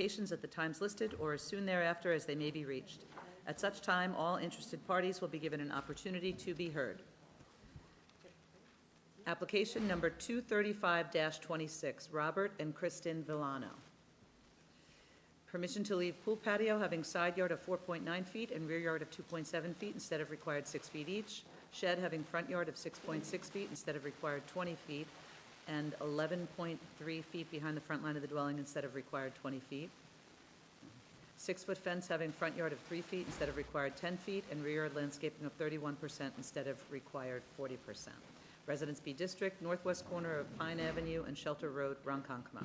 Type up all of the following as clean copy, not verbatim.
locations at the times listed or as soon thereafter as they may be reached. At such time, all interested parties will be given an opportunity to be heard. Application number 235-26, Robert and Kristen Villano. Permission to leave pool patio having side yard of 4.9 feet and rear yard of 2.7 feet instead of required 6 feet each. Shed having front yard of 6.6 feet instead of required 20 feet and 11.3 feet behind the front line of the dwelling instead of required 20 feet. 6-foot fence having front yard of 3 feet instead of required 10 feet and rear yard landscaping of 31% instead of required 40%. Residence B District, northwest corner of Pine Avenue and Shelter Road, Ronkonkoma.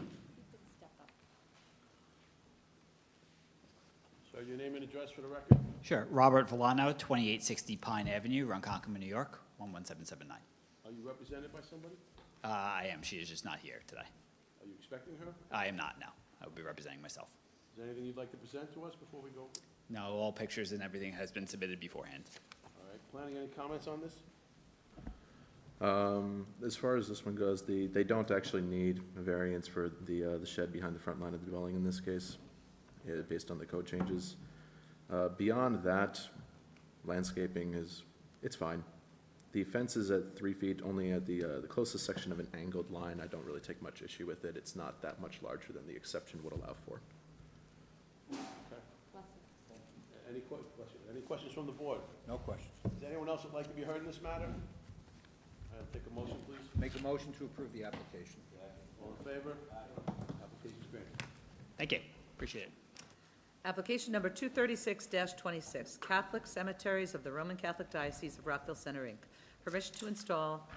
So your name and address for the record? Sure. Robert Villano, 2860 Pine Avenue, Ronkonkoma, New York, 11779. Are you represented by somebody? I am. She is just not here today. Are you expecting her? I am not, no. I will be representing myself. Is there anything you'd like to present to us before we go? No, all pictures and everything has been submitted beforehand. All right, planning any comments on this? As far as this one goes, they don't actually need a variance for the shed behind the front line of the dwelling in this case, based on the code changes. Beyond that, landscaping it's fine. The fence is at 3 feet, only at the closest section of an angled line. I don't really take much issue with it. It's not that much larger than the exception would allow for. Okay. Any questions from the board? No questions. Does anyone else would like to be heard in this matter? I'll take a motion, please. Make a motion to approve the application. All in favor? Application's granted. Thank you. Appreciate it. Application number 236-26, Catholic Cemeteries of the Roman Catholic Diocese of Rockville Center, Inc. Permission to install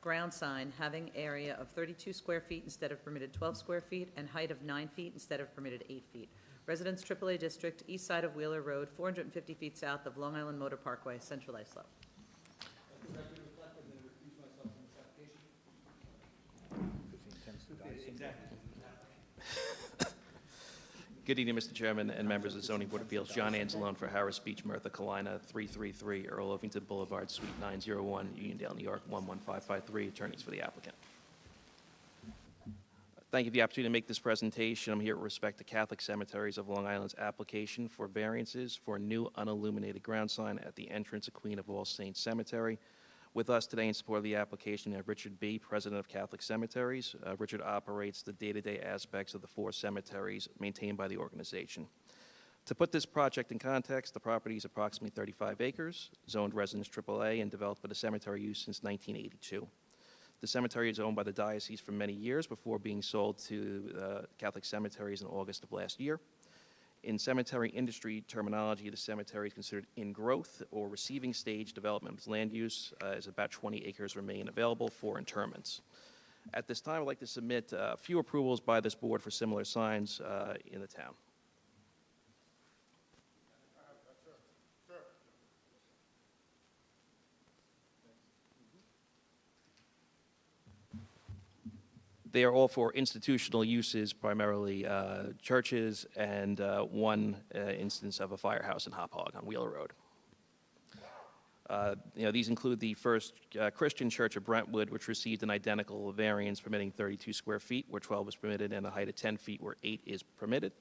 ground sign having area of 32 square feet instead of permitted 12 square feet and height of 9 feet instead of permitted 8 feet. Residence AAA District, east side of Wheeler Road, 450 feet south of Long Island Motor Parkway, Central Islip. Good evening, Mr. Chairman and members of the Zoning Board of Appeals. John Anzalone for Harris Beach, Merthyr Kalina, 333 Earl Ovington Boulevard, Suite 901, Uniondale, New York, 11553. Attorneys for the applicant. Thank you for the opportunity to make this presentation. I'm here with respect to Catholic Cemeteries of Long Island's application for variances for a new unilluminated ground sign at the entrance of Queen of All Saints Cemetery. With us today in support of the application, we have Richard B., President of Catholic Cemeteries. Richard operates the day-to-day aspects of the 4 cemeteries maintained by the organization. To put this project in context, the property is approximately 35 acres, zoned residence AAA, and developed with a cemetery use since 1982. The cemetery is owned by the diocese for many years before being sold to Catholic Cemeteries in August of last year. In cemetery industry terminology, the cemetery is considered in growth or receiving stage development. Land use is about 20 acres remain available for interments. At this time, I'd like to submit a few approvals by this board for similar signs in the town. They are all for institutional uses, primarily churches, and one instance of a firehouse in Hop Hog on Wheeler Road. These include the First Christian Church of Brentwood, which received an identical variance permitting 32 square feet, where 12 is permitted, and a height of 10 feet, where 8 is permitted.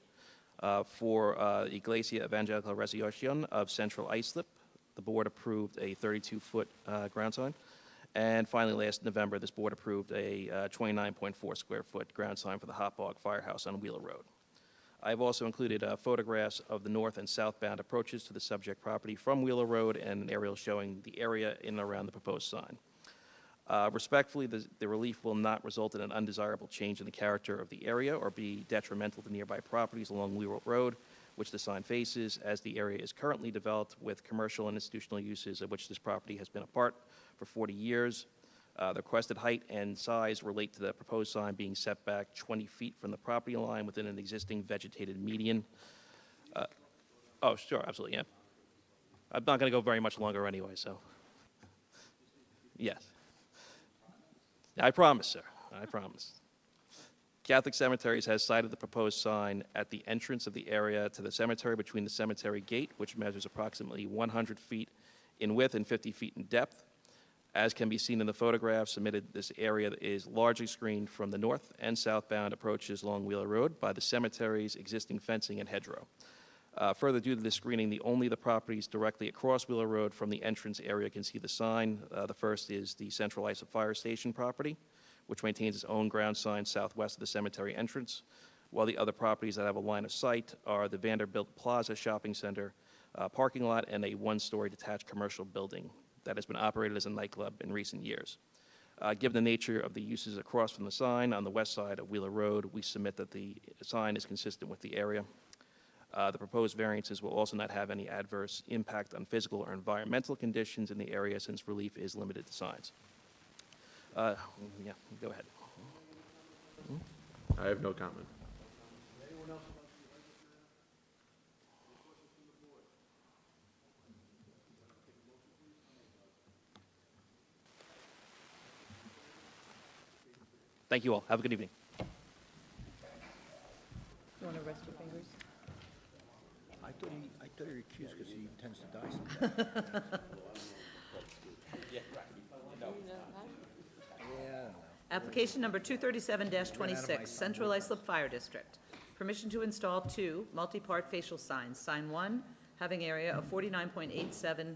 For Iglesia Evangelical Resurrección of Central Islip, the board approved a 32-foot ground sign. And finally, last November, this board approved a 29.4 square foot ground sign for the Hop Hog Firehouse on Wheeler Road. I've also included photographs of the north and southbound approaches to the subject property from Wheeler Road and an aerial showing the area in and around the proposed sign. Respectfully, the relief will not result in an undesirable change in the character of the area or be detrimental to nearby properties along Wheeler Road, which the sign faces, as the area is currently developed with commercial and institutional uses of which this property has been a part for 40 years. The requested height and size relate to the proposed sign being set back 20 feet from the property line within an existing vegetated median. Oh, sure, absolutely, yeah. I'm not going to go very much longer anyway, so. Yes. I promise, sir, I promise. Catholic Cemeteries has cited the proposed sign at the entrance of the area to the cemetery between the cemetery gate, which measures approximately 100 feet in width and 50 feet in depth. As can be seen in the photograph submitted, this area is largely screened from the north and southbound approaches along Wheeler Road by the cemetery's existing fencing and hedgerow. Further, due to this screening, only the properties directly across Wheeler Road from the entrance area can see the sign. The first is the Central Islip Fire Station property, which maintains its own ground sign southwest of the cemetery entrance, while the other properties that have a line of sight are the Vanderbilt Plaza Shopping Center parking lot and a one-story detached commercial building that has been operated as a nightclub in recent years. Given the nature of the uses across from the sign on the west side of Wheeler Road, we submit that the sign is consistent with the area. The proposed variances will also not have any adverse impact on physical or environmental conditions in the area since relief is limited to signs. Yeah, go ahead. I have no comment. Thank you all. Have a good evening. You want to rest your fingers? I thought he recused because he tends to die sometimes. Yeah, I don't know. Application number 237-26, Central Islip Fire District. Permission to install 2 multi-part facial signs. Sign 1, having area of 49.87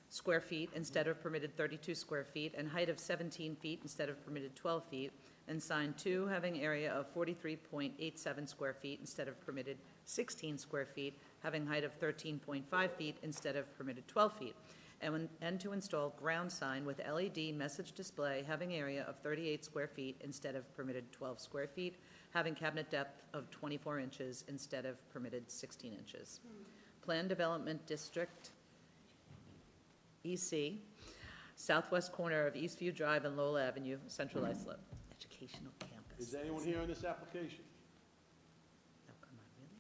square feet instead of permitted 32 square feet, and height of 17 feet instead of permitted 12 feet. And sign 2, having area of 43.87 square feet instead of permitted 16 square feet, having height of 13.5 feet instead of permitted 12 feet. And to install ground sign with LED message display having area of 38 square feet instead of permitted 12 square feet, having cabinet depth of 24 inches instead of permitted 16 inches. Plan Development District, EC, southwest corner of Eastview Drive and Lowell Avenue, Central Islip. Educational campus. Is there anyone here on this application? Oh, come on, really?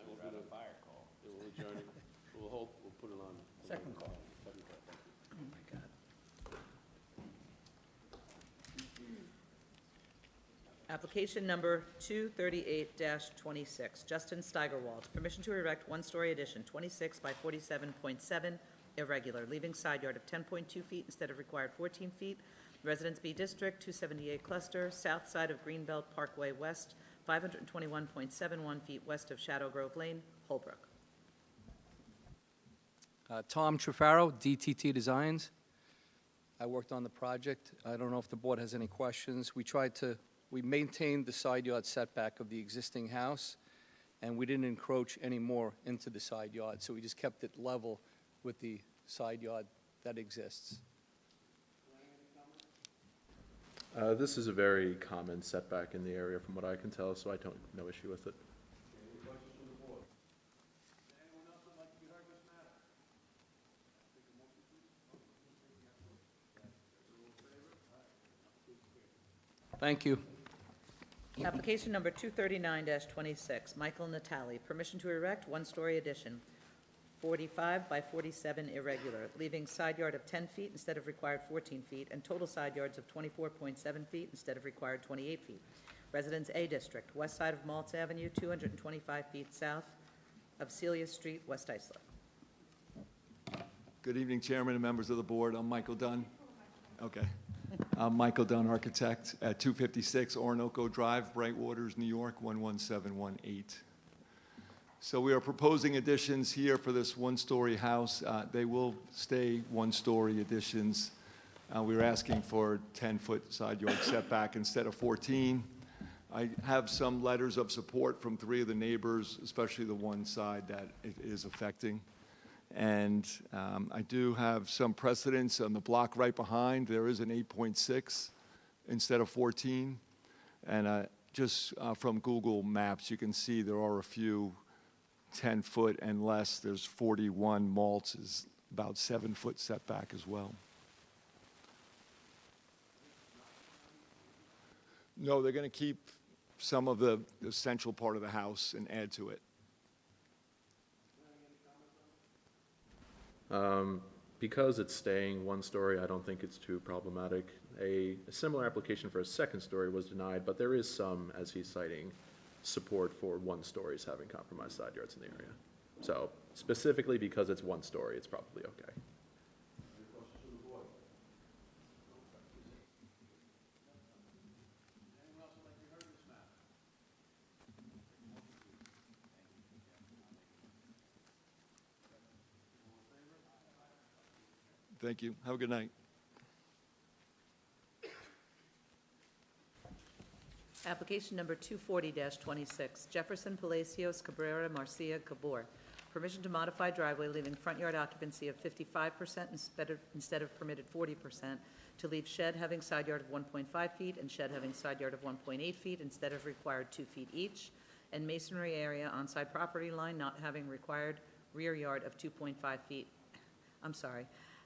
We'll get a fire call. We'll adjourn it. We'll put it on. Second call. Second call. Oh, my God. Application number 238-26, Justin Steigerwald. Permission to erect one-story addition, 26 by 47.7, irregular, leaving side yard of 10.2 feet instead of required 14 feet. Residence B District, 278 cluster, south side of Greenbelt Parkway West, 521.71 feet west of Shadow Grove Lane, Holbrook. Tom Trufaro, DTT Designs. I worked on the project. I don't know if the board has any questions. We maintained the side yard setback of the existing house, and we didn't encroach any more into the side yard, so we just kept it level with the side yard that exists. This is a very common setback in the area from what I can tell, so I don't, no issue with it. Any questions from the board? Anyone else would like to be heard in this matter? Take a motion, please. Thank you. Application number 239-26, Michael Natali. Permission to erect one-story addition, 45 by 47 irregular, leaving side yard of 10 feet instead of required 14 feet, and total side yards of 24.7 feet instead of required 28 feet. Residence A District, west side of Maltz Avenue, 225 feet south of Celia Street, West Islip. Good evening, Chairman and members of the board. I'm Michael Dunn. Okay. I'm Michael Dunn, architect at 256 Orinoco Drive, Brightwaters, New York, 11718. So we are proposing additions here for this one-story house. They will stay one-story additions. We're asking for 10-foot side yard setback instead of 14. I have some letters of support from 3 of the neighbors, especially the one side that it is affecting. And I do have some precedents on the block right behind. There is an 8.6 instead of 14. And just from Google Maps, you can see there are a few 10-foot and less. There's 41. Maltz is about 7-foot setback as well. No, they're going to keep some of the central part of the house and add to it. Because it's staying one story, I don't think it's too problematic. A similar application for a second story was denied, but there is some, as he's citing, support for one stories having compromised side yards in the area. So specifically because it's one story, it's probably okay. Thank you. Have a good night. Application number 240-26, Jefferson Palacios Cabrera Marcia Cabor. Permission to modify driveway leaving front yard occupancy of 55% instead of permitted 40%, to leave shed having side yard of 1.5 feet and shed having side yard of 1.8 feet instead of required 2 feet each, and masonry area on side property line not having required rear yard of 2.5 feet,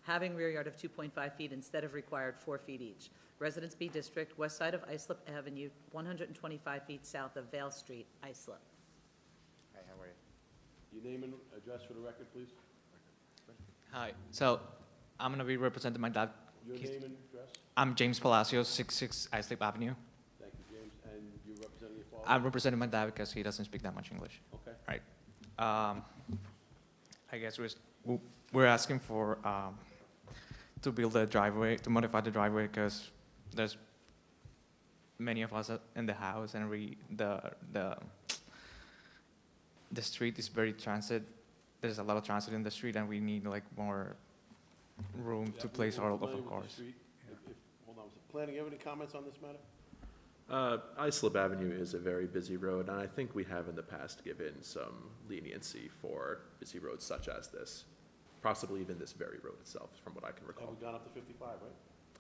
having rear yard of 2.5 feet instead of required 4 feet each. Residence B District, west side of Islip Avenue, 125 feet south of Vale Street, Islip. Hi, how are you? Your name and address for the record, please? Hi, so I'm gonna be representing my dad. Your name and address? I'm James Palacios, 66 Islip Avenue. Thank you, James. And you're representing your father? I'm representing my dad because he doesn't speak that much English. Okay. Right. I guess we're asking for, to build a driveway, to modify the driveway because there's many of us in the house and the street is very transit. There's a lot of transit in the street and we need like more room to place all of our cars. Hold on, planning, you have any comments on this matter? Islip Avenue is a very busy road, and I think we have in the past given some leniency for busy roads such as this, possibly even this very road itself, from what I can Have recall. we gone up to 55, right?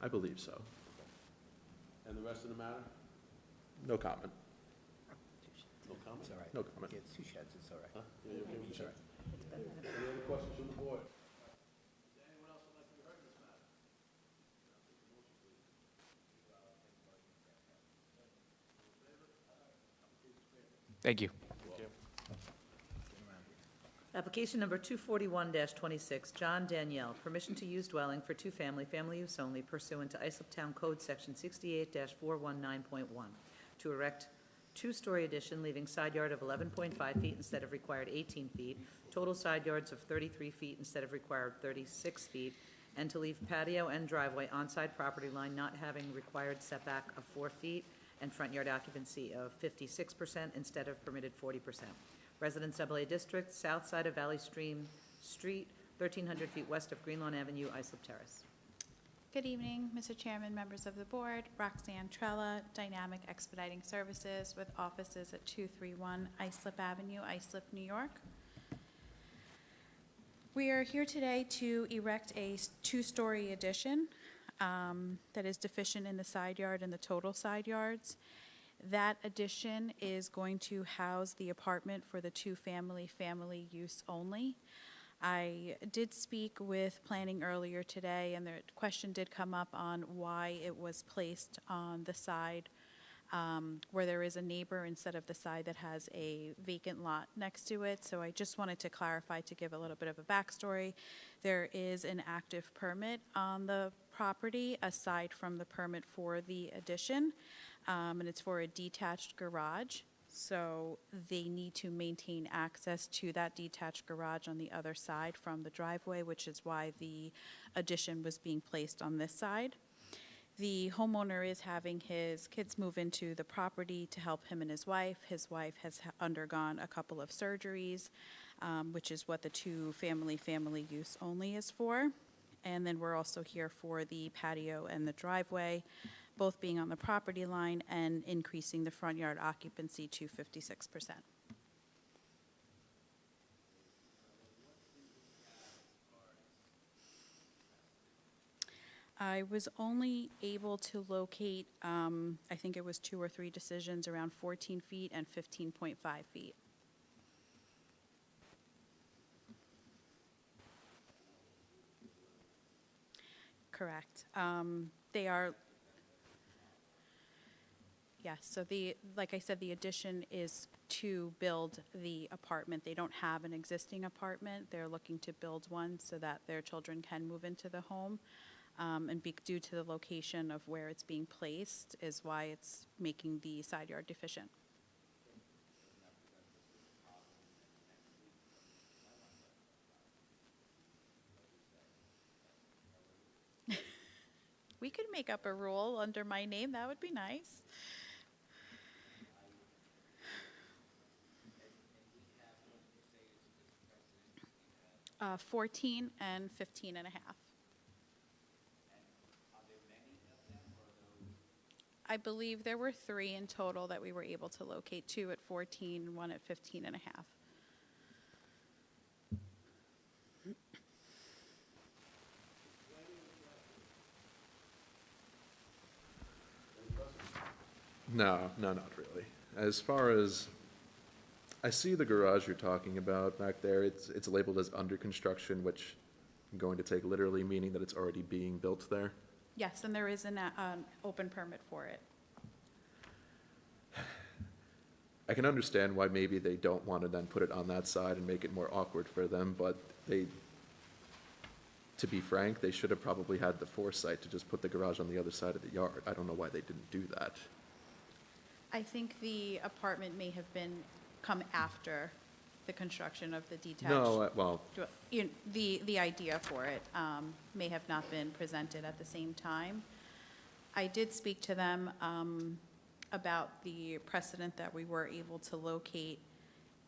I believe so. And the rest of the matter? No comment. No comment? It's all right. No comment. It's two sheds, it's all right. Huh? Yeah, you okay with It's that? all right. Any other questions from the board? Anyone else would like to be heard in this matter? Thank you. Application number 241-26, John Danielle, permission to use dwelling for two-family, family use only pursuant to Islip Town Code Section 68-419.1, to erect two-story addition leaving side yard of 11.5 feet instead of required 18 feet, total side yards of 33 feet instead of required 36 feet, and to leave patio and driveway on side property line not having required setback of 4 feet and front yard occupancy of 56% instead of permitted 40%. Residence AA District, south side of Valley Stream Street, 1,300 feet west of Greenlawn Avenue, Islip Terrace. Good evening, Mr. Chairman, members of the board. Roxanne Trella, Dynamic Expediting Services with offices at 231 Islip Avenue, Islip, New York. We are here today to erect a two-story addition that is deficient in the side yard and the total side yards. That addition is going to house the apartment for the two-family, family use only. I did speak with planning earlier today, and the question did come up on why it was placed on the side where there is a neighbor instead of the side that has a vacant lot next to it. So I just wanted to clarify to give a little bit of a backstory. There is an active permit on the property aside from the permit for the addition, and it's for a detached garage. So they need to maintain access to that detached garage on the other side from the driveway, which is why the addition was being placed on this side. The homeowner is having his kids move into the property to help him and his wife. His wife has undergone a couple of surgeries, which is what the two-family, family use only is for. And then we're also here for the patio and the driveway, both being on the property line and increasing the front yard occupancy to 56%. I was only able to locate, I think it was 2 or 3 decisions, around 14 feet and 15.5 feet. Correct. They are, yes, so like I said, the addition is to build the apartment. They don't have an existing apartment. They're looking to build one so that their children can move into the home. And due to the location of where it's being placed is why it's making the side yard deficient. We could make up a rule under my name. That would be nice. $14 and $15.5. I believe there were 3 in total that we were able to locate, 2 at 14, 1 at 15 and a half. No, not really. As far as, I see the garage you're talking about back there, it's labeled as under construction, which I'm going to take literally, meaning that it's already being built there. Yes, and there is an open permit for it. I can understand why maybe they don't want to then put it on that side and make it more awkward for them, but to be frank, they should have probably had the foresight to just put the garage on the other side of the yard. I don't know why they didn't do that. I think the apartment may have come after the construction of the detached. No, well, The idea for it may have not been presented at the same time. I did speak to them about the precedent that we were able to locate,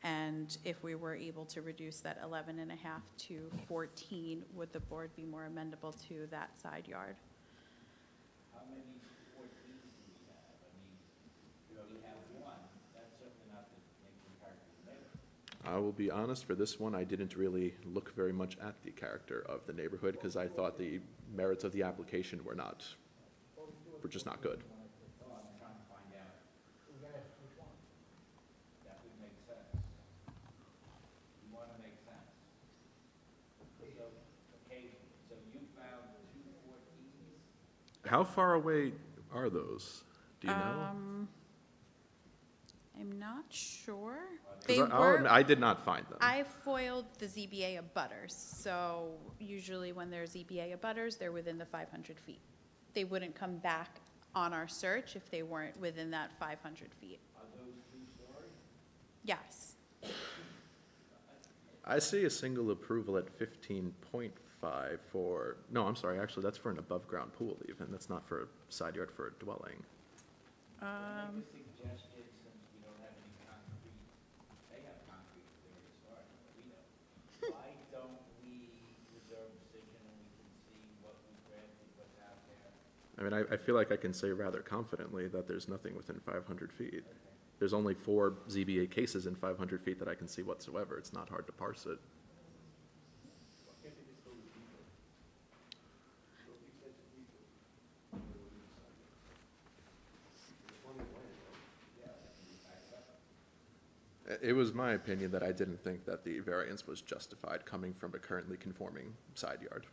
and if we were able to reduce that 11 and a half to 14, would the board be more amendable to that side yard? How many 14s do we have? I mean, you only have one. That's certainly not the main character of the neighborhood. I will be honest, for this one, I didn't really look very much at the character of the neighborhood because I thought the merits of the application were just not good. Oh, I'm trying to find out. That would make sense. You want to make sense. So, okay, so you found 2 14s? How far away are those? Do you know? I'm not sure. 'Cause They I'll admit, were, I did not find them. I foiled the ZBA abutters, so usually when there's ZBA abutters, they're within the 500 feet. They wouldn't come back on our search if they weren't within that 500 feet. Are those 2-story? Yes. I see a single approval at 15.5 for, no, I'm sorry, actually, that's for an above-ground pool even. That's not for a side yard for a dwelling. Make a suggestion, since we don't have any concrete, they have concrete there to start, but we don't. Why don't we reserve decision and we can see what we granted, what's out there? I mean, I feel like I can say rather confidently that there's nothing within 500 feet. There's only 4 ZBA cases in 500 feet that I can see whatsoever. It's not hard to parse it. It was my opinion that I didn't think that the variance was justified coming from a currently conforming side yard.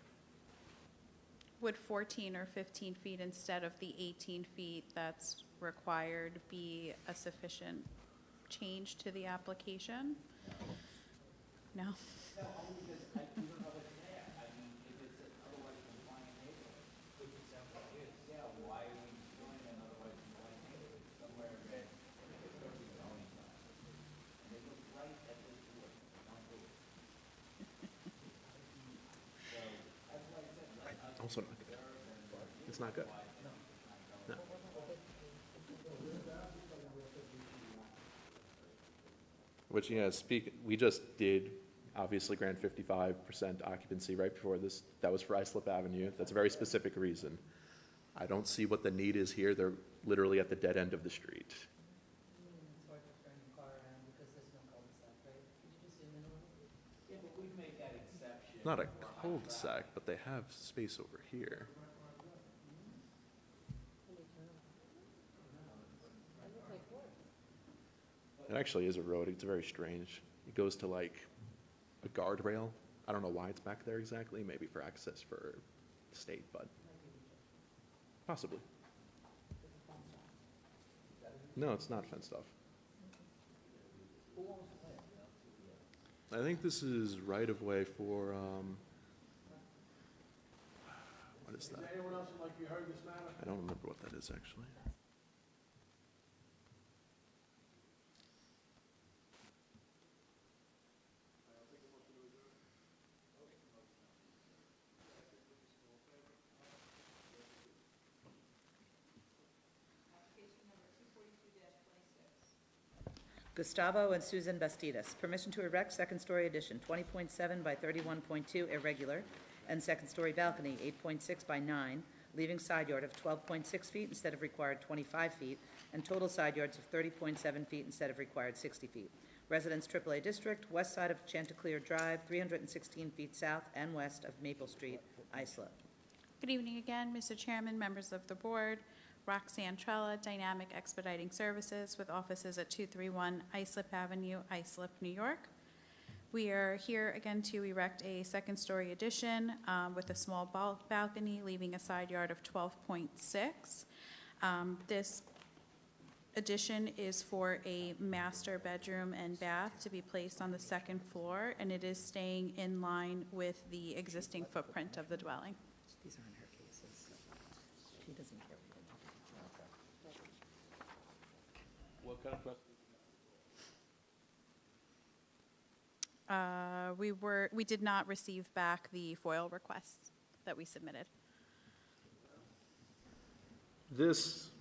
Would 14 or 15 feet instead of the 18 feet that's required be a sufficient change to the application? No? No, only because we don't know what's there. I mean, if it's an otherwise compliant neighborhood, which it sounds like it is, yeah, why are we doing an otherwise compliant neighborhood somewhere that it's going to be zoning time? And they look right at this board, not board. So, that's why I said, let us Also not good. It's not good. No. Which, yeah, we just did obviously grant 55% occupancy right before this. That was for Islip Avenue. That's a very specific reason. I don't see what the need is here. They're literally at the dead end of the street. It's hard to turn your car around because there's no cul-de-sac, right? Could you just zoom in a little? Yeah, but we've made that exception. Not a cul-de-sac, but they have space over here. It actually is a road. It's very strange. It goes to like a guardrail. I don't know why it's back there exactly. Maybe for access for the state, but possibly. No, it's not fenced off. I think this is right of way for, what is that? Is anyone else would like to be heard in this matter? I don't remember what that is actually. Gustavo and Susan Bastidas, permission to erect second-story addition, 20.7 by 31.2 irregular, and second-story balcony, 8.6 by 9, leaving side yard of 12.6 feet instead of required 25 feet, and total side yards of 30.7 feet instead of required 60 feet. Residence AAA District, west side of Chanticleer Drive, 316 feet south and west of Maple Street, Islip. Good evening again, Mr. Chairman, members of the board. Roxanne Trella, Dynamic Expediting Services, with offices at 231 Islip Avenue, Islip, New York. We are here again to erect a second-story addition with a small balcony, leaving a side yard of 12.6. This addition is for a master bedroom and bath to be placed on the second floor, and it is staying in line with the existing footprint of the dwelling. These aren't her cases. She doesn't care. What kind of question? We did not receive back the FOIL requests that we submitted. This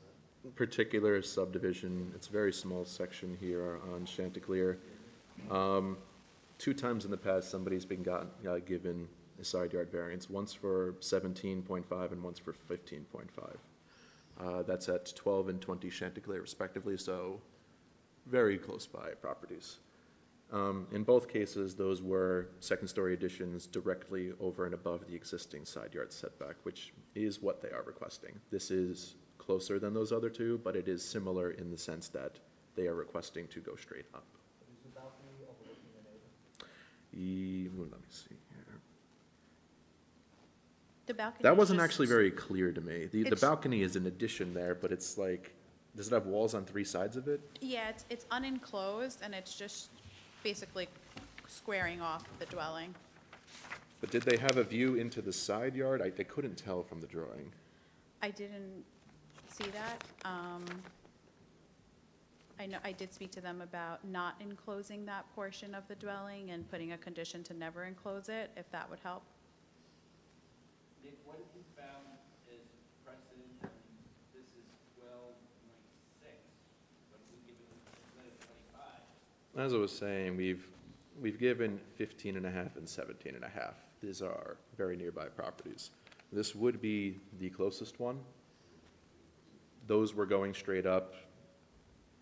particular subdivision, it's a very small section here on Chanticleer. 2 times in the past, somebody's been given a side yard variance, once for 17.5 and once for 15.5. That's at 12 and 20 Chanticleer respectively, so very close by properties. In both cases, those were second-story additions directly over and above the existing side yard setback, which is what they are requesting. This is closer than those other 2, but it is similar in the sense that they are requesting to go straight up. Is the balcony overlooking the neighbor? Let me see here. The balcony. That is wasn't just- actually very clear to me. The It's- balcony is an addition there, but it's like, does it have walls on 3 sides of it? Yeah, it's unenclosed, and it's just basically squaring off the dwelling. But did they have a view into the side yard? I couldn't tell from the drawing. I didn't see that. I know, I did speak to them about not enclosing that portion of the dwelling and putting a condition to never enclose it, if that would help. Nick, what have you found as precedent, I mean, this is 12.6, but we give it a limit of 25. As I was saying, we've given 15 and a half and 17 and a half. These are very nearby properties. This would be the closest one. Those were going straight up.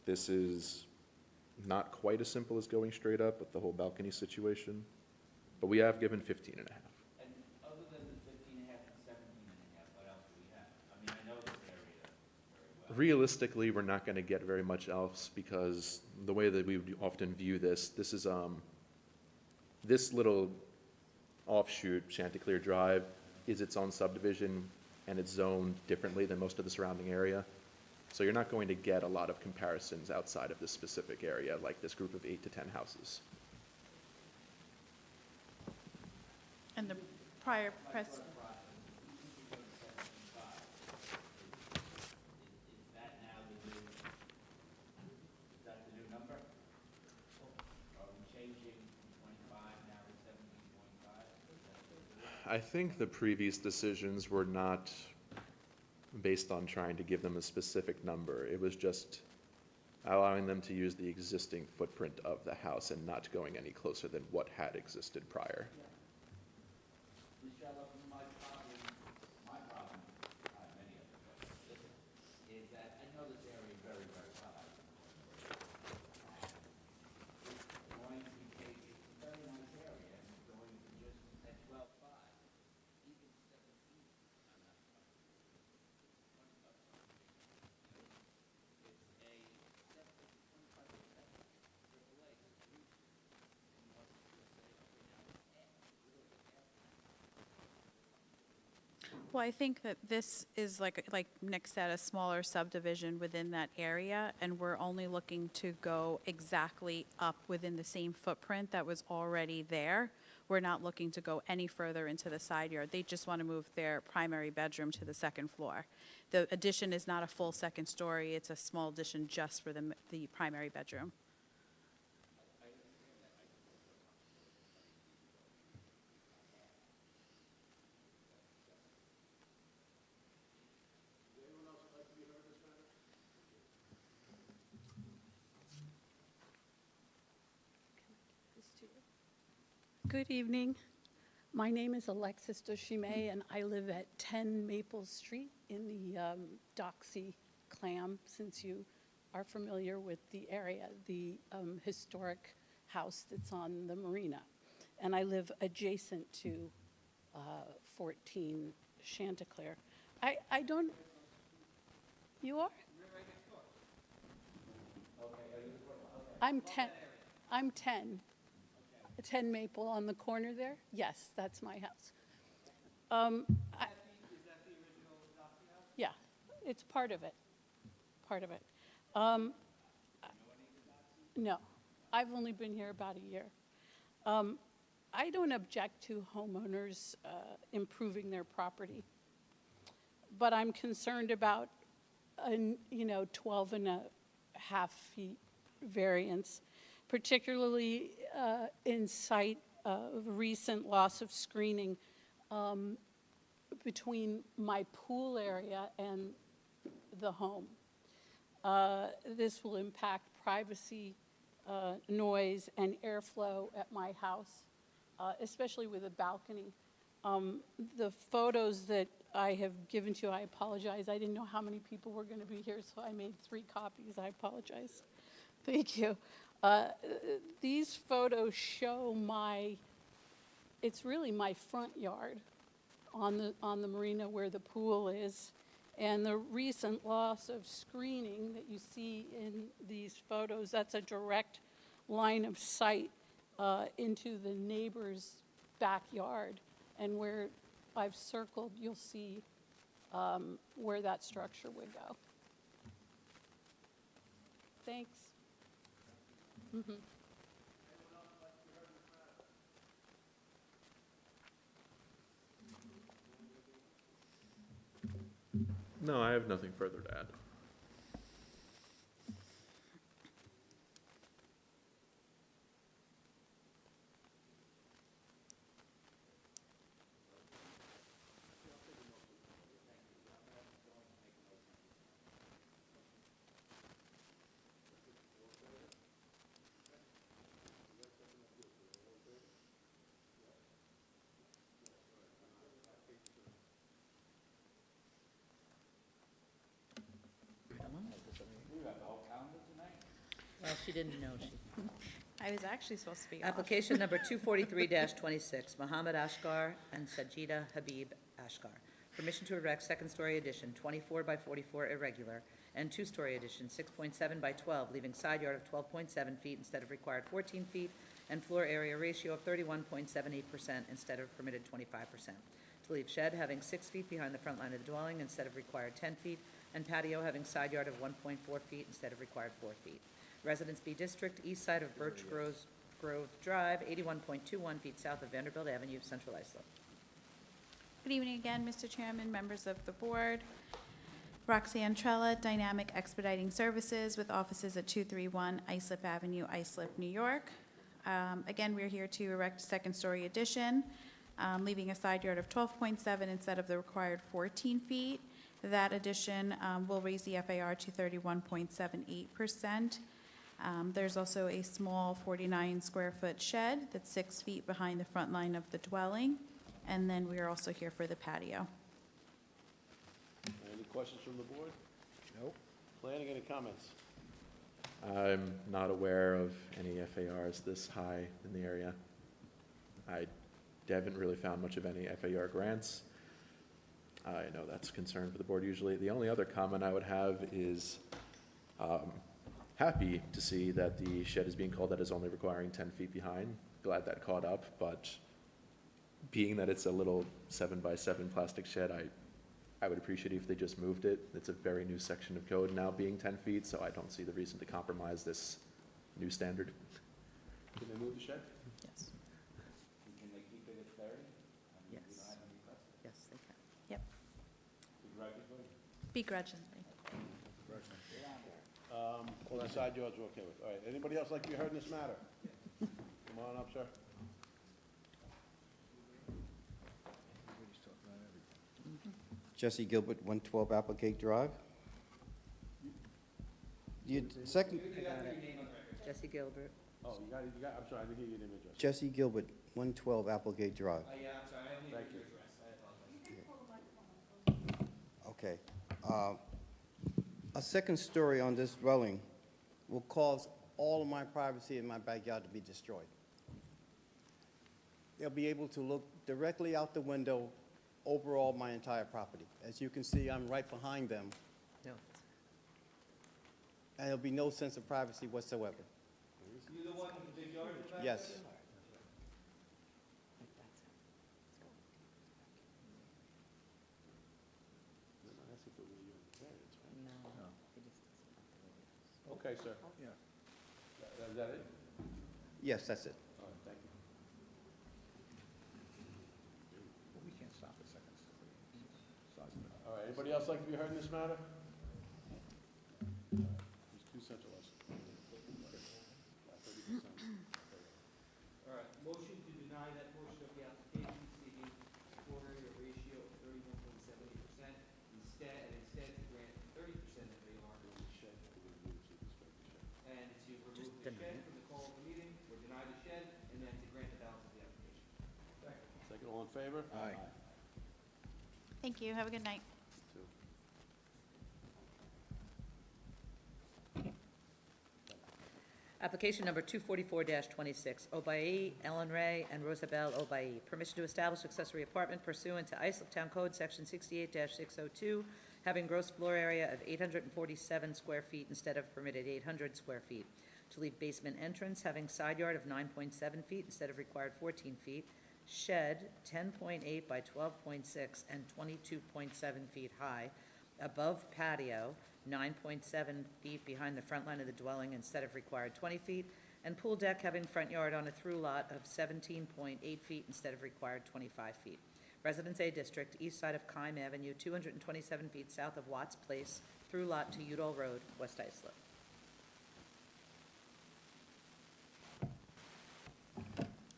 This is not quite as simple as going straight up with the whole balcony situation, but we have given 15 and a half. And other than the 15 and a half and 17 and a half, what else do we have? I mean, I know this area very well. Realistically, we're not going to get very much else because the way that we would often view this is, this little offshoot, Chanticleer Drive, is its own subdivision and it's zoned differently than most of the surrounding area. So you're not going to get a lot of comparisons outside of this specific area, like this group of 8 to 10 houses. And the prior press, Is that now the new, is that the new number? Are we changing from 25 now to 17.5? I think the previous decisions were not based on trying to give them a specific number. It was just allowing them to use the existing footprint of the house and not going any closer than what had existed prior. Michelle, my problem, I have many other questions, is that I know this area very, very well. It's going to take, it's a very nice area, and it's going to just, at 12.5, even 17, I'm not well, I think that this is like Nick said, a smaller subdivision within that area, and we're only looking to go exactly up within the same footprint that was already there. We're not looking to go any further into the side yard. They just want to move their primary bedroom to the second floor. The addition is not a full second story, it's a small addition just for the primary bedroom. Good evening. My name is Alexis Dushime, and I live at 10 Maple Street in the Doxy Clam, since you are familiar with the area, the historic house that's on the marina. And I live adjacent to 14 Chanticleer. I don't... You are? I'm 10. I'm 10. 10 Maple on the corner there? Yes, that's my house. Is that the original Doxy house? Yeah, it's part of it. Part of it. No, I've only been here about a year. I don't object to homeowners improving their property, but I'm concerned about a 12 and a half feet variance, particularly in sight of recent loss of screening between my pool area and the home. This will impact privacy, noise, and airflow at my house, especially with a balcony. The photos that I have given to you, I apologize. I didn't know how many people were going to be here, so I made 3 copies. I apologize. Thank you. These photos show it's really my front yard on the marina where the pool is. And the recent loss of screening that you see in these photos, that's a direct line of sight into the neighbor's backyard. And where I've circled, you'll see where that structure would go. Thanks. Mm-hmm. No, I have nothing further to add. Well, she didn't know. I was actually supposed to be off. Application number 243-26, Mohammed Ashkar and Sajida Habib Ashkar. Permission to erect second-story addition, 24 by 44 irregular, and two-story addition, 6.7 by 12, leaving side yard of 12.7 feet instead of required 14 feet, and floor area ratio of 31.78% instead of permitted 25%. To leave shed having 6 feet behind the front line of the dwelling instead of required 10 feet, and patio having side yard of 1.4 feet instead of required 4 feet. Residence B District, east side of Birch Grove Drive, 81.21 feet south of Vanderbilt Avenue, Central Islip. Good evening again, Mr. Chairman, members of the board. Roxanne Trella, Dynamic Expediting Services with offices at 231 Islip Avenue, Islip, New York. Again, we're here to erect a second-story addition, leaving a side yard of 12.7 instead of the required 14 feet. That addition will raise the FAR to 31.78%. There's also a small 49-square-foot shed that's 6 feet behind the front line of the dwelling. And then we are also here for the patio. Any questions from the board? Nope. Planning, any comments? I'm not aware of any FARs this high in the area. I haven't really found much of any FAR grants. I know that's a concern for the board usually. The only other comment I would have is happy to see that the shed is being called out as only requiring 10 feet behind. Glad that caught up, but being that it's a little 7x7 plastic shed, I would appreciate if they just moved it. It's a very new section of code now being 10 feet, so I don't see the reason to compromise this new standard. Can they move the shed? Yes. Can they keep it at 30? We Yes. don't have any precedent. Yes, they can. Yep, Begrudgingly? begrudgingly. All the side yards we're okay with. All right, anybody else like to be heard in this matter? Come on up, sir. Jesse Gilbert, 112 Applegate Drive. Second, Jesse Gilbert. Oh, you got, I'm sorry, I didn't hear your name and address. Jesse Gilbert, 112 Applegate Drive. Yeah, I'm Okay. A second story on this dwelling will cause all of my privacy in my backyard to be destroyed. They'll be able to look directly out the window over all my entire property. As you can see, I'm right behind them, No. and there'll be no sense of privacy whatsoever. You the one with the big yard in the back? Yes. Okay, sir. Yeah. Is that it? Yes, that's it. All right, thank you. We can't stop a second. All right, anybody else like to be heard in this matter? These two centralized. 30%. All right, motion to deny that portion of the application seeking quarter area ratio of 31.78%, instead to grant 30% of AR. And to remove the shed from the call of the meeting, or deny the shed, and then to grant the balance of the application. Second, all in favor? Aye. Thank you. Have a good night. Application number 244-26, Obai, Ellen Ray, and Rosabelle Obai. Permission to establish accessory apartment pursuant to Islip Town Code, Section 68-602, having gross floor area of 847 square feet instead of permitted 800 square feet. To leave basement entrance, having side yard of 9.7 feet instead of required 14 feet. Shed 10.8 by 12.6 and 22.7 feet high. Above patio, 9.7 feet behind the front line of the dwelling instead of required 20 feet, and pool deck having front yard on a through lot of 17.8 feet instead of required 25 feet. Residence A District, east side of Kime Avenue, 227 feet south of Watts Place, through lot to Udall Road, West Islip.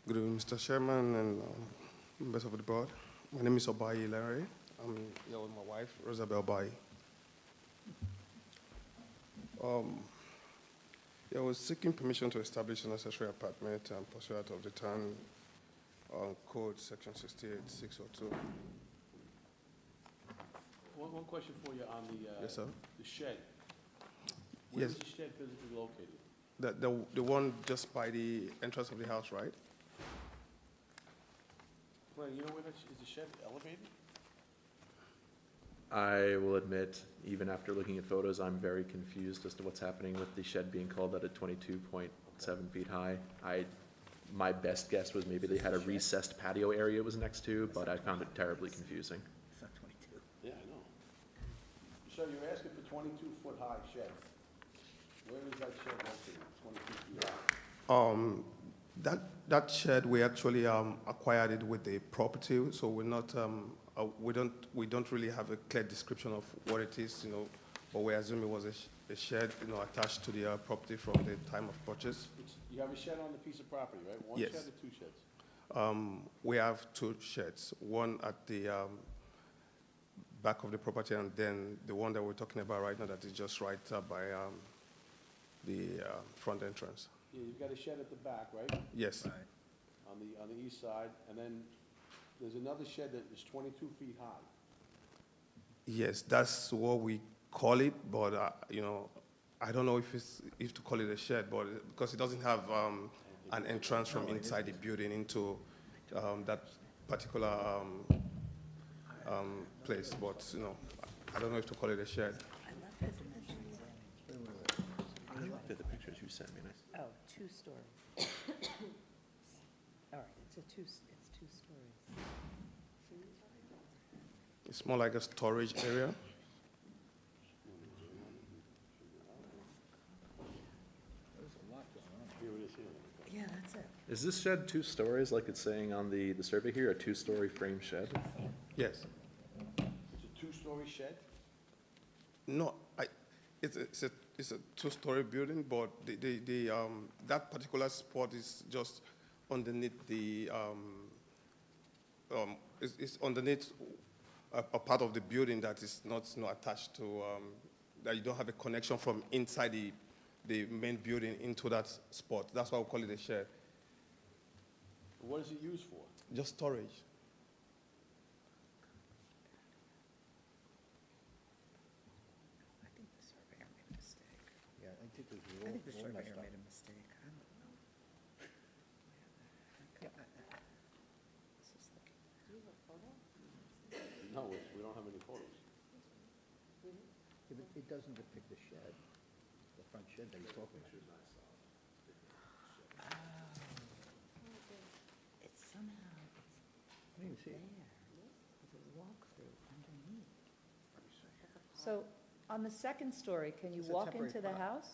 Good evening, Mr. Chairman and members of the board. My name is Obai Larry. I'm here with my wife, Rosabelle Obai. I was seeking permission to establish an accessory apartment pursuant of the town code, section 68602. One question for you on the, Yes, sir. the shed. Where Yes. is the shed physically located? The one just by the entrance of the house, right? Well, you know where that, is the shed elevated? I will admit, even after looking at photos, I'm very confused as to what's happening with the shed being called out at 22.7 feet high. My best guess was maybe they had a recessed patio area it was next to, but I found it terribly confusing. It's not 22. Yeah, I know. So you're asking for 22-foot high shed. Where is that shed located, 22 feet high? That shed, we actually acquired it with the property, so we're not, we don't really have a clear description of what it is, but we assume it was a shed, attached to the property from the time of purchase. You have a shed on the piece of property, right? One Yes. shed or two sheds? We have two sheds, one at the back of the property, and then the one that we're talking about right now that is just right by the front entrance. Yeah, you've got a shed at the back, right? Yes. On the east side, and then there's another shed that is 22 feet high. Yes, that's what we call it, but I don't know if to call it a shed, but because it doesn't have an entrance from inside the building into that particular place. But I don't know if to call it a shed. I looked at the pictures you sent me. Oh, 2 stories. All right, it's 2 stories. It's more like a storage area. Yeah, that's it. Is this shed 2 stories like it's saying on the survey here, a 2-story frame shed? Yes. It's a 2-story shed? No, it's a 2-story building, but that particular spot is just underneath the it's underneath a part of the building that is not attached to that you don't have a connection from inside the main building into that spot. That's why we call it a shed. What is it used for? Just storage. I think the surveyor made a mistake. I don't know. No, we don't have any photos. It doesn't depict the shed, the front shed that he's talking about. It's somehow, I didn't even see it. there's a walkthrough underneath. So on the second story, can you It's a walk temporary into the pot. house?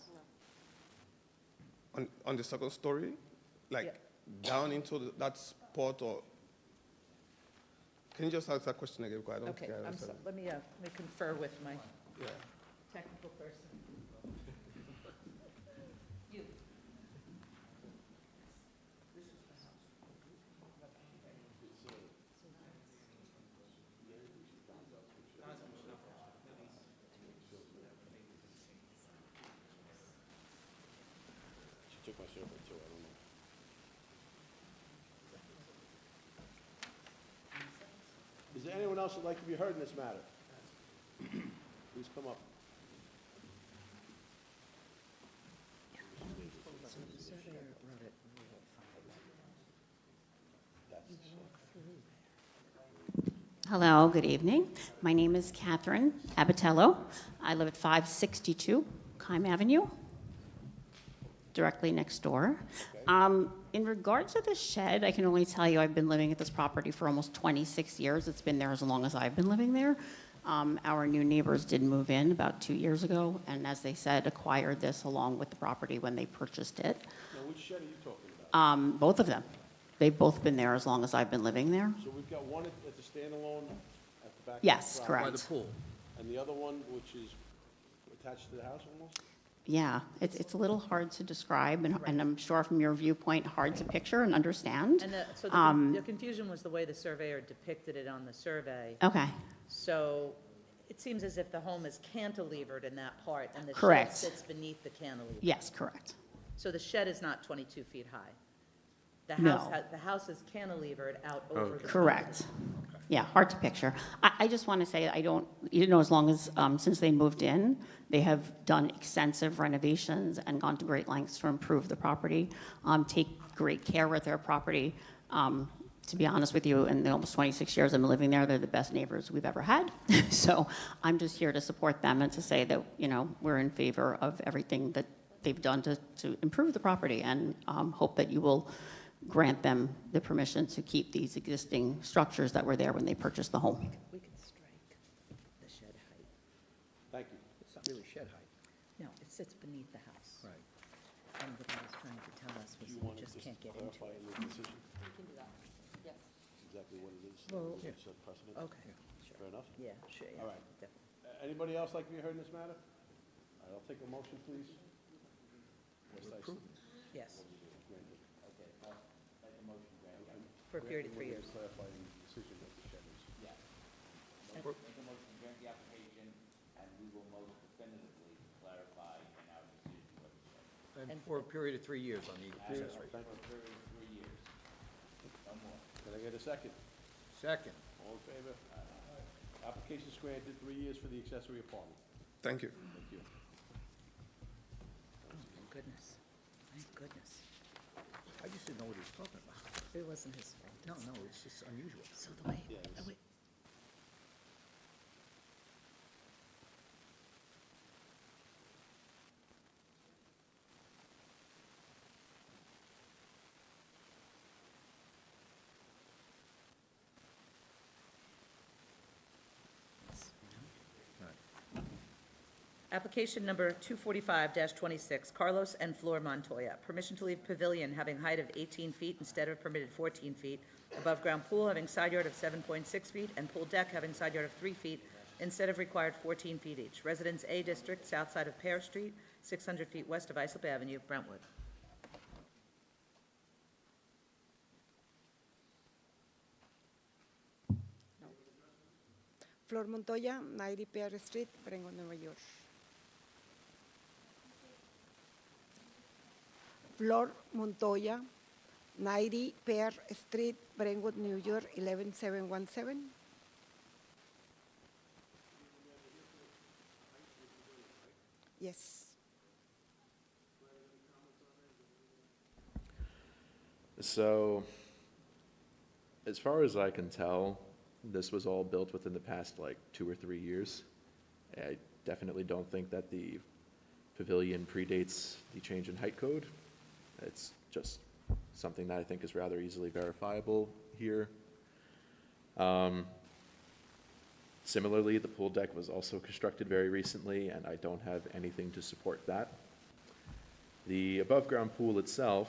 On the second story, like Yeah. down into that spot, or can you just ask that question again? Because I don't Okay, think I I'm so, understand. let me confer with my Yeah. technical person. You. She took my survey too, I don't know. Is there anyone else who'd like to be heard in this matter? Please come up. So the surveyor wrote it. Hello, good evening. My name is Catherine Abatello. I live at 562 Keim Avenue, directly next door. In regards to the shed, I can only tell you I've been living at this property for almost 26 years. It's been there as long as I've been living there. Our new neighbors did move in about 2 years ago, and as they said, acquired this along with the property when they purchased it. Now, which shed are you talking about? Both of them. They've both been there as long as I've been living there. So we've got one at the standalone at the back of the Yes, property. correct. By the pool. And the other one, which is attached to the house almost? Yeah, it's a little hard to describe, and I'm sure from your viewpoint, hard to picture and understand. And so the confusion was the way the surveyor depicted it on the survey. Okay, So it seems as if the home is cantilevered in that part, and the shed Correct. sits beneath the cantilever. yes, correct. So the shed is not 22 feet high? No. The house is cantilevered out over the property. Correct. Yeah, hard to picture. I just want to say, as long as, since they moved in, they have done extensive renovations and gone to great lengths to improve the property, take great care with their property. To be honest with you, in the almost 26 years I've been living there, they're the best neighbors we've ever had. So I'm just here to support them and to say that, we're in favor of everything that they've done to improve the property, and hope that you will grant them the permission to keep these existing structures that were there when they purchased the home. We could strike the shed height. Thank you. It's not really shed height. No, it sits beneath the house. Right. And what he was trying to tell us was Do you you want to just just can't get into clarify it. in the decision? We can do that, yes. Exactly what it is? Well- Is it set precedent? Okay, sure. Fair enough? Yeah, sure, yeah. All right. definitely. Anybody else like to be heard in this matter? All right, I'll take a motion, please. West Tyson. Yes, Granted. Okay, I'll make a motion, Grant. for a period of 3 We years. have to clarify in the decision what the shed is. Yeah. Make a motion to grant the application, and we will most definitively clarify in our decision what the shed is. And for a period of 3 years on the And accessory. for a period of 3 years. No more. Can I get a second? Second. All in favor? Application's granted, 3 years for the accessory apartment. Thank you. Thank you. Thank goodness, thank goodness. I just didn't know what he was talking about. It wasn't his fault. No, it's just unusual. So the way, Yeah, it's- the way- Application number 245-26, Carlos and Flor Montoya. Permission to leave pavilion having height of 18 feet instead of permitted 14 feet. Above-ground pool having side yard of 7.6 feet and pool deck having side yard of 3 feet instead of required 14 feet each. Residence A District, south side of Pear Street, 600 feet west of Islip Avenue, Brentwood. Flor Montoya, 90 Pear Street, Brentwood, Nueva York. Flor Montoya, 90 Pear Street, Brentwood, New York, 11717. Yes. So, as far as I can tell, this was all built within the past like 2 or 3 years. I definitely don't think that the pavilion predates the change in height code. It's just something that I think is rather easily verifiable here. Similarly, the pool deck was also constructed very recently, and I don't have anything to support that. The above-ground pool itself,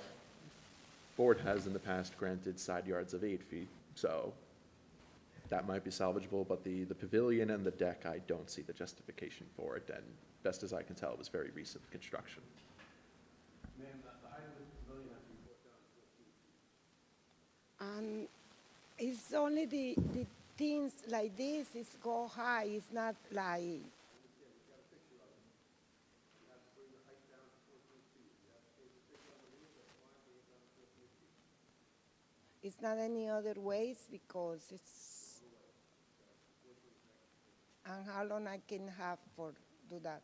board has in the past granted side yards of 8 feet, so that might be salvageable, but the pavilion and the deck, I don't see the justification for it, and best as I can tell, it was very recent construction. Ma'am, the height of the pavilion has to be brought down to 15 feet. And it's only the things like this is go high. It's not like. It's not any other ways because it's. And how long I can have for do that?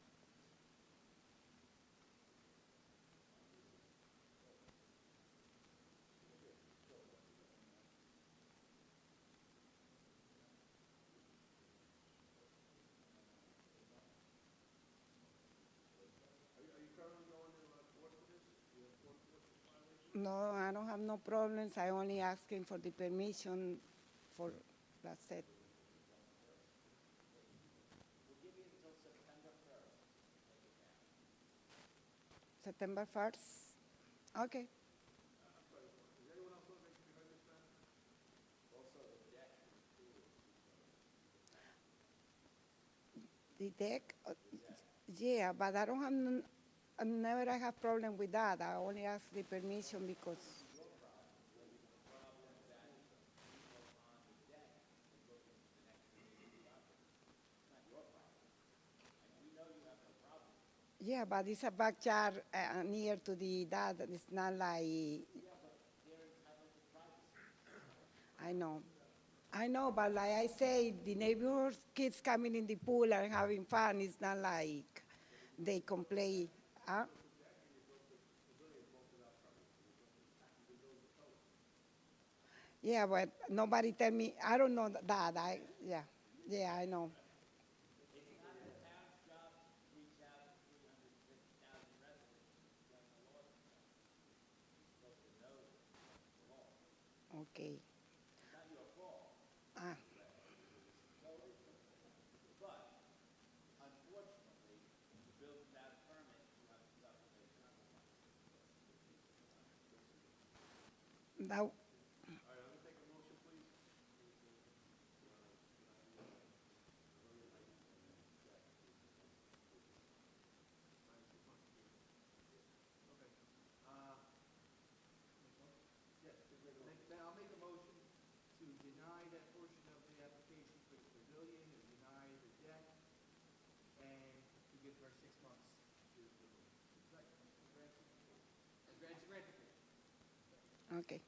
No, I don't have no problems. I only asking for the permission for, that's it. September 1st? Okay. The deck, yeah, but I don't have, I never have problem with that. I only ask the permission because. Yeah, but it's a backyard near to the that. It's not like. I know, but like I say, the neighborhood kids coming in the pool and having fun. It's not like they complain. Huh? Yeah, but nobody tell me. I don't know that. Yeah, I know. Okay. Ah. Now, Then I'll make a motion to deny that portion of the application for the pavilion, and deny the deck, and to give her 6 months to grant it. okay.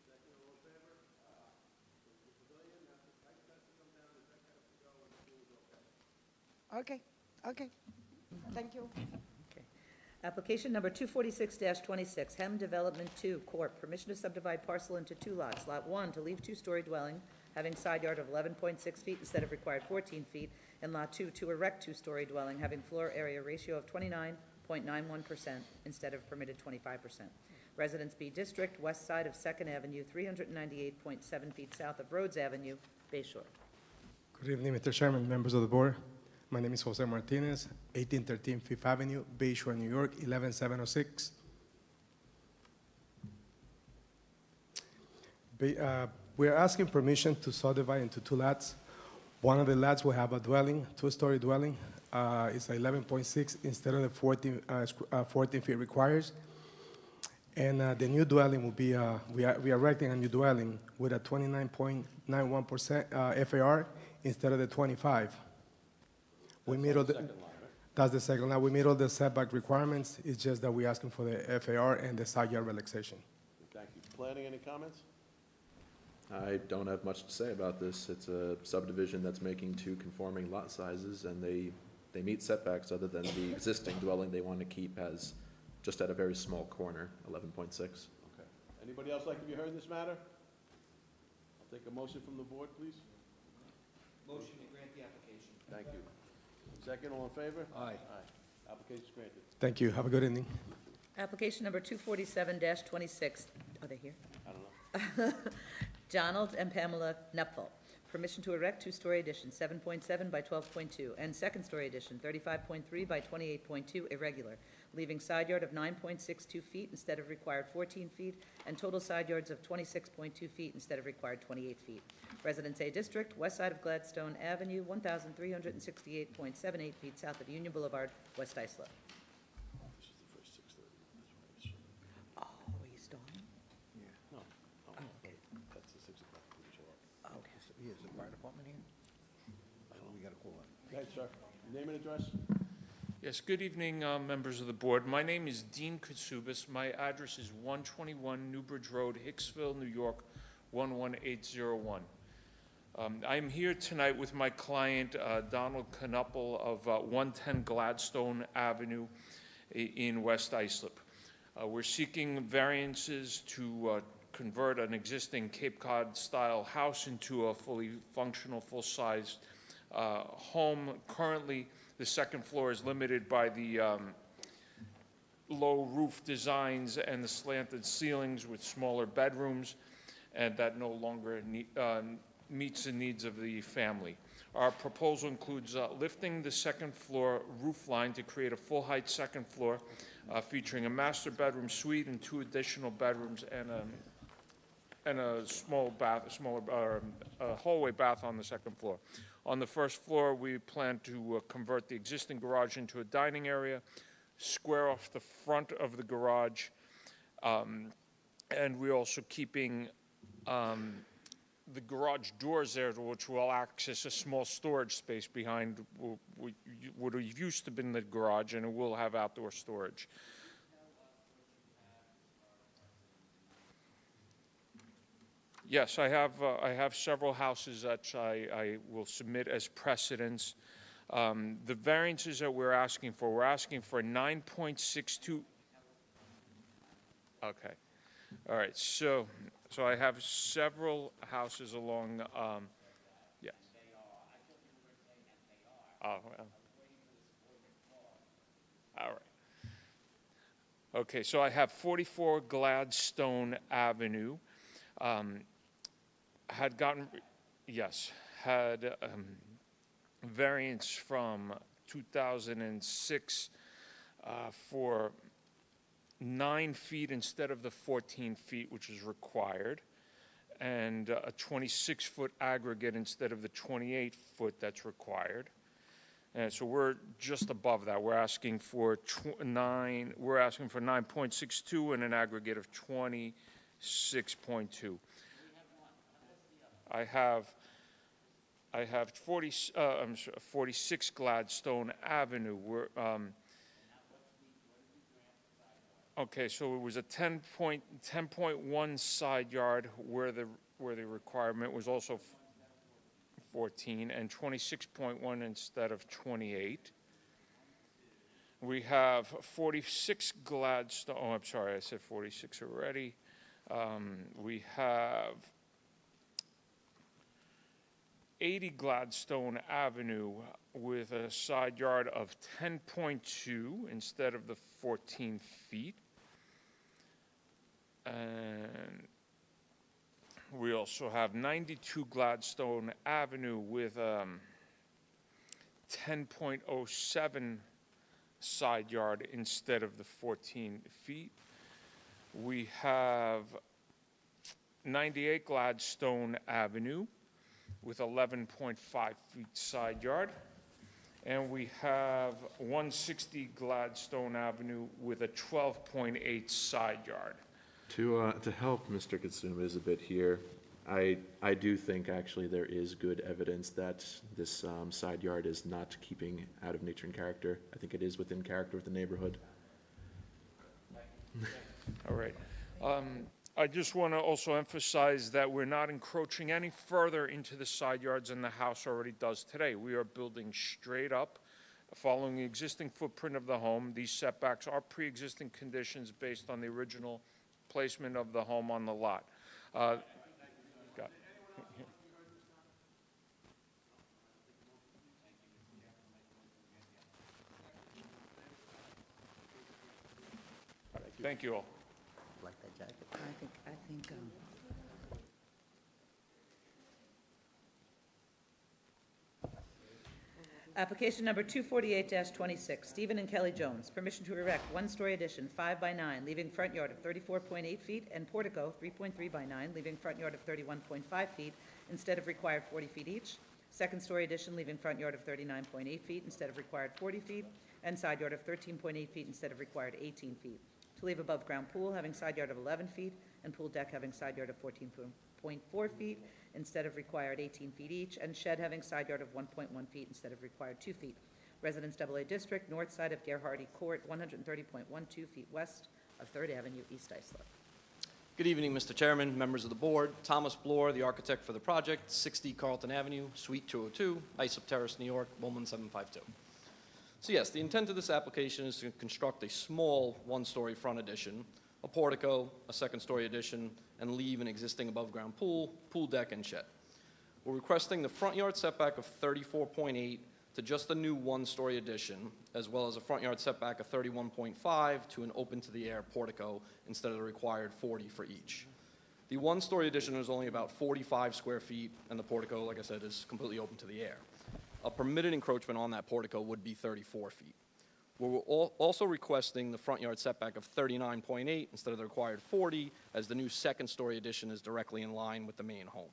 Okay, okay. Thank you. Okay. Application number 246-26, Hem Development 2 Corp., permission to subdivide parcel into 2 lots. Lot 1, to leave 2-story dwelling, having side yard of 11.6 feet instead of required 14 feet, and Lot 2, to erect 2-story dwelling, having floor area ratio of 29.91% instead of permitted 25%. Residence B District, west side of 2nd Avenue, 398.7 feet south of Rhodes Avenue, Bay Shore. Good evening, Mr. Chairman, members of the board. My name is Jose Martinez, 1813 Fifth Avenue, Bay Shore, New York, 11706. We are asking permission to subdivide into 2 lots. One of the lots will have a dwelling, 2-story dwelling. It's 11.6 instead of the 14 feet requires. And the new dwelling will be, we are erecting a new dwelling with a 29.91% FAR instead of the 25. We meet all the, that's the second line. We meet all the setback requirements. It's just that we're asking for the FAR and the side yard relaxation. Thank you. Planning, any comments? I don't have much to say about this. It's a subdivision that's making 2 conforming lot sizes, and they meet setbacks other than the existing dwelling they want to keep as just at a very small corner, 11.6. Okay. Anybody else like to be heard in this matter? I'll take a motion from the board, please. Motion to grant the application. Thank you. Second, all in favor? Aye. Aye. Application's granted. Thank you. Have a good evening. Application number 247-26, are they here? I don't know. Donald and Pamela Knepfel. Permission to erect two-story addition, 7.7 by 12.2, and second-story addition, 35.3 by 28.2, irregular, leaving side yard of 9.62 feet instead of required 14 feet, and total side yards of 26.2 feet instead of required 28 feet. Residence A District, west side of Gladstone Avenue, 1,368.78 feet south of Union Boulevard, West Islip. This is the first 6:30. Oh, are you stalling? No. Oh, okay. That's the 6 o'clock. We show up. Okay. Is the fire department here? So we got to call it. Go ahead, sir. Name and address? Yes, good evening, members of the board. My name is Dean Katsubis. My address is 121 Newbridge Road, Hicksville, New York, 11801. I'm here tonight with my client, Donald Knuppel of 110 Gladstone Avenue in West Islip. We're seeking variances to convert an existing Cape Cod-style house into a fully functional, full-sized home. Currently, the second floor is limited by the low roof designs and the slanted ceilings with smaller bedrooms, and that no longer meets the needs of the family. Our proposal includes lifting the second floor roof line to create a full-height second floor featuring a master bedroom suite and 2 additional bedrooms and a smaller hallway bath on the second floor. On the first floor, we plan to convert the existing garage into a dining area, square off the front of the garage, and we're also keeping the garage doors there, which will access a small storage space behind what used to have been the garage, and it will have outdoor storage. Yes, I have several houses that I will submit as precedents. The variances that we're asking for 9.62. Okay. All right. So I have several houses along. Yes. Oh, well. All right. Okay. So I have 44 Gladstone Avenue. Had variance from 2006 for 9 feet instead of the 14 feet, which is required, and a 26-foot aggregate instead of the 28-foot that's required. And so we're just above that. We're asking for 9.62 and an aggregate of 26.2. I have 46 Gladstone Avenue. Okay, so it was a 10.1 side yard where the requirement was also 14, and 26.1 instead of 28. We have 46 Gladstone. Oh, I'm sorry, I said 46 already. We have 80 Gladstone Avenue with a side yard of 10.2 instead of the 14 feet. And we also have 92 Gladstone Avenue with 10.07 side yard instead of the 14 feet. We have 98 Gladstone Avenue with 11.5 feet side yard. And we have 160 Gladstone Avenue with a 12.8 side yard. To help Mr. Katsumis a bit here, I do think actually there is good evidence that this side yard is not keeping out of nature and character. I think it is within character of the neighborhood. All right. I just want to also emphasize that we're not encroaching any further into the side yards than the house already does today. We are building straight up, following the existing footprint of the home. These setbacks are pre-existing conditions based on the original placement of the home on the lot. Got- Thank you all. Like that jacket. I think, Application number 248-26, Stephen and Kelly Jones, permission to erect one-story addition, 5 by 9, leaving front yard of 34.8 feet, and portico, 3.3 by 9, leaving front yard of 31.5 feet, instead of required 40 feet each. Second-story addition, leaving front yard of 39.8 feet instead of required 40 feet, and side yard of 13.8 feet instead of required 18 feet. To leave above-ground pool having side yard of 11 feet, and pool deck having side yard of 14.4 feet instead of required 18 feet each, and shed having side yard of 1.1 feet instead of required 2 feet. Residence AA District, north side of Gerhardy Court, 130.12 feet west of 3rd Avenue, East Islip. Good evening, Mr. Chairman, members of the board. Thomas Bloor, the architect for the project, 60 Carlton Avenue, Suite 202, Islip Terrace, New York, 11752. So yes, the intent of this application is to construct a small one-story front addition, a portico, a second-story addition, and leave an existing above-ground pool, pool deck, and shed. We're requesting the front yard setback of 34.8 to just a new one-story addition, as well as a front yard setback of 31.5 to an open-to-the-air portico instead of the required 40 for each. The one-story addition is only about 45 square feet, and the portico, like I said, is completely open to the air. A permitted encroachment on that portico would be 34 feet. We're also requesting the front yard setback of 39.8 instead of the required 40, as the new second-story addition is directly in line with the main home.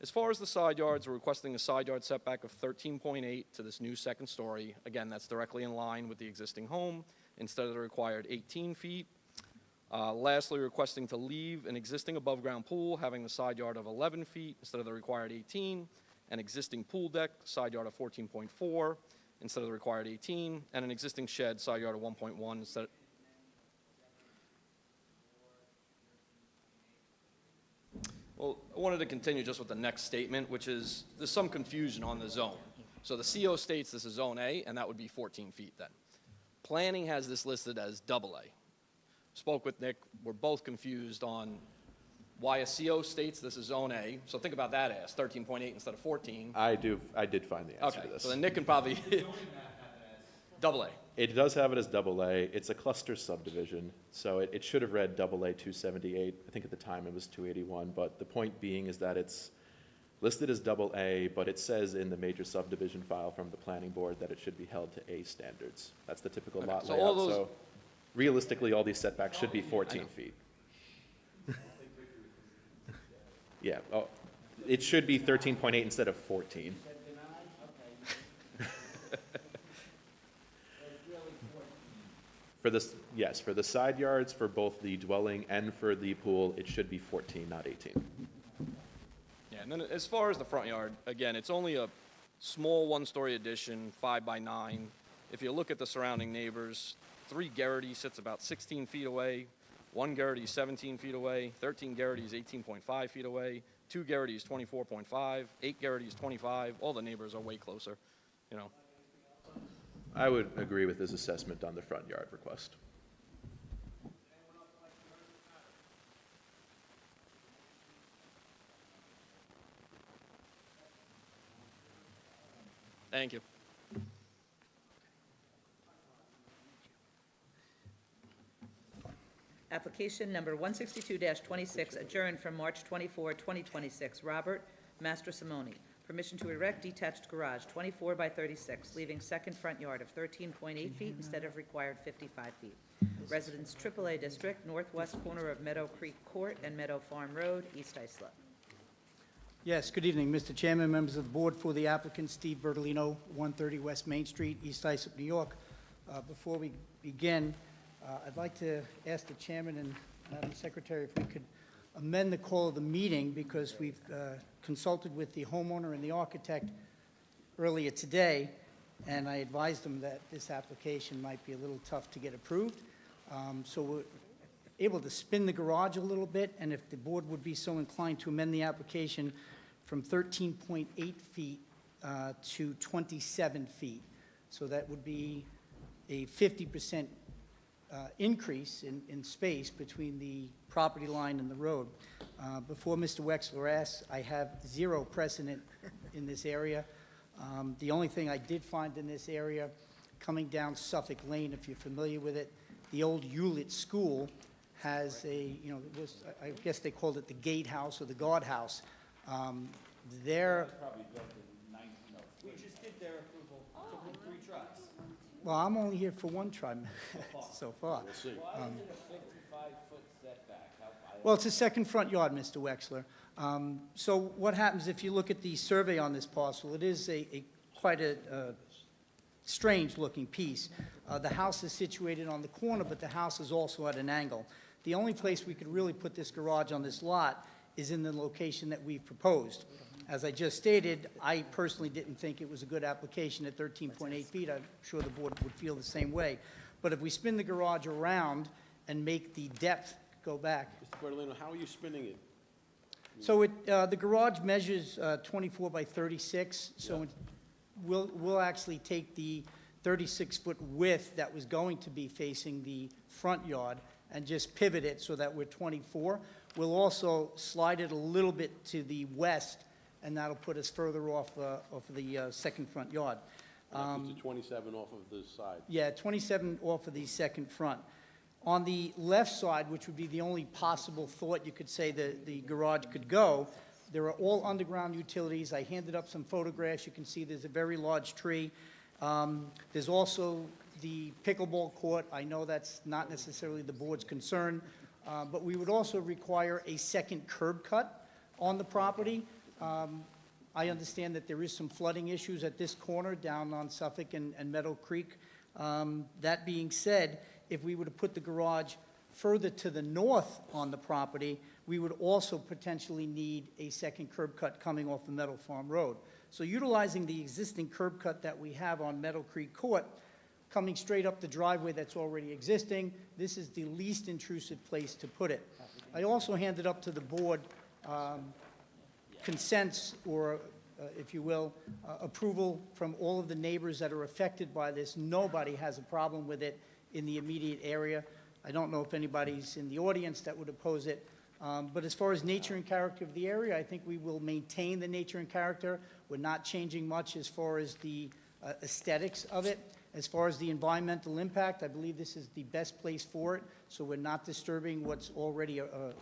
As far as the side yards, we're requesting a side yard setback of 13.8 to this new second story. Again, that's directly in line with the existing home instead of the required 18 feet. Lastly, requesting to leave an existing above-ground pool having the side yard of 11 feet instead of the required 18, an existing pool deck, side yard of 14.4 instead of the required 18, and an existing shed, side yard of 1.1 instead. Well, I wanted to continue just with the next statement, which is there's some confusion on the zone. So the CO states this is Zone A, and that would be 14 feet then. Planning has this listed as AA. Spoke with Nick. We're both confused on why a CO states this is Zone A. So think about that as 13.8 instead of 14. I did find the answer to this. So then Nick can probably AA. It does have it as AA. It's a cluster subdivision, so it should have read AA 278. I think at the time it was 281, but the point being is that it's listed as AA, but it says in the major subdivision file from the planning board that it should be held to A standards. That's the typical lot so layout. all those- So realistically, all these setbacks should be 14 feet. Yeah, oh, it should be 13.8 instead of 14. For this, yes, for the side yards, for both the dwelling and for the pool, it should be 14, not 18. Yeah, and then as far as the front yard, again, it's only a small one-story addition, 5 by 9. If you look at the surrounding neighbors, 3 Garrity sits about 16 feet away, 1 Garrity is 17 feet away, 13 Garrity is 18.5 feet away, 2 Garrity is 24.5, 8 Garrity is 25. All the neighbors are way closer, you know. I would agree with this assessment on the front yard request. Thank you. Application number 162-26, adjourned from March 24, 2026. Robert Mastrosimone, permission to erect detached garage, 24 by 36, leaving second front yard of 13.8 feet instead of required 55 feet. Residence AAA District, northwest corner of Meadow Creek Court and Meadow Farm Road, East Islip. Yes, good evening, Mr. Chairman, members of the board. For the applicant, Steve Bertolino, 130 West Main Street, East Islip, New York. Before we begin, I'd like to ask the chairman and Madam Secretary if we could amend the call of the meeting, because we've consulted with the homeowner and the architect earlier today, and I advised them that this application might be a little tough to get approved. So we're able to spin the garage a little bit, and if the board would be so inclined to amend the application from 13.8 feet to 27 feet. So that would be a 50% increase in space between the property line and the road. Before Mr. Wexler asks, I have zero precedent in this area. The only thing I did find in this area, coming down Suffolk Lane, if you're familiar with it, the old Hewlett School has a, you know, it was, I guess they called it the gatehouse or the guardhouse. There. Probably built in 1903. We just did their approval, took them 3 tries. Well, I'm only here for one try so far. Why is it a 55-foot setback? Well, it's a second front yard, Mr. Wexler. So what happens if you look at the survey on this parcel, it is quite a strange-looking piece. The house is situated on the corner, but the house is also at an angle. The only place we could really put this garage on this lot is in the location that we've proposed. As I just stated, I personally didn't think it was a good application at 13.8 feet. I'm sure the board would feel the same way. But if we spin the garage around and make the depth go back. Mr. Bertolino, how are you spinning it? So the garage measures 24 by 36, so we'll actually take the 36-foot width that was going to be facing the front yard and just pivot it so that we're 24. We'll also slide it a little bit to the west, and that'll put us further off the second front yard. That puts you 27 off of the side. Yeah, 27 off of the second front. On the left side, which would be the only possible thought you could say that the garage could go, there are all underground utilities. I handed up some photographs. You can see there's a very large tree. There's also the pickleball court. I know that's not necessarily the board's concern, but we would also require a second curb cut on the property. I understand that there is some flooding issues at this corner down on Suffolk and Meadow Creek. That being said, if we were to put the garage further to the north on the property, we would also potentially need a second curb cut coming off of Meadow Farm Road. So utilizing the existing curb cut that we have on Meadow Creek Court, coming straight up the driveway that's already existing, this is the least intrusive place to put it. I also handed up to the board consents, or if you will, approval from all of the neighbors that are affected by this. Nobody has a problem with it in the immediate area. I don't know if anybody's in the audience that would oppose it. But as far as nature and character of the area, I think we will maintain the nature and character. We're not changing much as far as the aesthetics of it. As far as the environmental impact, I believe this is the best place for it, so we're not disturbing what's already a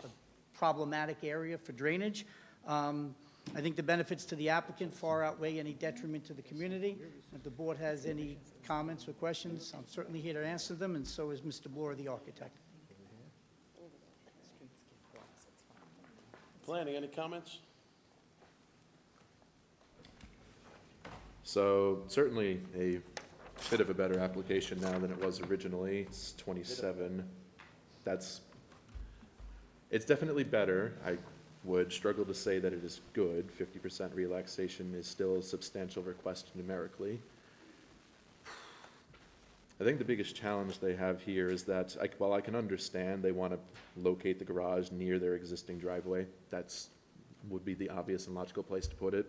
problematic area for drainage. I think the benefits to the applicant far outweigh any detriment to the community. If the board has any comments or questions, I'm certainly here to answer them, and so is Mr. Bloor, the architect. Planning, any comments? So certainly a bit of a better application now than it was originally. It's 27. It's definitely better. I would struggle to say that it is good. 50% relaxation is still a substantial request numerically. I think the biggest challenge they have here is that, while I can understand they want to locate the garage near their existing driveway, would be the obvious and logical place to put it.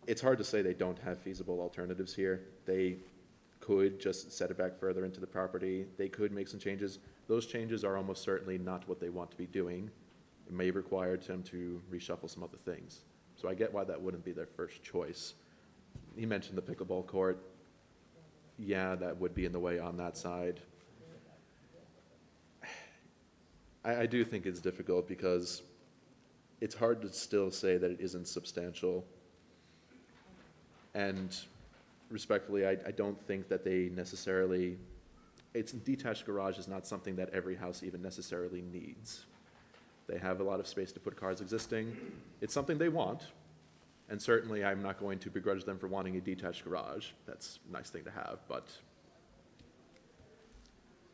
It's hard to say they don't have feasible alternatives here. They could just set it back further into the property. They could make some changes. Those changes are almost certainly not what they want to be doing. It may require them to reshuffle some other things. So I get why that wouldn't be their first choice. He mentioned the pickleball court. Yeah, that would be in the way on that side. I do think it's difficult because it's hard to still say that it isn't substantial. And respectfully, I don't think that they necessarily, detached garage is not something that every house even necessarily needs. They have a lot of space to put cars existing. It's something they want. And certainly, I'm not going to begrudge them for wanting a detached garage. That's a nice thing to have, but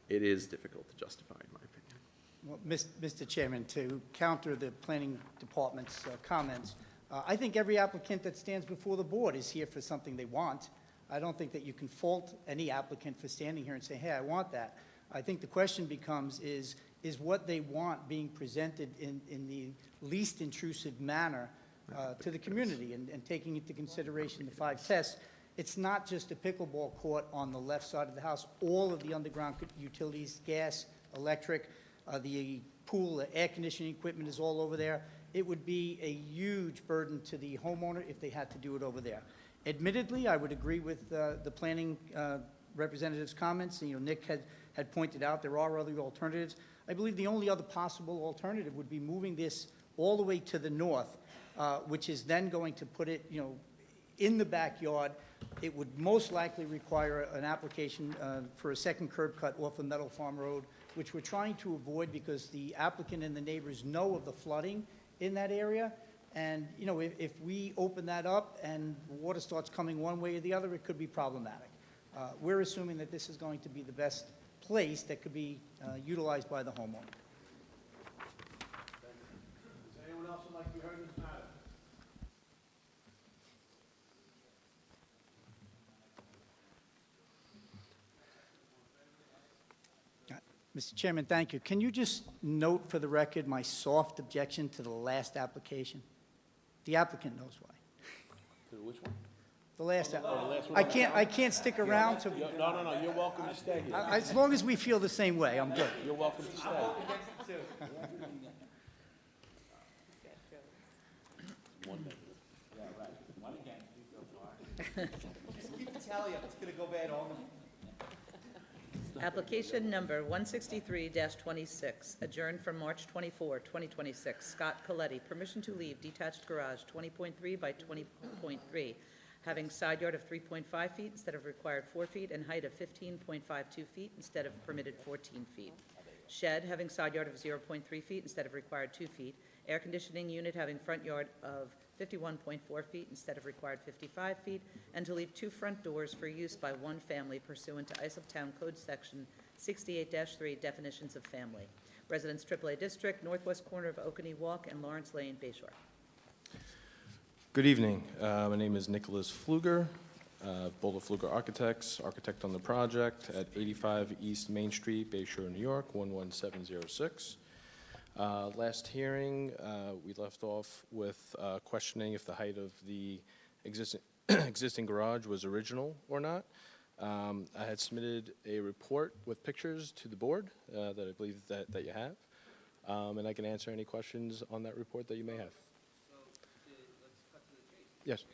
it is difficult to justify, in my opinion. Well, Mr. Chairman, to counter the planning department's comments, I think every applicant that stands before the board is here for something they want. I don't think that you can fault any applicant for standing here and saying, hey, I want that. I think the question becomes, is what they want being presented in the least intrusive manner to the community, and taking into consideration the 5 tests. It's not just a pickleball court on the left side of the house. All of the underground utilities, gas, electric, the pool, the air conditioning equipment is all over there. It would be a huge burden to the homeowner if they had to do it over there. Admittedly, I would agree with the planning representative's comments. You know, Nick had pointed out there are other alternatives. I believe the only other possible alternative would be moving this all the way to the north, which is then going to put it, you know, in the backyard. It would most likely require an application for a second curb cut off of Meadow Farm Road, which we're trying to avoid because the applicant and the neighbors know of the flooding in that area. And, you know, if we open that up and water starts coming one way or the other, it could be problematic. We're assuming that this is going to be the best place that could be utilized by the homeowner. Does anyone else would like to be heard in this matter? Mr. Chairman, thank you. Can you just note for the record my soft objection to the last application? The applicant knows why. To which one? The last, the last one I can't stick around to, No, you're welcome to stay here. as long as we feel the same way, I'm good. You're welcome to stay. One minute. Yeah, right. One against you so far. Just keep the tally up, it's gonna go bad all night. Application number 163-26, adjourned from March 24, 2026. Scott Coletti, permission to leave detached garage 20.3 by 20.3, having side yard of 3.5 feet instead of required 4 feet and height of 15.52 feet instead of permitted 14 feet. Shed having side yard of 0.3 feet instead of required 2 feet. Air conditioning unit having front yard of 51.4 feet instead of required 55 feet, and to leave 2 front doors for use by one family pursuant to Islip Town Code Section 68-3, definitions of family. Residence AAA District, northwest corner of Okanee Walk and Lawrence Lane, Bayshore. Good evening. My name is Nicholas Pfluger, Boulder Pfluger Architects, architect on the project at 85 East Main Street, Bayshore, New York, 11706. Last hearing, we left off with questioning if the height of the existing garage was original or not. I had submitted a report with pictures to the board that I believe that you have, and I can answer any questions on that report that you may have. Yes.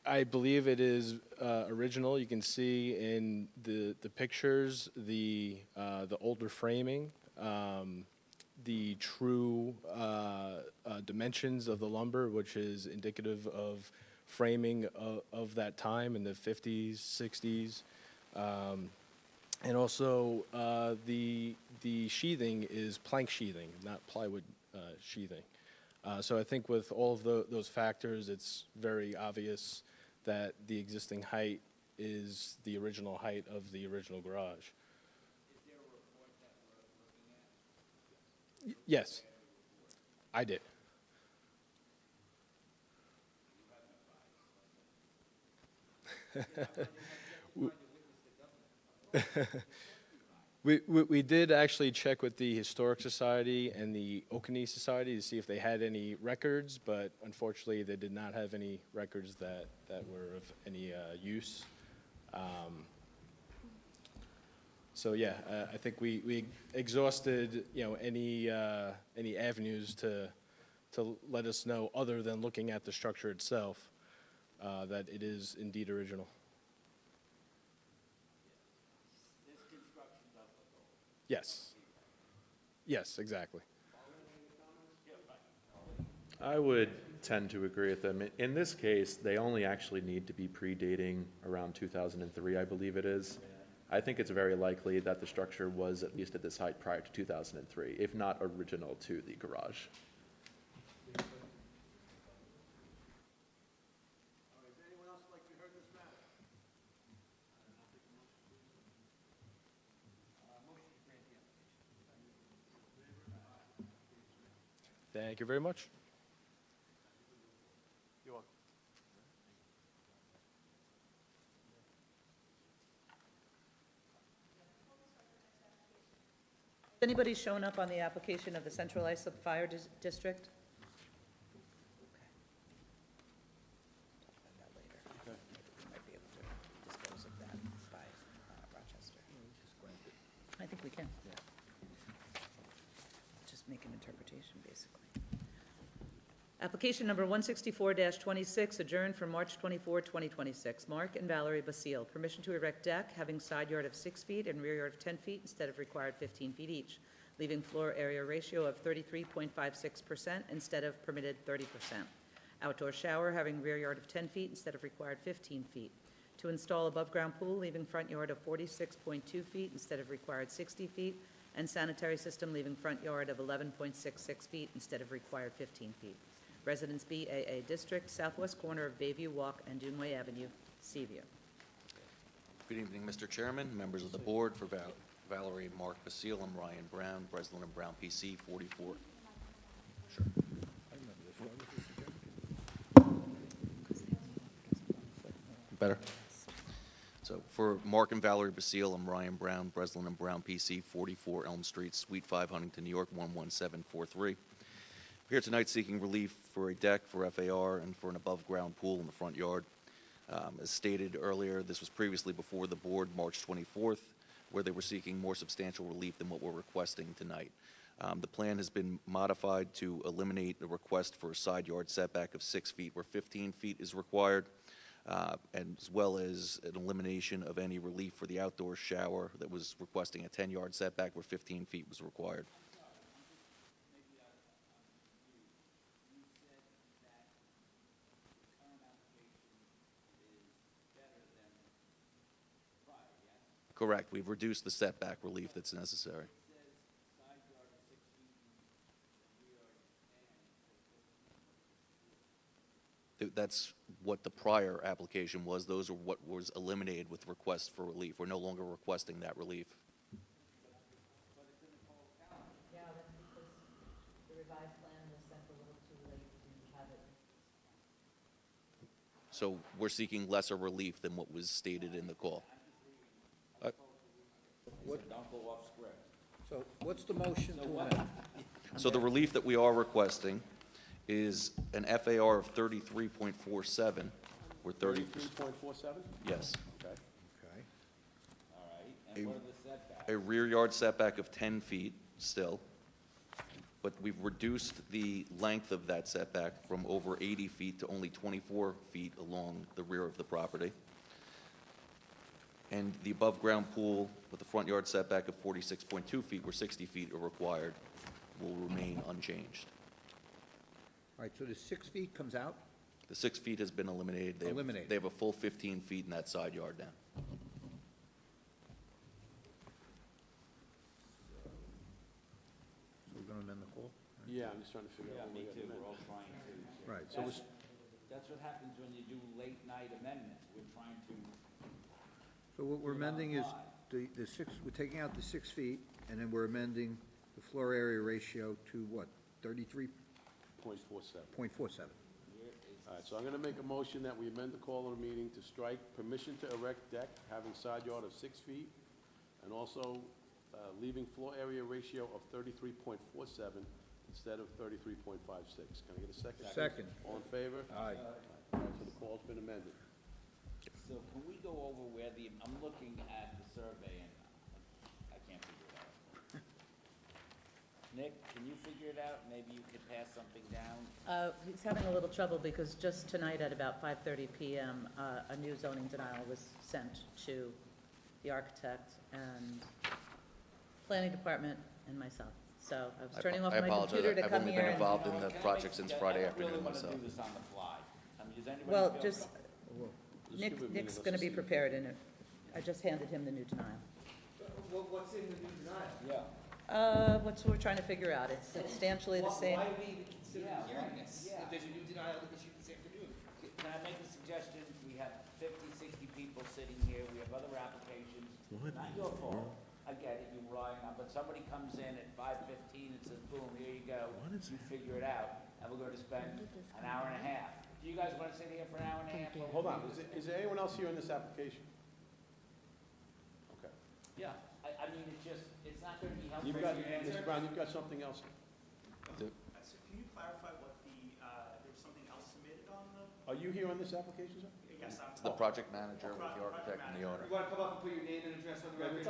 I believe it is original. You can see in the pictures the older framing, the true dimensions of the lumber, which is indicative of framing of that time in the 50s, 60s, and also the sheathing is plank sheathing, not plywood sheathing. So I think with all of those factors, it's very obvious that the existing height is the original height of the original garage. Is there a report that we're looking at? Yes, I did. We did actually check with the Historic Society and the Okanee Society to see if they had any records, but unfortunately they did not have any records that were of any use. So yeah, I think we exhausted, you know, any avenues to let us know other than looking at the structure itself that it is indeed original. Yes. Yes, exactly. I would tend to agree with them. In this case, they only actually need to be predating around 2003, I believe it is. I think it's very likely that the structure was at least at this height prior to 2003, if not original to the garage. Thank you very much. You're welcome. Has anybody shown up on the application of the Central Islip Fire District? interpretation, basically. Application number 164-26, adjourned from March 24, 2026. Mark and Valerie Basile, permission to erect deck having side yard of 6 feet and rear yard of 10 feet instead of required 15 feet each, leaving floor area ratio of 33.56% instead of permitted 30%. Outdoor shower having rear yard of 10 feet instead of required 15 feet. To install above-ground pool, leaving front yard of 46.2 feet instead of required 60 feet, and sanitary system leaving front yard of 11.66 feet instead of required 15 feet. Residence BAA District, southwest corner of Bayview Walk and Duneway Avenue, Seaview. Good evening, Mr. Chairman, members of the board. For Valerie and Mark Basile, I'm Ryan Brown, Breslin and Brown PC, 44. Sure. Better? So for Mark and Valerie Basile, I'm Ryan Brown, Breslin and Brown PC, 44 Elm Street, Suite 5, Huntington, New York, 11743. We're here tonight seeking relief for a deck for FAR and for an above-ground pool in the front yard. As stated earlier, this was previously before the board March 24th, where they were seeking more substantial relief than what we're requesting tonight. The plan has been modified to eliminate the request for a side yard setback of 6 feet where 15 feet is required, and as well as an elimination of any relief for the outdoor shower that was requesting a 10-yard setback where 15 feet was required. Correct. We've reduced the setback relief that's necessary. That's what the prior application was. Those are what was eliminated with request for relief. We're no longer requesting that relief. Yeah, that's because the revised plan was sent a little too late to have it. So we're seeking lesser relief than what was stated in the call. Don't go off script. So what's the motion to amend? So the relief that we are requesting is an FAR of 33.47, or 30. 33.47? Yes. Okay. Okay. All right, and what are the setbacks? A rear yard setback of 10 feet still, but we've reduced the length of that setback from over 80 feet to only 24 feet along the rear of the property. And the above-ground pool with the front yard setback of 46.2 feet, where 60 feet are required, will remain unchanged. All right, so the 6 feet comes out? The 6 feet has been eliminated. Eliminated. They have a full 15 feet in that side yard now. So we're going to amend the call? Yeah, I'm just trying to figure Yeah, out what me we're too, gonna we're all amend. trying to. Right, so That's what happens when you do late night amendments, we're trying to. So what we're amending is the 6, we're taking out the 6 feet, and then we're amending the floor area ratio to what, 33.47? 0.47. All right, so I'm gonna make a motion that we amend the call of the meeting to strike permission to erect deck having side yard of 6 feet, and also leaving floor area ratio of 33.47 instead of 33.56. Can I get a second? Second. All in favor? Aye. All right, so the call's been amended. So can we go over where I'm looking at the survey and I can't figure it out. Nick, can you figure it out? Maybe you could pass something down? He's having a little trouble because just tonight at about 5:30 PM, a new zoning denial was sent to the architect and planning department and myself. So I was turning off my computer to come here. I've only been and- involved in the project since Friday afternoon I don't really myself. want to do this on the fly. Does anybody Well, feel just, Nick's going to be prepared, and I just handed him the new denial. What's in the new denial? Yeah. What's we're trying to figure out. It's substantially the same. Why are we even considering Yeah, hearing why- this? yeah. If there's a new denial this afternoon. Can I make a suggestion? We have 50, 60 people sitting here, we have other applications. Not your fault, I get it, you're relying on, but somebody comes in at 5:15 and says, boom, here you go, you figure it out, and we're gonna spend an hour and a half. Do you guys wanna sit here for an hour and a half? Hold on, is there anyone else here in this application? Okay. Yeah, I mean, it's not gonna be helpful. You've got, for you to Mr. answer. Brown, you've got something else? So can you clarify what there was something else submitted on the? Are you here on this application, sir? Yes, I'm. It's the project manager with the architect and the owner. You want to come up and put your name and address on the record?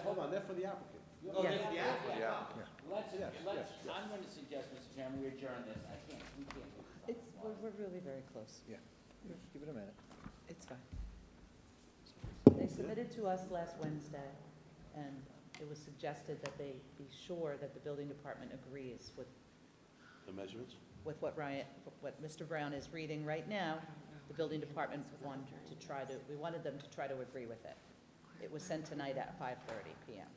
Hold on, they're for the applicant. Oh, they're for the applicant? Yeah. Let's, Yes, let's, yes, yes. I'm going to suggest, Mr. Chairman, we adjourn this. We can't. We're really very close. Yeah, give it a minute. It's fine. They submitted to us last Wednesday, and it was suggested that they be sure that the building department agrees with The measurements? what Mr. Brown is reading right now. The building department we wanted them to try to agree with it. It was sent tonight at 5:30 PM.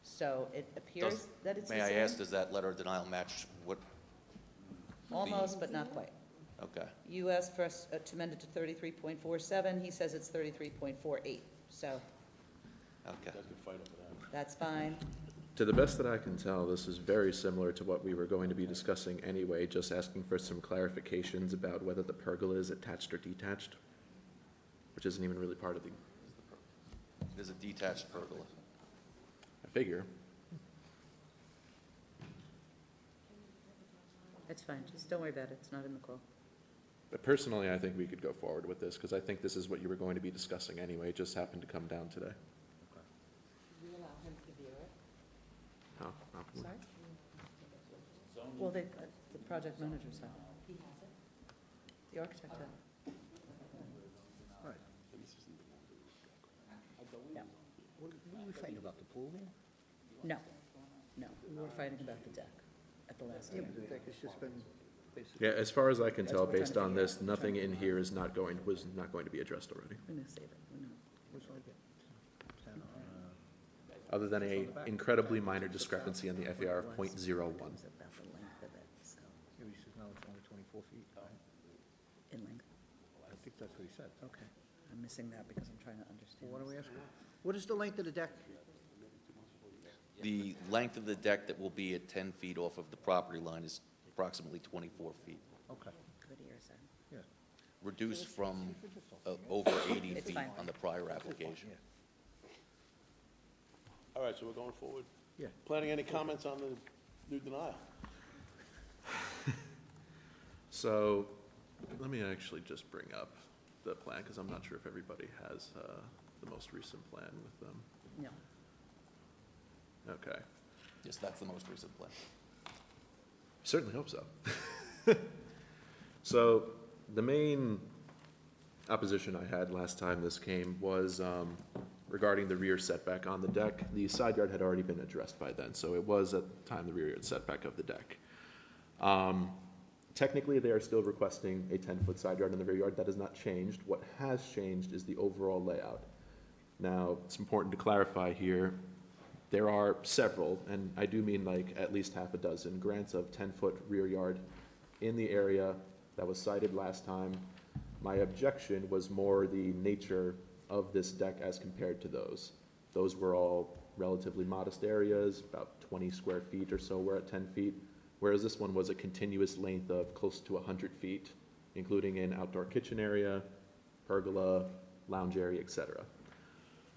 So it appears that it's the May I same. ask, does that letter of denial match what? Almost, but not quite. Okay. You asked for us to amend it to 33.47, he says it's 33.48, so Okay. that's fine. To the best that I can tell, this is very similar to what we were going to be discussing anyway, just asking for some clarifications about whether the pergola is attached or detached, which isn't even really part of the, It is a detached pergola. I figure. It's fine, just don't worry about it, it's not in the call. But personally, I think we could go forward with this, because I think this is what you were going to be discussing anyway, it just happened to come down today. Did you allow him to view it? Oh, oh. Sorry? Well, the project manager said. He has it? The architect did. Right. Yeah. What are we fighting about, the pool here? No, we were fighting about the deck at the last Yeah, hearing. but the deck has just been basically. Yeah, as far as I can That's tell, what we're based trying to on figure this, out. nothing in here was not going to be addressed already, We're gonna save it, we're not. What's like it? 10 on, other than a incredibly minor discrepancy in the FAR of .01. About the length of it, so, yeah, he says now it's only 24 feet, right? in length. I think that's what he said. Okay, I'm missing that because I'm trying to understand. Well, why don't we this. ask him? What is the length of the deck? The length of the deck that will be at 10 feet off of the property line is approximately 24 feet, Okay, Good ears, then. yeah. reduced from over 80 It's feet fine. on the prior application. All right, so we're going forward? Yeah. Planning any comments on the new denial? So, let me actually just bring up the plan, because I'm not sure if everybody has the most recent plan with them. No. Okay. Yes, that's the most recent plan. Certainly hope so. So, the main opposition I had last time this came was regarding the rear setback on the deck. The side yard had already been addressed by then, so it was at the time the rear yard setback of the deck. Technically, they are still requesting a 10-foot side yard in the rear yard. That has not changed. What has changed is the overall layout. Now, it's important to clarify here, there are several, and I do mean like at least half a dozen, grants of 10-foot rear yard in the area that was cited last time. My objection was more the nature of this deck as compared to those. Those were all relatively modest areas, about 20 square feet or so were at 10 feet, whereas this one was a continuous length of close to 100 feet, including an outdoor kitchen area, pergola, lounge area, etc.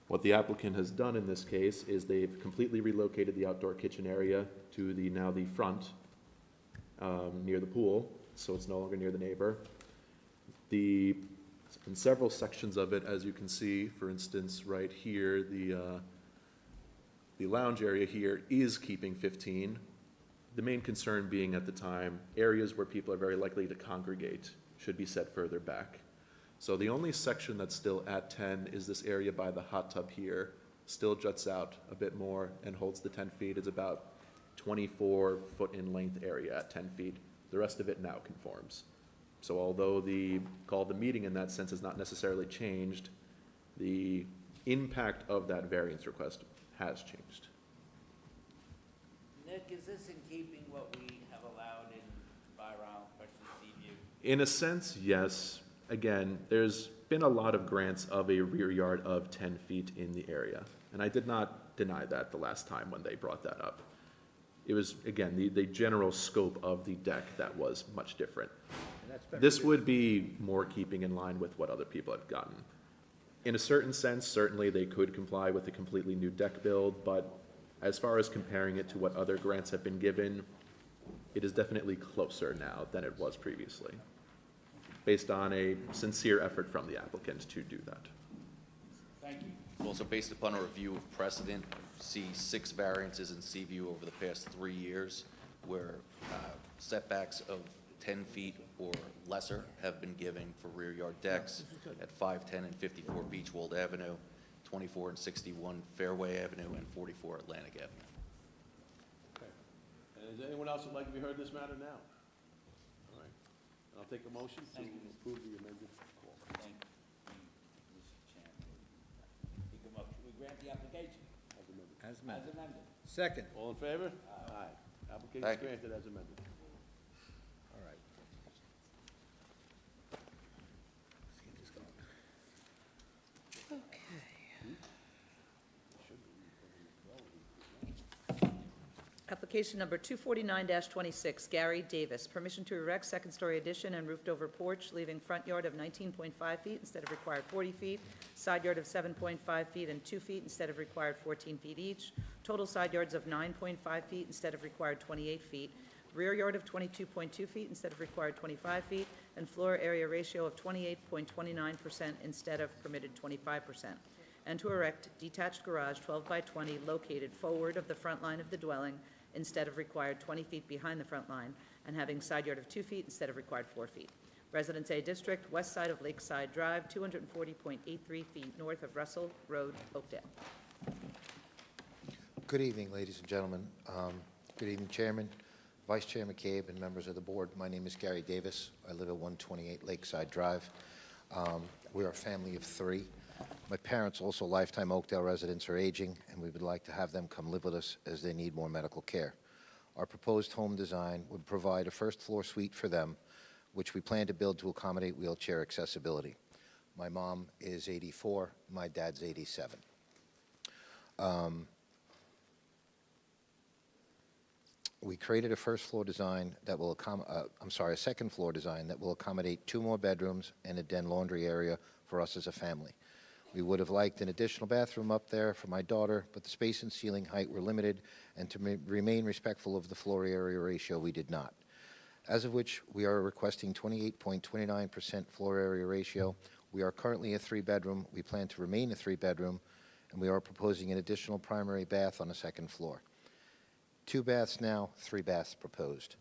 What the applicant has done in this case is they've completely relocated the outdoor kitchen area to now the front, near the pool, so it's no longer near the neighbor. In several sections of it, as you can see, for instance, right here, the lounge area here is keeping 15. The main concern being at the time, areas where people are very likely to congregate should be set further back. So the only section that's still at 10 is this area by the hot tub here, still juts out a bit more and holds the 10 feet. It's about 24 foot in length area at 10 feet. The rest of it now conforms. So although the meeting in that sense has not necessarily changed, the impact of that variance request has changed. Nick, is this in keeping what we have allowed in Byron, especially Seaview? In a sense, yes. Again, there's been a lot of grants of a rear yard of 10 feet in the area, and I did not deny that the last time when they brought that up. It was, again, the general scope of the deck that was much different. And that's been This would be more keeping in line with what other people have gotten. In a certain sense, certainly they could comply with a completely new deck build, but as far as comparing it to what other grants have been given, it is definitely closer now than it was previously, based on a sincere effort from the applicant to do that. Thank you. Also, based upon a review of precedent, see 6 variances in Seaview over the past 3 years. where setbacks of 10 feet or lesser have been given for rear yard decks at 510 and 54 Beechwold Avenue, 24 and 61 Fairway Avenue, and 44 Atlantic Avenue. Okay. And is anyone else would like to be heard in this matter now? All right. I'll take a motion to approve the amended call. Thank you, Mr. Chairman. Make a motion, we grant the application As amended. As as amended. amended. Second. All in favor? Aye. Application Thank is you. granted as amended. All right. Let's get this going. Application number 249-26, Gary Davis, permission to erect second-story addition and roofed-over porch, leaving front yard of 19.5 feet instead of required 40 feet, side yard of 7.5 feet and 2 feet instead of required 14 feet each, total side yards of 9.5 feet instead of required 28 feet, rear yard of 22.2 feet instead of required 25 feet, and floor area ratio of 28.29% instead of permitted 25%. And to erect detached garage 12 by 20 located forward of the front line of the dwelling instead of required 20 feet behind the front line, and having side yard of 2 feet instead of required 4 feet. Residence A District, west side of Lakeside Drive, 240.83 feet north of Russell Road, Oakdale. Good evening, ladies and gentlemen. Good evening, Chairman, Vice Chair McCabe, and members of the board. My name is Gary Davis. I live at 128 Lakeside Drive. We're a family of 3. My parents, also lifetime Oakdale residents, are aging, and we would like to have them come live with us as they need more medical care. Our proposed home design would provide a first-floor suite for them, which we plan to build to accommodate wheelchair accessibility. My mom is 84, my dad's 87. We created a first-floor design that will a second-floor design that will accommodate 2 more bedrooms and a den laundry area for us as a family. We would have liked an additional bathroom up there for my daughter, but the space and ceiling height were limited, and to remain respectful of the floor area ratio, we did not. As of which, we are requesting 28.29% floor area ratio. We are currently a 3-bedroom. We plan to remain a 3-bedroom, and we are proposing an additional primary bath on the second floor. 2 baths now, 3 baths proposed.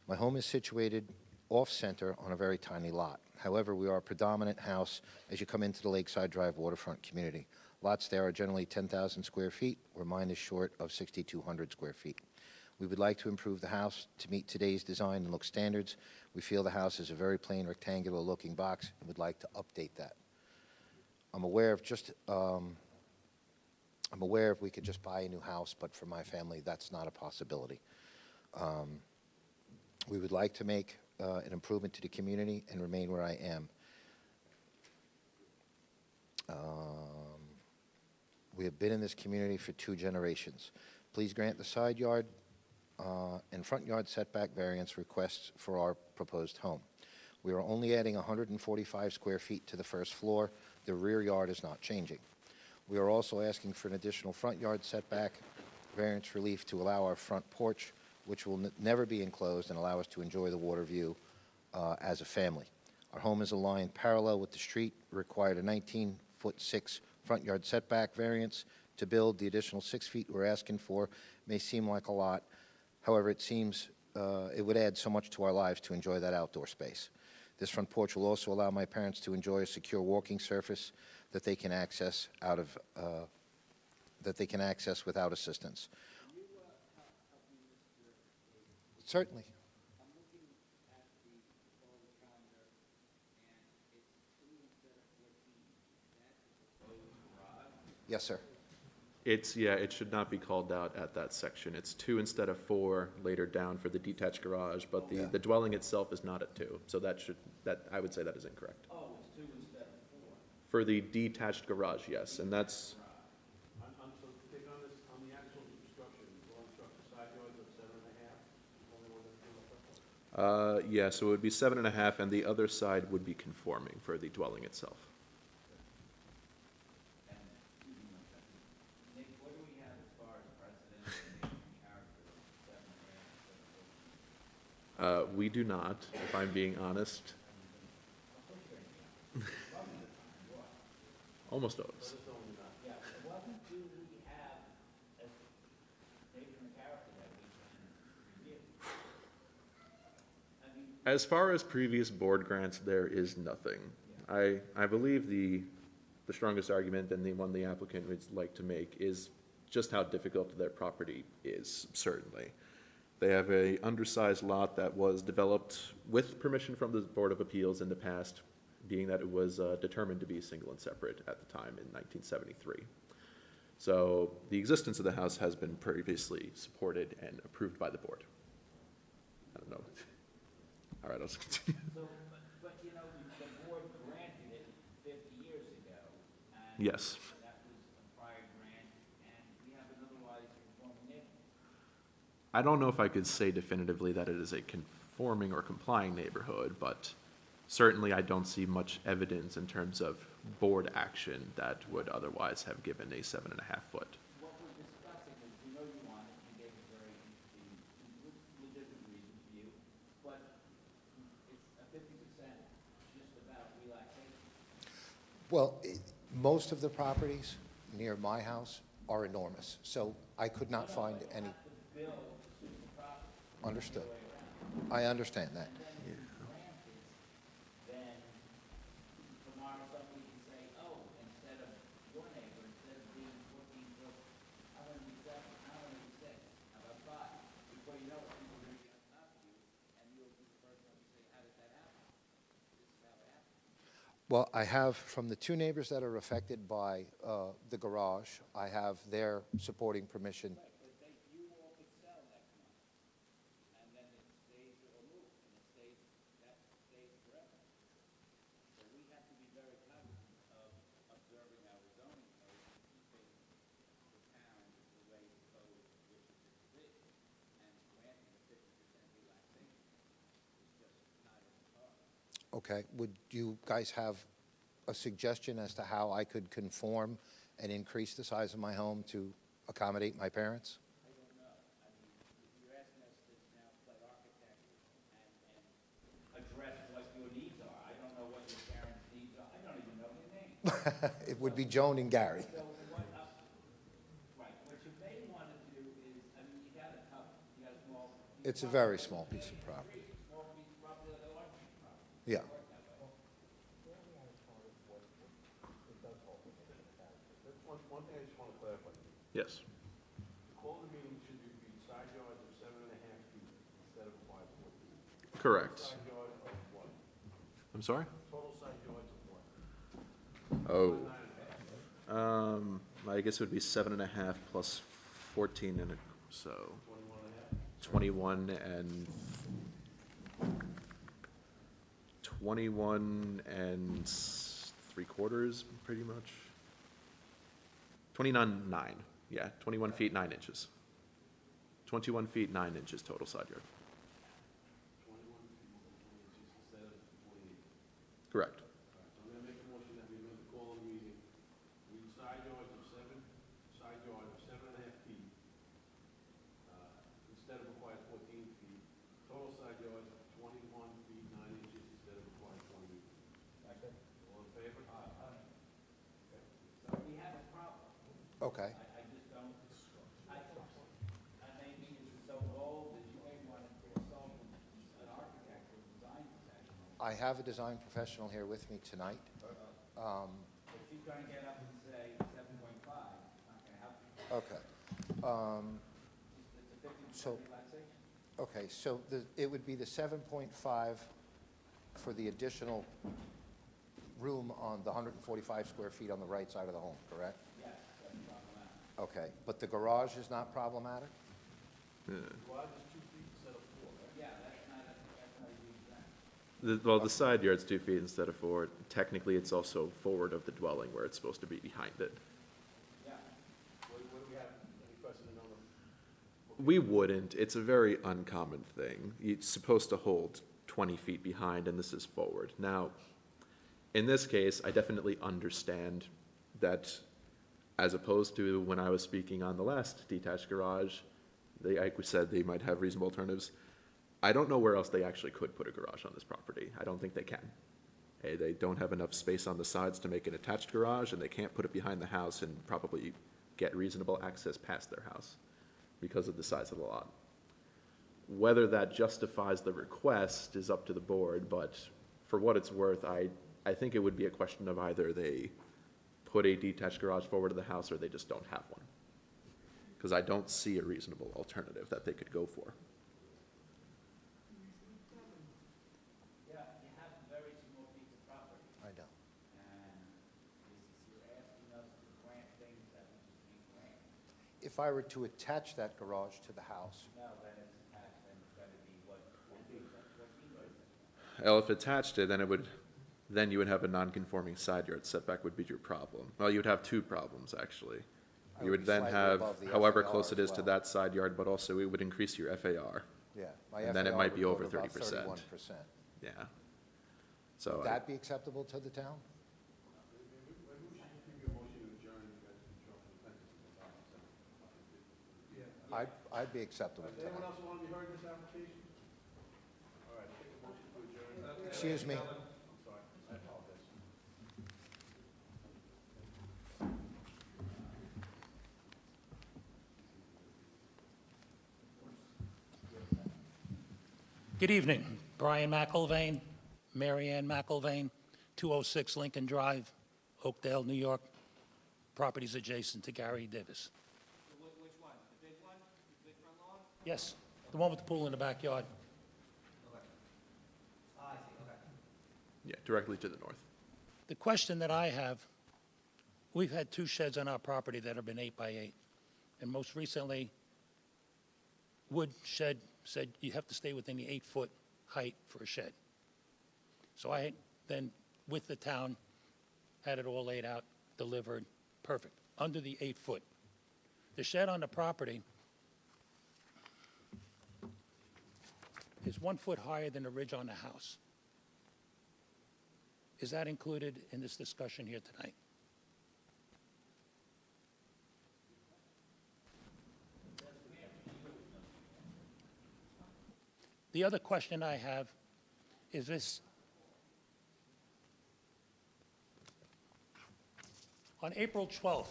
My home is situated off-center on a very tiny lot. However, we are a predominant house as you come into the Lakeside Drive waterfront community. Lots there are generally 10,000 square feet, where mine is short of 6,200 square feet. We would like to improve the house to meet today's design and look standards. We feel the house is a very plain rectangular-looking box and would like to update that. I'm aware if we could just buy a new house, but for my family, that's not a possibility. We would like to make an improvement to the community and remain where I am. We have been in this community for 2 generations. Please grant the side yard and front yard setback variance requests for our proposed home. We are only adding 145 square feet to the first floor. The rear yard is not changing. We are also asking for an additional front yard setback variance relief to allow our front porch, which will never be enclosed, and allow us to enjoy the water view as a family. Our home is aligned parallel with the street, required a 19-foot-6 front yard setback variance to build. The additional 6 feet we're asking for may seem like a lot. However, it seems it would add so much to our lives to enjoy that outdoor space. This front porch will also allow my parents to enjoy a secure walking surface that they can access without assistance. Certainly. Yes, sir. It should not be called out at that section. It's 2 instead of 4 later down for the detached garage, but the dwelling itself is not at 2. So I would say that is incorrect. Oh, it's 2 instead of 4. For the detached garage, yes, and that's, So take on this, on the actual structure, side yards of 7.5? yeah, so it would be 7.5, and the other side would be conforming for the dwelling itself. Nick, what do we have as far as precedent and character? We do not, if I'm being honest. Almost always. Yeah, what do we have as nature and character that we can review? As far as previous board grants, there is nothing. I believe the strongest argument and the one the applicant would like to make is just how difficult their property is, certainly. They have a undersized lot that was developed with permission from the Board of Appeals in the past, being that it was determined to be single and separate at the time in 1973. So the existence of the house has been previously supported and approved by the board. I don't know. All right, I'll just continue. So, but you know, the board granted it 50 years ago. And Yes. that was a prior grant, and we have an otherwise conforming neighborhood. I don't know if I could say definitively that it is a conforming or complying neighborhood, but certainly I don't see much evidence in terms of board action that would otherwise have given a 7.5 foot. What we're discussing is, you know you want it, you gave a very legitimate reason for you, but it's a 50% just about relaxation. Well, most of the properties near my house are enormous, so I could not find any. Bill to the property. Understood. I understand that. Then tomorrow somebody can say, oh, instead of your neighbor, instead of being 14 foot, I'm gonna be 7, I'm gonna be 6, how about 5? Before you know it, people are gonna be on top of you, and you'll be the first one to say, how did that happen? This is how it happened. Well, I have, from the two neighbors that are affected by the garage, I have their supporting permission. You all could sell that money, and then it stays removed, and it stays, that stays forever. So we have to be very cognizant of observing our zoning code and keeping the town the way the code wishes it to be. And granting a 50% relaxation is just not in the code. Okay, would you guys have a suggestion as to how I could conform and increase the size of my home to accommodate my parents? I don't know. I mean, you're asking us to now play architect and address what your needs are. I don't know what your parents' needs are. I don't even know their names. It would be Joan and Gary. So what, right, what you may want to do is, I mean, you got a couple, you got a small. It's a very small piece of property. Small piece of property, like a large piece of property. Yeah. One thing I just want to clarify. Yes. Call the meeting should be side yards of 7.5 feet instead of 5 foot. Correct. Side yard of what? I'm sorry? Total side yards of what? I guess it would be 7.5 plus 14 and so 21 and 21 and 3/4, pretty much. 29.9, yeah, 21 feet 9 inches. 21 feet 9 inches total side yard. 21 feet, 9 inches instead of 28. Correct. I'm going to make a motion that we amend the call of the meeting. We side yards of 7.5 feet, instead of required 14 feet. Total side yards of 21 feet, 9 inches instead of required 20 feet. All in favor? So we have a problem. Okay. I just don't, maybe it's so old that you may want to consult an architect or design professional. I have a design professional here with me tonight. If you're going to get up and say 7.5, not going to help you. Okay. It's a 50% So- relaxation. Okay, so it would be the 7.5 for the additional room on the 145 square feet on the right side of the home, correct? Yes, that's problematic. Okay, but the garage is not problematic? Garage is 2 feet instead of 4, right? Yeah, that's not a good thing. Well, the side yard's 2 feet instead of 4. Technically, it's also forward of the dwelling where it's supposed to be behind it. Yeah. What do we have, any precedent on them? We wouldn't. It's a very uncommon thing. It's supposed to hold 20 feet behind, and this is forward. Now, in this case, I definitely understand that, as opposed to when I was speaking on the last detached garage, like we said, they might have reasonable alternatives. I don't know where else they actually could put a garage on this property. I don't think they can. They don't have enough space on the sides to make an attached garage, and they can't put it behind the house and probably get reasonable access past their house because of the size of the lot. Whether that justifies the request is up to the board, but for what it's worth, I think it would be a question of either they put a detached garage forward to the house or they just don't have one. Because I don't see a reasonable alternative that they could go for. Yeah, you have very small piece of property, I know. and you're asking us to grant things that we just can't grant. If I were to attach that garage to the house, No, then it's attached, then it's gotta be what, 14 by 16. Well, if attached it, then you would have a non-conforming side yard setback would be your problem. Well, you would have two problems, actually. I You would would be then slightly have, above the however FAR close it as is to well. that side yard, but also it would increase your FAR. yeah. My And then it FAR might would be go over to about 30%. 31%. Yeah. So, Would that be acceptable to the town? I'd be acceptable to Anyone that. else want to be heard in this application? All right, take a motion to adjourn. Excuse me. I'm sorry, I apologize. Good evening. Brian McIlvain, Mary Ann McIlvain, 206 Lincoln Drive, Oakdale, New York. Properties adjacent to Gary Davis. Which one, the big one, the big front lawn? Yes, the one with the pool in the backyard. I see, okay. yeah, directly to the north. The question that I have, we've had two sheds on our property that have been 8 by 8. And most recently, Wood Shed said you have to stay within the 8-foot height for a shed. So I then, with the town, had it all laid out, delivered, perfect, under the 8-foot. The shed on the property is 1 foot higher than the ridge on the house. Is that included in this discussion here tonight? The other question I have is this. On April 12th,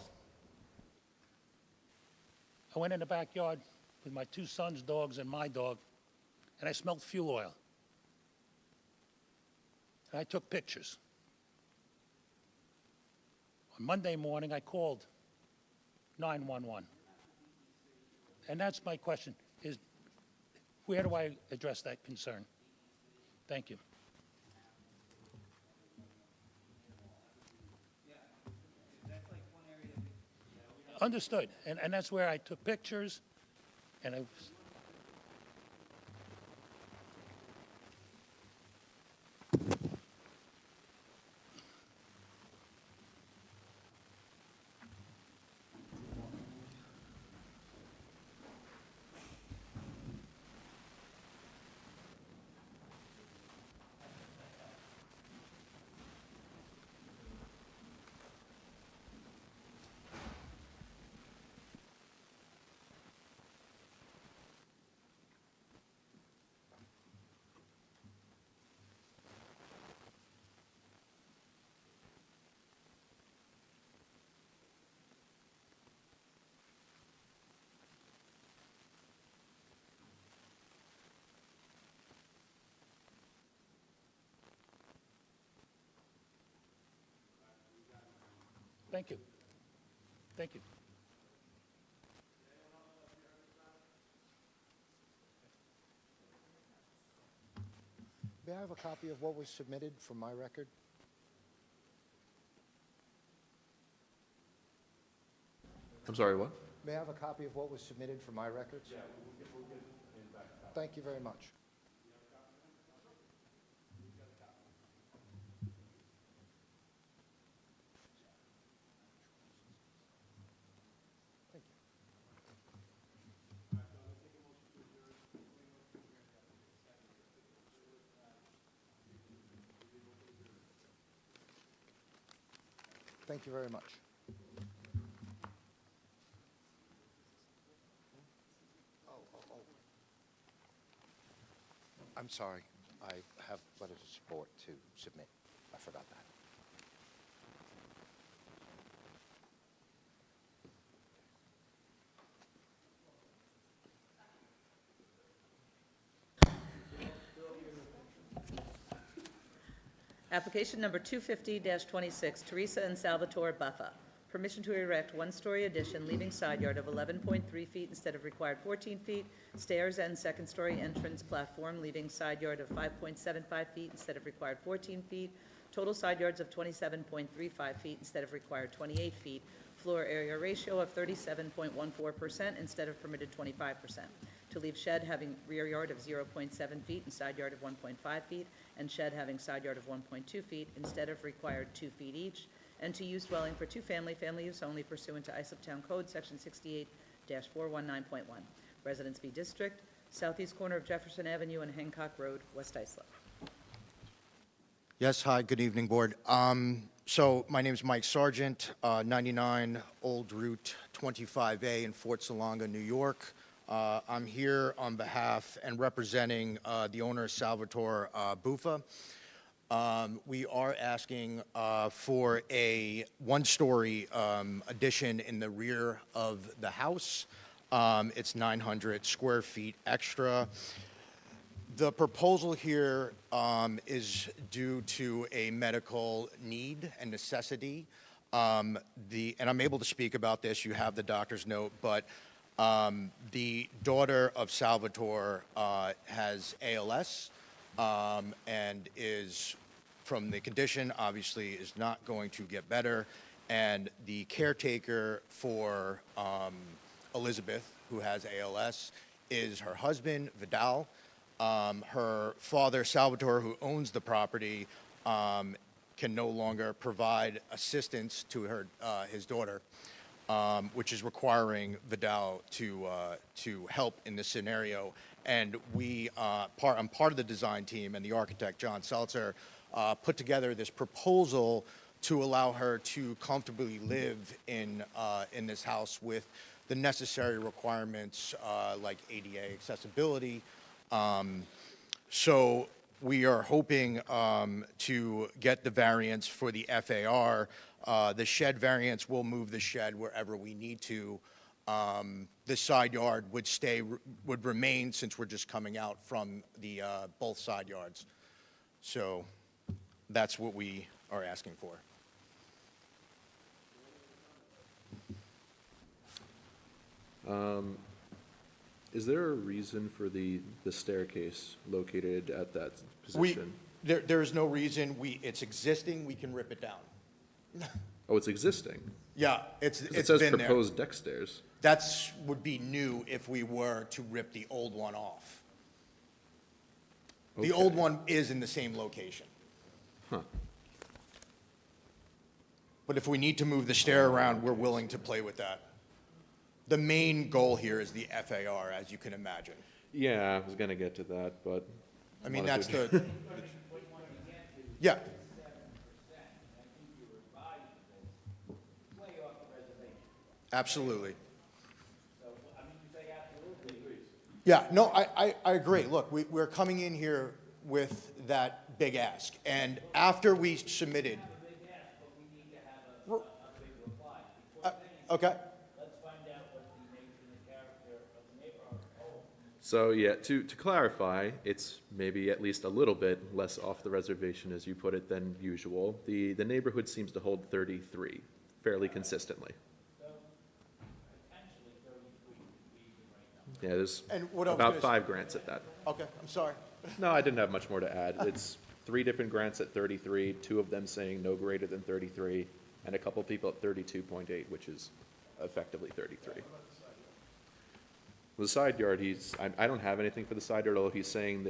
I went in the backyard with my two sons' dogs and my dog, and I smelled fuel oil. And I took pictures. On Monday morning, I called 911. And that's my question, is where do I address that concern? Thank you. Understood, and that's where I took pictures, and I, thank you. Thank you. May I have a copy of what was submitted for my record? I'm sorry, what? May I have a copy of what was submitted for my records? Yeah, we'll get it back. Thank you very much. Thank you very much. I'm sorry. I have letters of support to submit. I forgot that. Application number 250-26, Teresa and Salvatore Buffa. Permission to erect one-story addition, leaving side yard of 11.3 feet instead of required 14 feet, stairs and second-story entrance platform, leaving side yard of 5.75 feet instead of required 14 feet, total side yards of 27.35 feet instead of required 28 feet, floor area ratio of 37.14% instead of permitted 25%. To leave shed having rear yard of 0.7 feet and side yard of 1.5 feet, and shed having side yard of 1.2 feet instead of required 2 feet each, and to use dwelling for two-family, family use only pursuant to Islip Town Code, Section 68-419.1. Residence B District, southeast corner of Jefferson Avenue and Hancock Road, West Islip. Yes, hi, good evening, Board. So my name is Mike Sargent, 99 Old Route 25A in Fort Salonga, New York. I'm here on behalf and representing the owner, Salvatore Buffa. We are asking for a one-story addition in the rear of the house. It's 900 square feet extra. The proposal here is due to a medical need and necessity. And I'm able to speak about this, you have the doctor's note, but the daughter of Salvatore has ALS and is, from the condition, obviously is not going to get better. And the caretaker for Elizabeth, who has ALS, is her husband, Vidal. Her father, Salvatore, who owns the property, can no longer provide assistance to his daughter, which is requiring Vidal to help in this scenario. And I'm part of the design team, and the architect, John Seltzer, put together this proposal to allow her to comfortably live in this house with the necessary requirements like ADA accessibility. So we are hoping to get the variance for the FAR. The shed variance will move the shed wherever we need to. The side yard would remain, since we're just coming out from the both side yards. So that's what we are asking for. Is there a reason for the staircase located at that position? There is no reason. It's existing. We can rip it down. Oh, it's existing? Yeah, it's It says been there. proposed deck stairs. That's would be new if we were to rip the old one off. The old one is in the same location. Huh. But if we need to move the stair around, we're willing to play with that. The main goal here is the FAR, as you can imagine. Yeah, I was gonna get to that, but. I mean, wanted that's to- the, yeah. Absolutely. Yeah, no, I agree. Look, we're coming in here with that big ask, and after we submitted. Okay. So, yeah, to clarify, it's maybe at least a little bit less off the reservation, as you put it, than usual. The neighborhood seems to hold 33 fairly consistently. Yeah, there's And what I was about gonna 5 grants at that. Okay, I'm sorry. No, I didn't have much more to add. It's 3 different grants at 33, 2 of them saying no greater than 33, and a couple people at 32.8, which is effectively 33. The side yard, I don't have anything for the side yard, although he's saying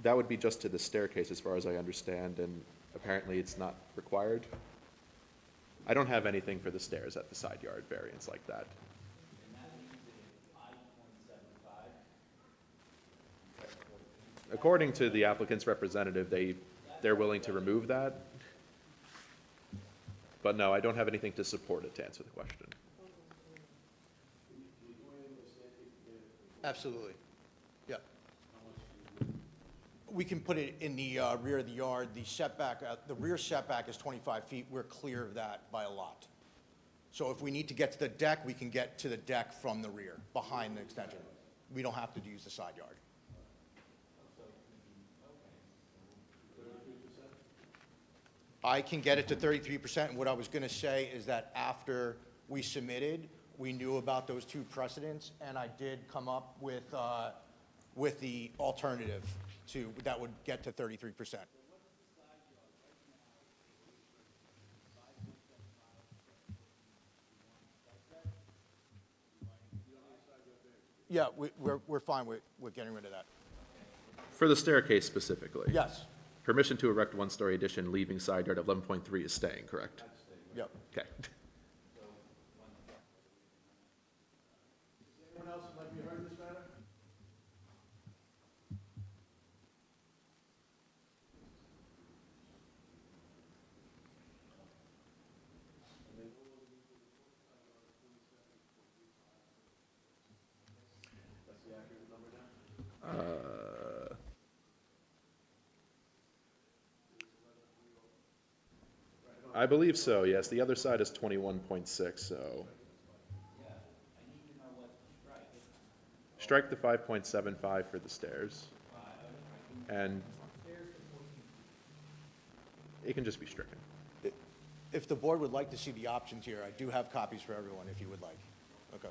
that would be just to the staircase as far as I understand, and apparently it's not required. I don't have anything for the stairs at the side yard variance like that. According to the applicant's representative, they're willing to remove that. But no, I don't have anything to support it, to answer the question. Absolutely. Yeah. We can put it in the rear of the yard. The setback, the rear setback is 25 feet. We're clear of that by a lot. So if we need to get to the deck, we can get to the deck from the rear, behind the extension. We don't have to use the side yard. I can get it to 33%, and what I was going to say is that after we submitted, we knew about those two precedents, and I did come up with the alternative that would get to 33%. Yeah, we're fine with getting rid of that. For the staircase specifically? Yes. Permission to erect one-story addition leaving side yard of 11.3 is staying, correct? Yep. Okay. Anyone else would like to be heard in this matter? That's the accurate number now? I believe so, yes. The other side is 21.6, so. Strike the 5.75 for the stairs. And it can just be stricken. If the board would like to see the options here, I do have copies for everyone if you would like. Okay.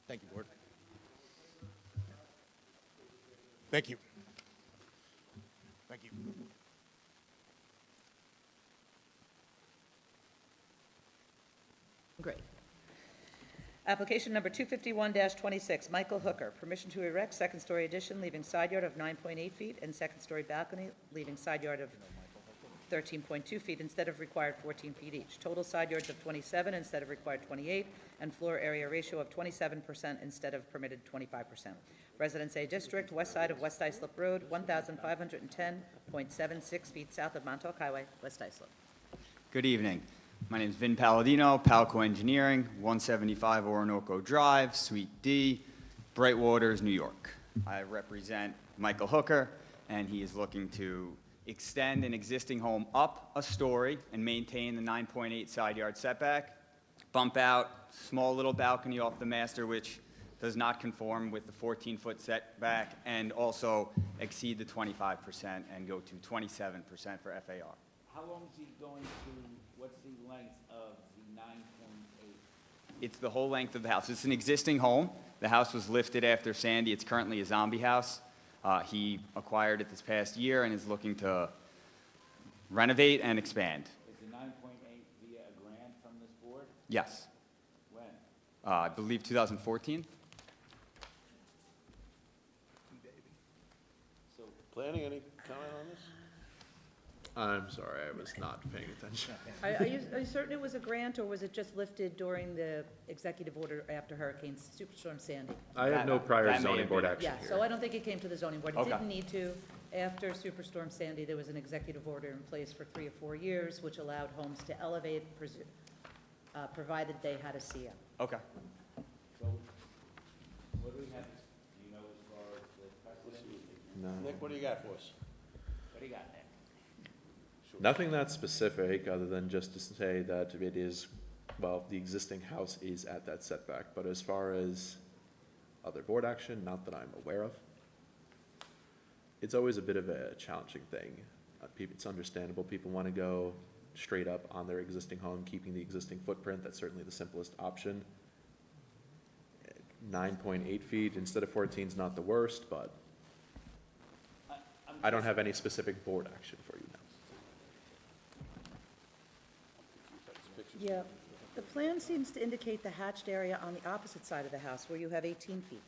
Thank you, board. Thank you. Thank you. Great. Application number 251-26, Michael Hooker, permission to erect second-story addition, leaving side yard of 9.8 feet, and second-story balcony, leaving side yard of 13.2 feet instead of required 14 feet each. Total side yards of 27 instead of required 28, and floor area ratio of 27% instead of permitted 25%. Residence A District, west side of West Islip Road, 1,510.76 feet south of Montauk Highway, West Islip. Good evening. My name is Vin Palladino, Palco Engineering, 175 Orinoco Drive, Suite D, Brightwaters, New York. I represent Michael Hooker, and he is looking to extend an existing home up a story and maintain the 9.8 side yard setback, bump out small little balcony off the master, which does not conform with the 14-foot setback, and also exceed the 25% and go to 27% for FAR. How long is he going to, what's the length of the 9.8? It's the whole length of the house. It's an existing home. The house was lifted after Sandy. It's currently a zombie house. He acquired it this past year and is looking to renovate and expand. Is the 9.8 via a grant from this board? Yes. When? I believe 2014. So, planning, any comment on this? I'm sorry, I was not paying attention. Are you certain it was a grant, or was it just lifted during the executive order after Hurricane Superstorm Sandy? I have no prior that may zoning have board been- action Yeah, here. so I don't think it came to the zoning board. It Okay. didn't need to. After Superstorm Sandy, there was an executive order in place for 3 or 4 years, which allowed homes to elevate, provided they had a CO. Okay. So, what do we have, do you know as far as the precedent? No. Nick, what do you got for us? What do you got, Nick? Nothing that specific, other than just to say that it is, well, the existing house is at that setback. But as far as other board action, not that I'm aware of. It's always a bit of a challenging thing. It's understandable. People want to go straight up on their existing home, keeping the existing footprint. That's certainly the simplest option. 9.8 feet instead of 14 is not the worst, but I don't have any specific board action for you now. Yeah, the plan seems to indicate the hatched area on the opposite side of the house, where you have 18 feet.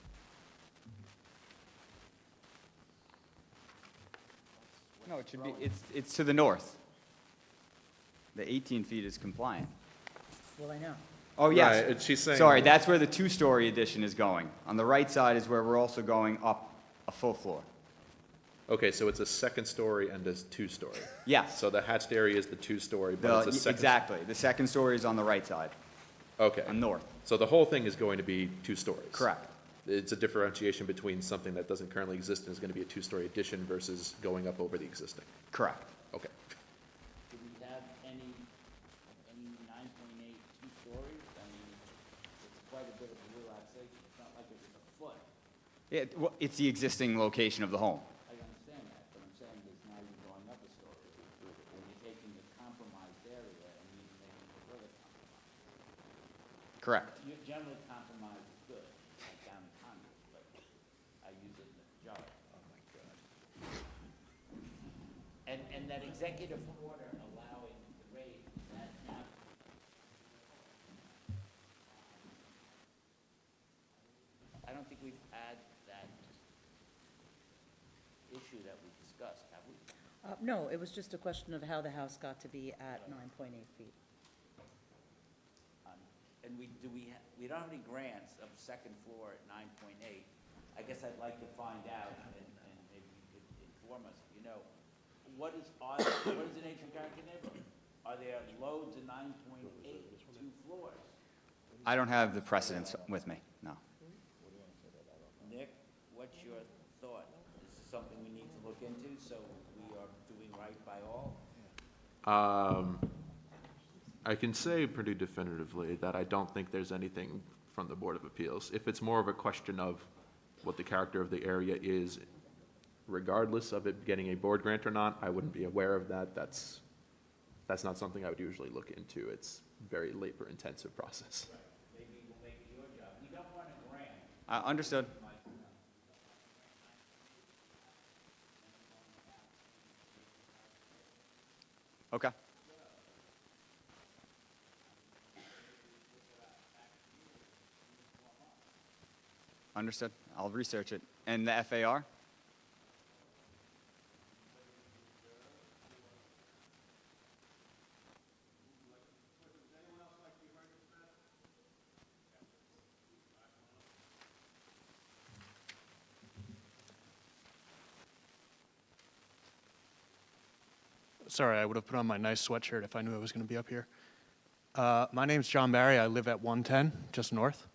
No, it should be, it's to the north. The 18 feet is compliant. Well, I know. Oh, yes. Right, and she's saying- Sorry, that's where the two-story addition is going. On the right side is where we're also going up a full floor. Okay, so it's a second story and a two-story? Yes. So the hatched area is the two-story, but it's a second... Exactly. The second story is on the right side, Okay. on north. So the whole thing is going to be 2 stories? Correct. It's a differentiation between something that doesn't currently exist and is going to be a 2-story addition versus going up over the existing? Correct. Okay. Do we have any 9.8 two stories? I mean, it's quite a bit of a relaxation. It's not like it was a foot. Well, it's the existing location of the home. I understand that, but I'm saying is now you're going up a story. And you're taking the compromised area and you're making it further compromised. Correct. Generally, compromise is good, like down in Congress, but I use it in the jar. Oh, my God. And that executive order allowing the raise, that now, I don't think we've had that issue that we discussed, have we? No, it was just a question of how the house got to be at 9.8 feet. And we don't have any grants of second floor at 9.8. I guess I'd like to find out, and maybe you could inform us, what is the nature of character neighborhood? Are there loads of 9.8, 2 floors? I don't have the precedents with me, no. Nick, what's your thought? Is this something we need to look into, so we are doing right by all? I can say pretty definitively that I don't think there's anything from the Board of Appeals. If it's more of a question of what the character of the area is, regardless of it getting a board grant or not, I wouldn't be aware of that. That's not something I would usually look into. It's a very labor-intensive process. Maybe we'll make it your job. We don't want a grant. Understood. Okay. Understood. I'll research it. And the FAR? Sorry, I would have put on my nice sweatshirt if I knew I was going to be up here. My name's John Barry. I live at 110, just north.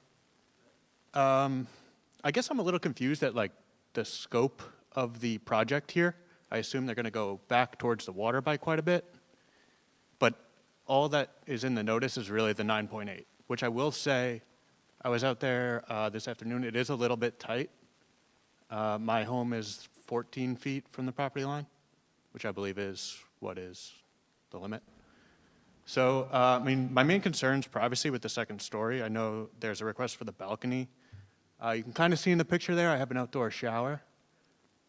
I guess I'm a little confused at like the scope of the project here. I assume they're going to go back towards the water by quite a bit. But all that is in the notice is really the 9.8, which I will say, I was out there this afternoon. It is a little bit tight. My home is 14 feet from the property line, which I believe is what is the limit. So, I mean, my main concern is privacy with the second story. I know there's a request for the balcony. You can kind of see in the picture there, I have an outdoor shower.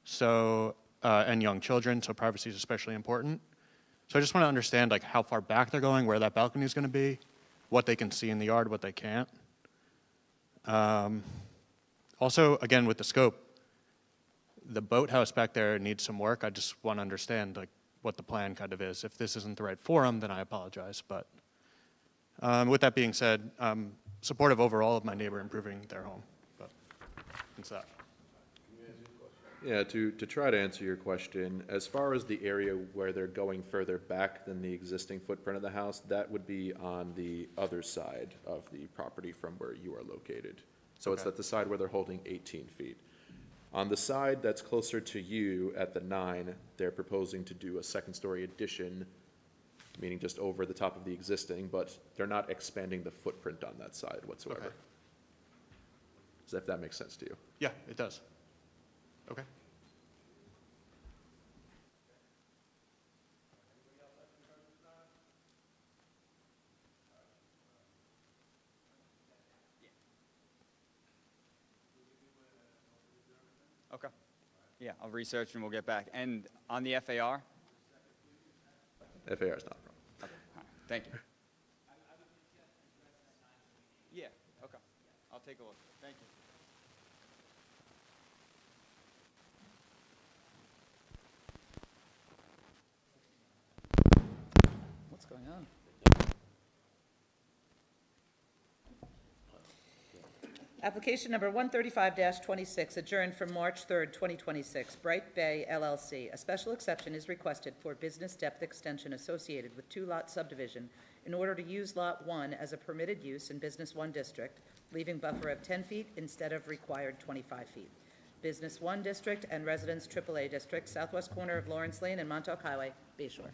So, and young children, so privacy is especially important. So I just want to understand like how far back they're going, where that balcony is going to be, what they can see in the yard, what they can't. Also, again, with the scope, the boathouse back there needs some work. I just want to understand like what the plan kind of is. If this isn't the right forum, then I apologize. But with that being said, I'm supportive overall of my neighbor improving their home. But that's that. Yeah, to try to answer your question, as far as the area where they're going further back than the existing footprint of the house, that would be on the other side of the property from where you are located. So it's Okay. at the side where they're holding 18 feet. On the side that's closer to you at the 9, they're proposing to do a second-story addition, meaning just over the top of the existing, but they're not expanding the footprint on that side whatsoever. Okay. So if that makes sense to you. Yeah, it does. Okay. Okay. Yeah, I'll research and we'll get back. And on the FAR? FAR is not a problem. Okay, all right. Thank you. Yeah, okay. I'll take a look. Thank you. What's going on? Application number 135-26, adjourned from March 3rd, 2026, Bright Bay LLC. A special exception is requested for business depth extension associated with two-lot subdivision in order to use Lot 1 as a permitted use in Business 1 District, leaving buffer of 10 feet instead of required 25 feet. Business 1 District and Residence AAA District, southwest corner of Lawrence Lane and Montauk Highway, Bay Shore.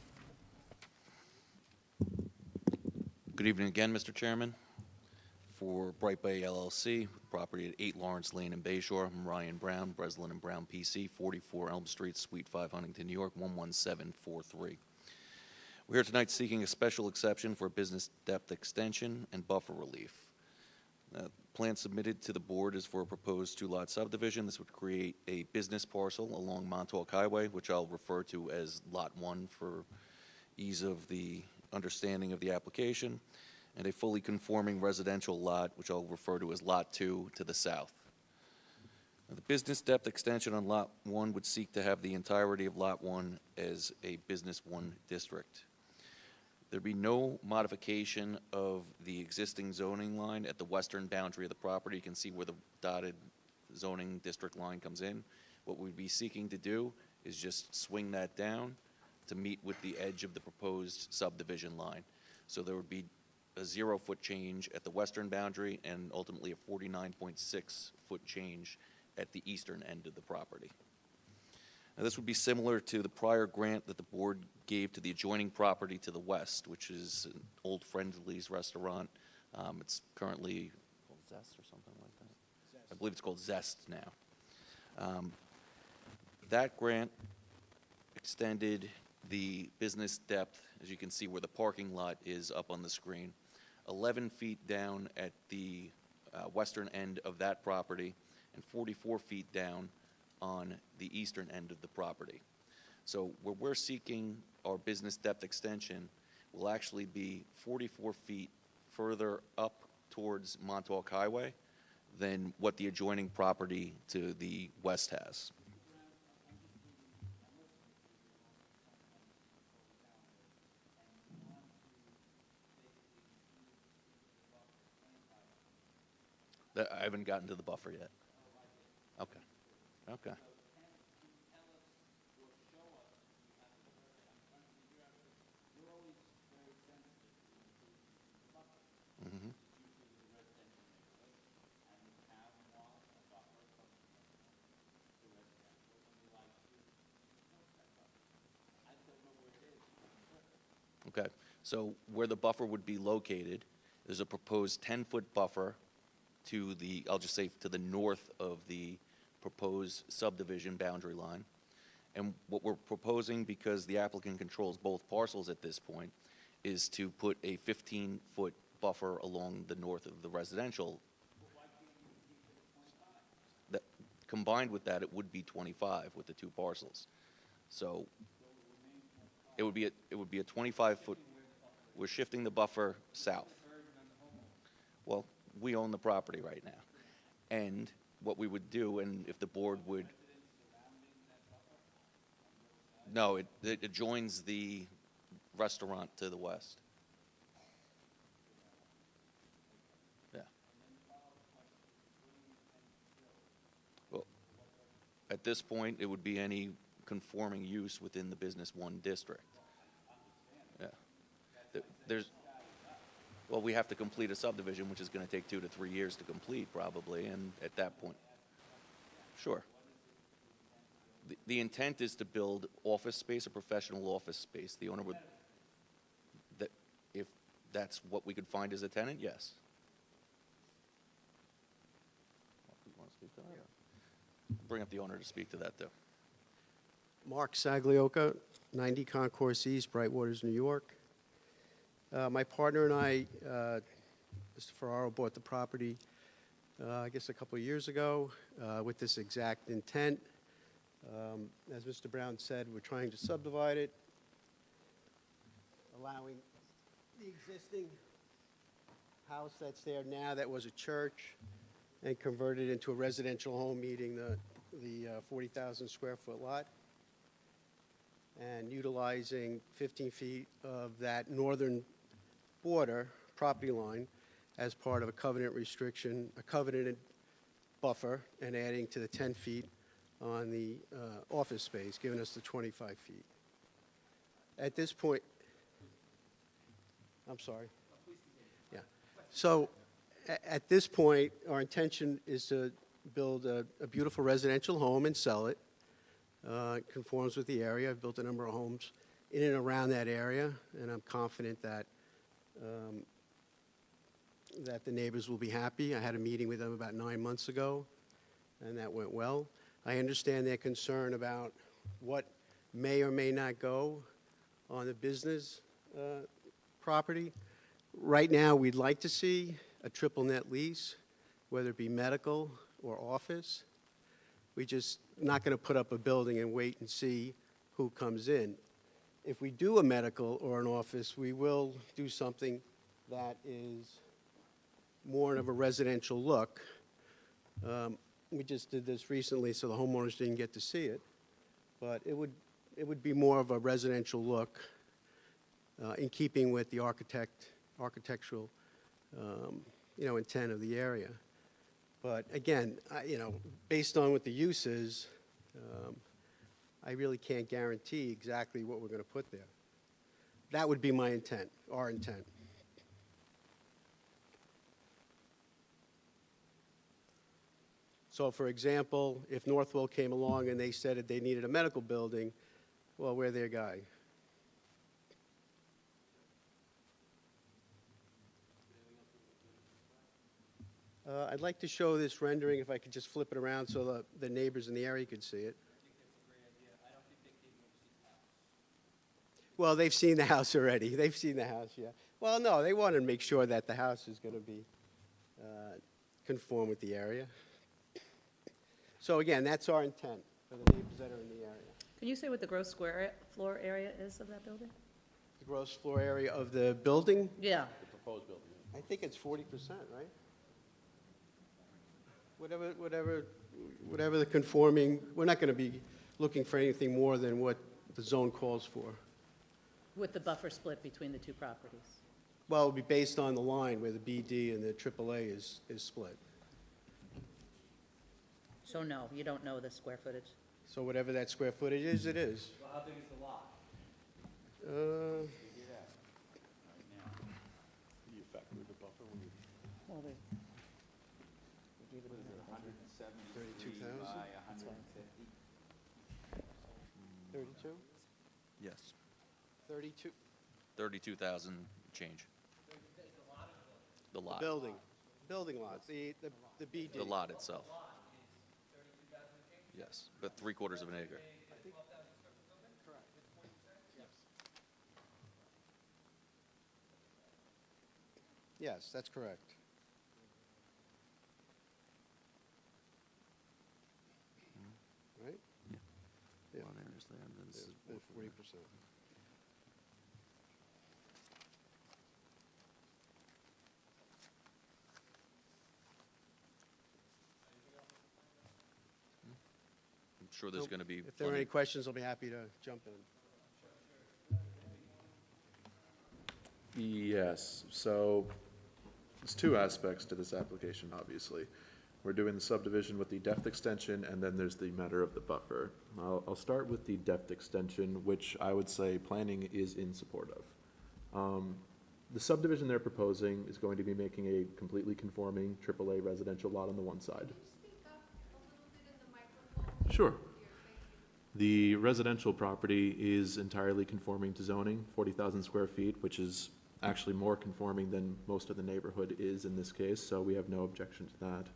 Good evening again, Mr. Chairman. For Bright Bay LLC, with property at 8 Lawrence Lane in Bay Shore, I'm Ryan Brown, Breslin and Brown PC, 44 Elm Street, Suite 5, Huntington, New York, 11743. We're here tonight seeking a special exception for business depth extension and buffer relief. Plan submitted to the board is for a proposed two-lot subdivision. This would create a business parcel along Montauk Highway, which I'll refer to as Lot 1 for ease of the understanding of the application, and a fully conforming residential lot, which I'll refer to as Lot 2 to the south. Now, the business depth extension on Lot 1 would seek to have the entirety of Lot 1 as a Business 1 district. There'd be no modification of the existing zoning line at the western boundary of the property. You can see where the dotted zoning district line comes in. What we'd be seeking to do is just swing that down to meet with the edge of the proposed subdivision line. So there would be a 0-foot change at the western boundary and ultimately a 49.6-foot change at the eastern end of the property. Now, this would be similar to the prior grant that the board gave to the adjoining property to the west, which is an Old Friendly's restaurant. It's currently called Zest or something like that. Zest. I believe it's called Zest now. That grant extended the business depth, as you can see where the parking lot is up on the screen, 11 feet down at the western end of that property and 44 feet down on the eastern end of the property. So where we're seeking our business depth extension will actually be 44 feet further up towards Montauk Highway than what the adjoining property to the west has. I haven't gotten to the buffer yet. Okay. Okay. Mm-hmm. Okay, so where the buffer would be located, there's a proposed 10-foot buffer to the, I'll just say to the north of the proposed subdivision boundary line. And what we're proposing, because the applicant controls both parcels at this point, is to put a 15-foot buffer along the north of the residential. That, combined with that, it would be 25 with the two parcels. So it would be a 25-foot. We're shifting the buffer south. Well, we own the property right now. And what we would do, and if the board would, no, it adjoins the restaurant to the west. Yeah. Well, at this point, it would be any conforming use within the Business 1 district. Yeah. Well, we have to complete a subdivision, which is going to take 2 to 3 years to complete, probably, and at that point, sure. The intent is to build office space, a professional office space. The owner would, that if that's what we could find as a tenant, yes. You want to speak to that? Or bring up the owner to speak to that, though. Mark Saglioka, 90 Concourse East, Brightwaters, New York. My partner and I, Mr. Ferraro, bought the property, I guess a couple of years ago, with this exact intent. As Mr. Brown said, we're trying to subdivide it, allowing the existing house that's there now that was a church and convert it into a residential home, meeting the 40,000 square foot lot, and utilizing 15 feet of that northern border property line as part of a covenant restriction, a covenanted buffer and adding to the 10 feet on the office space, giving us the 25 feet. At this point, I'm sorry. Yeah. So at this point, our intention is to build a beautiful residential home and sell it. It conforms with the area. I've built a number of homes in and around that area, and I'm confident that that the neighbors will be happy. I had a meeting with them about 9 months ago, and that went well. I understand their concern about what may or may not go on the business property. Right now, we'd like to see a triple net lease, whether it be medical or office. We're just not going to put up a building and wait and see who comes in. If we do a medical or an office, we will do something that is more of a residential look. We just did this recently, so the homeowners didn't get to see it. But it would be more of a residential look in keeping with the architectural intent of the area. But again, based on what the use is, I really can't guarantee exactly what we're going to put there. That would be my intent, our intent. So, for example, if Northwell came along and they said that they needed a medical building, well, we're their guy. I'd like to show this rendering, if I could just flip it around so the neighbors in the area could see it. Well, they've seen the house already. They've seen the house, yeah. Well, no, they want to make sure that the house is going to be conform with the area. So again, that's our intent for the neighbors that are in the area. Can you say what the gross floor area is of that building? The gross floor area of the building? Yeah. The proposed building. I think it's 40%, right? Whatever the conforming, we're not going to be looking for anything more than what the zone calls for. With the buffer split between the two properties? Well, it would be based on the line where the BD and the AAA is split. So no, you don't know the square footage? So whatever that square footage is, it is. Well, how big is the lot? Do you factor the buffer when you? Well, they. 173 by 150. 32? Yes. 32? 32,000 change. The lot. Building lots, the BD. The lot itself. Yes, but 3/4 of an acre. Yes, that's correct. Right? Yeah. One area's there, and then this is 40%. I'm sure there's going to be If there are any questions, I'll be happy to jump in. Yes, so there's two aspects to this application, obviously. We're doing the subdivision with the depth extension, and then there's the matter of the buffer. I'll start with the depth extension, which I would say planning is in support of. The subdivision they're proposing is going to be making a completely conforming AAA residential lot on the one side. Sure. The residential property is entirely conforming to zoning, 40,000 square feet, which is actually more conforming than most of the neighborhood is in this case, so we have no objection to that.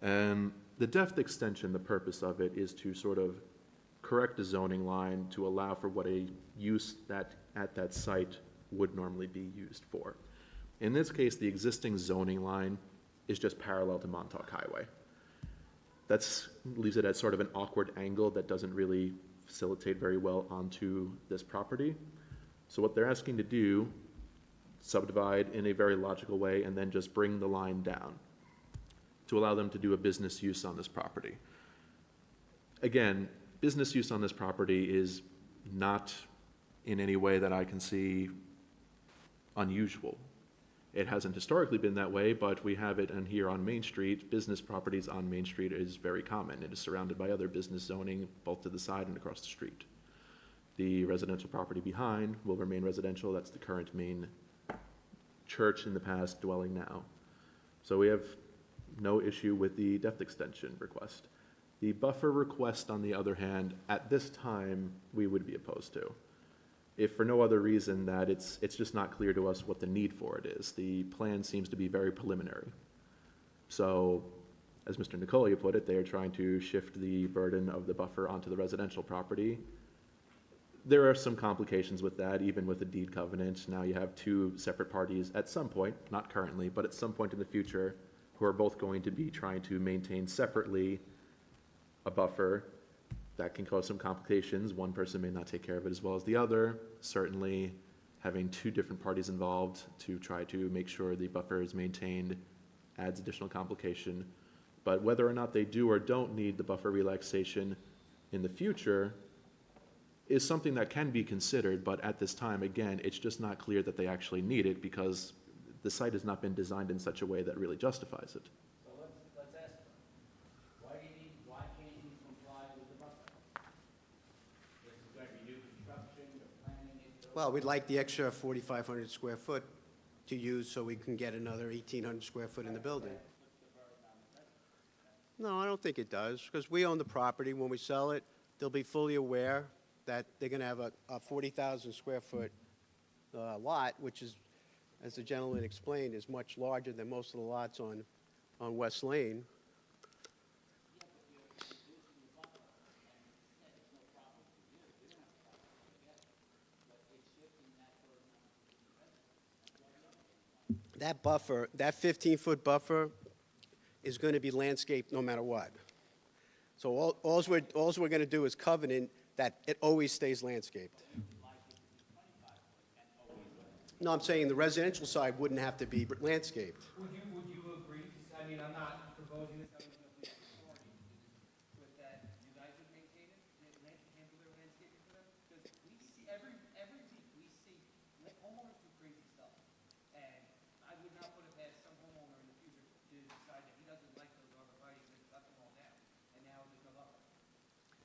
And the depth extension, the purpose of it is to sort of correct a zoning line to allow for what a use that at that site would normally be used for. In this case, the existing zoning line is just parallel to Montauk Highway. That leaves it at sort of an awkward angle that doesn't really facilitate very well onto this property. So what they're asking to do, subdivide in a very logical way and then just bring the line down to allow them to do a business use on this property. Again, business use on this property is not in any way that I can see unusual. It hasn't historically been that way, but we have it, and here on Main Street, business properties on Main Street is very common. It is surrounded by other business zoning, both to the side and across the street. The residential property behind will remain residential. That's the current main church in the past, dwelling now. So we have no issue with the depth extension request. The buffer request, on the other hand, at this time, we would be opposed to. If for no other reason that it's just not clear to us what the need for it is. The plan seems to be very preliminary. So, as Mr. Nicolia put it, they are trying to shift the burden of the buffer onto the residential property. There are some complications with that, even with a deed covenant. Now you have two separate parties at some point, not currently, but at some point in the future, who are both going to be trying to maintain separately a buffer. That can cause some complications. One person may not take care of it as well as the other. Certainly, having two different parties involved to try to make sure the buffer is maintained adds additional complication. But whether or not they do or don't need the buffer relaxation in the future is something that can be considered, but at this time, again, it's just not clear that they actually need it because the site has not been designed in such a way that really justifies it. So let's ask them, why can't you comply with the buffer? This is going to be new construction, you're planning it. Well, we'd like the extra 4,500 square foot to use so we can get another 1,800 square foot in the building. No, I don't think it does, because we own the property. When we sell it, they'll be fully aware that they're going to have a 40,000 square foot lot, which is, as the gentleman explained, is much larger than most of the lots on West Lane. That buffer, that 15-foot buffer is going to be landscaped no matter what. So all we're going to do is covenant that it always stays landscaped. No, I'm saying the residential side wouldn't have to be landscaped. Would you agree, I mean, I'm not proposing this, I'm going to be with that, you guys would maintain it, handle their landscaping for them? Because we see, every week, we see homeowners do crazy stuff. And I would not put it past some homeowner in the future to decide that he doesn't like those arborvitaes and cut them all down. And now there's no buffer.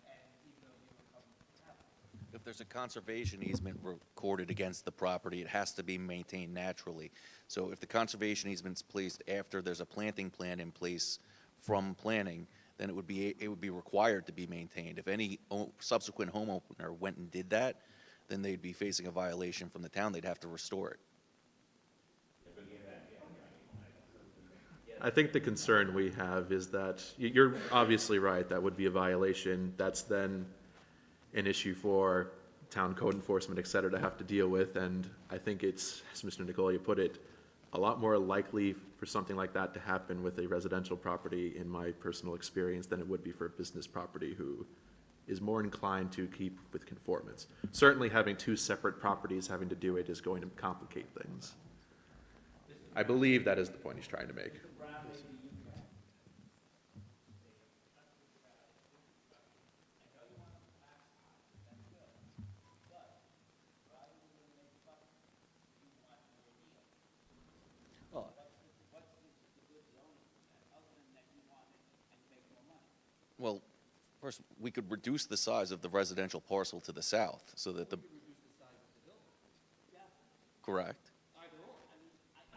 And even though you would come have it. If there's a conservation easement recorded against the property, it has to be maintained naturally. So if the conservation easement's placed after there's a planting plan in place from planning, then it would be required to be maintained. If any subsequent homeowner went and did that, then they'd be facing a violation from the town. They'd have to restore it. I think the concern we have is that, you're obviously right, that would be a violation. That's then an issue for town code enforcement, et cetera, to have to deal with. And I think it's, as Mr. Nicolia put it, a lot more likely for something like that to happen with a residential property, in my personal experience, than it would be for a business property who is more inclined to keep with conformance. Certainly having two separate properties having to do it is going to complicate things. I believe that is the point he's trying to make. Well, first, we could reduce the size of the residential parcel to the south so that the. Correct. I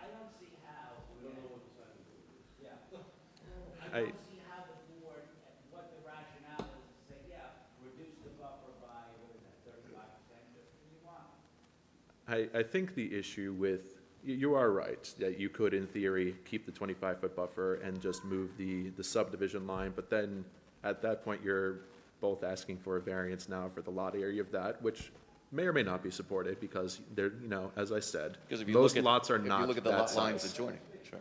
don't see how. We don't know what the size of the building is. Yeah. I don't see how the board, what the rationale is to say, yeah, reduce the buffer by, what is that, 35%, just as you want. I think the issue with, you are right, that you could, in theory, keep the 25-foot buffer and just move the subdivision line, but then at that point, you're both asking for a variance now for the lot area of that, which may or may not be supported because they're, as I said, those lots are not that size. If you look at the lot lines adjoining, sure.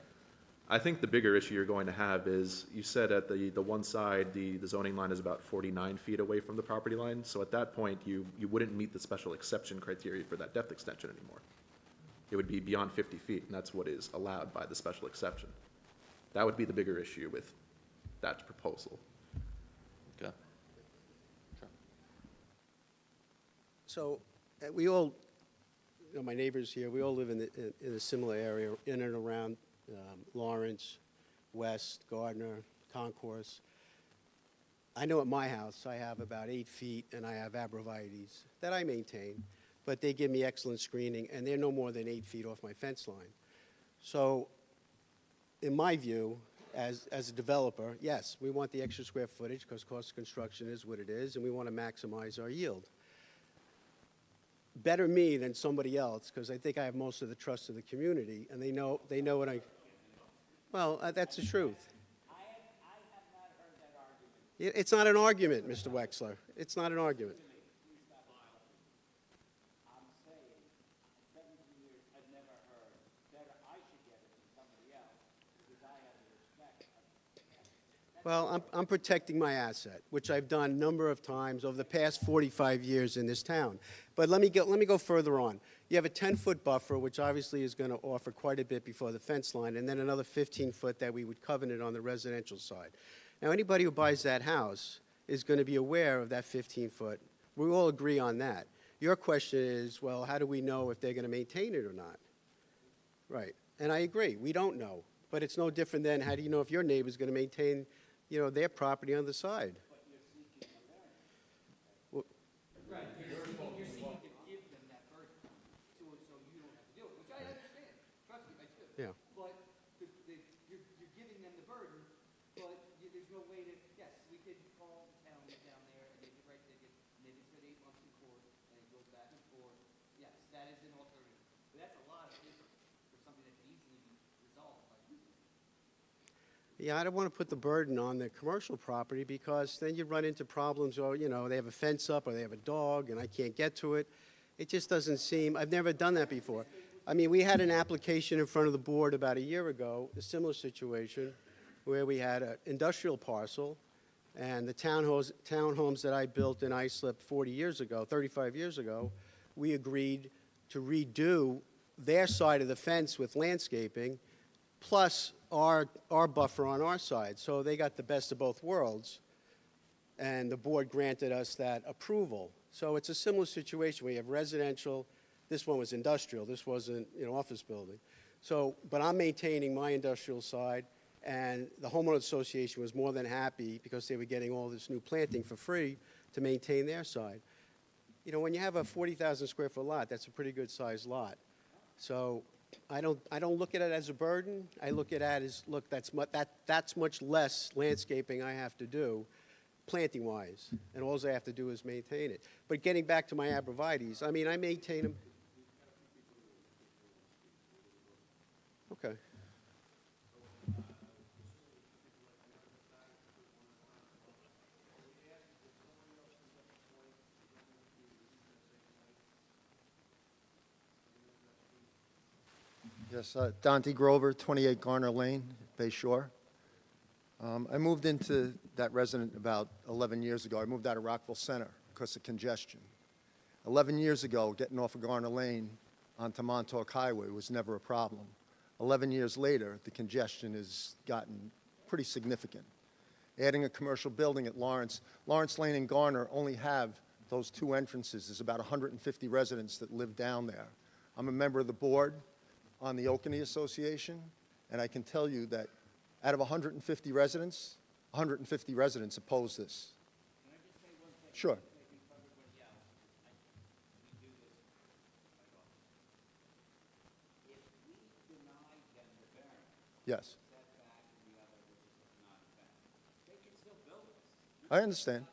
I think the bigger issue you're going to have is, you said at the one side, the zoning line is about 49 feet away from the property line. So at that point, you wouldn't meet the special exception criteria for that depth extension anymore. It would be beyond 50 feet, and that's what is allowed by the special exception. That would be the bigger issue with that proposal. Okay. So we all, my neighbors here, we all live in a similar area, in and around Lawrence, West, Gardner, Concourse. I know at my house, I have about 8 feet, and I have abrevieties that I maintain, but they give me excellent screening, and they're no more than 8 feet off my fence line. So, in my view, as a developer, yes, we want the extra square footage because cost of construction is what it is, and we want to maximize our yield. Better me than somebody else, because I think I have most of the trust of the community, and they know what I. Well, that's the truth. It's not an argument, Mr. Wexler. It's not an argument. Well, I'm protecting my asset, which I've done a number of times over the past 45 years in this town. But let me go further on. You have a 10-foot buffer, which obviously is going to offer quite a bit before the fence line, and then another 15-foot that we would covenant on the residential side. Now, anybody who buys that house is going to be aware of that 15-foot. We all agree on that. Your question is, well, how do we know if they're going to maintain it or not? Right. And I agree. We don't know. But it's no different than how do you know if your neighbor's going to maintain, you know, their property on the side? Well, Right, you're seeking to give them that burden, so you don't have to do it, which I understand, trust me, I do. Yeah. But you're giving them the burden, but there's no way to, yes, we could call the town down there, and they could write tickets, and they could spend 8 months in court, and it goes back and forth. Yes, that is an alternative, but that's a lot of paper for something that can easily be resolved by you. Yeah, I don't want to put the burden on the commercial property because then you run into problems, or, you know, they have a fence up or they have a dog and I can't get to it. It just doesn't seem, I've never done that before. I mean, we had an application in front of the board about a year ago, a similar situation, where we had an industrial parcel and the townhomes that I built in Islip 40 years ago, 35 years ago, we agreed to redo their side of the fence with landscaping, plus our buffer on our side. So they got the best of both worlds, and the board granted us that approval. So it's a similar situation. We have residential. This one was industrial. This wasn't, you know, office building. So, but I'm maintaining my industrial side, and the homeowners association was more than happy because they were getting all this new planting for free to maintain their side. You know, when you have a 40,000 square foot lot, that's a pretty good sized lot. So I don't look at it as a burden. I look at it as, look, that's much less landscaping I have to do, planting-wise, and all I have to do is maintain it. But getting back to my abrevieties, I mean, I maintain them. Okay. Yes, Dante Grover, 28 Garner Lane, Bay Shore. I moved into that residence about 11 years ago. I moved out of Rockville Center because of congestion. 11 years ago, getting off of Garner Lane onto Montauk Highway was never a problem. 11 years later, the congestion has gotten pretty significant. Adding a commercial building at Lawrence Lane and Garner only have those two entrances. There's about 150 residents that live down there. I'm a member of the board on the Oconee Association, and I can tell you that out of 150 residents, 150 residents oppose this. Can I just say one thing? Sure. Before everybody else, we do this quite often. If we deny them the variance, Yes. setback and the other, which is not a fence, they can still build this. I understand.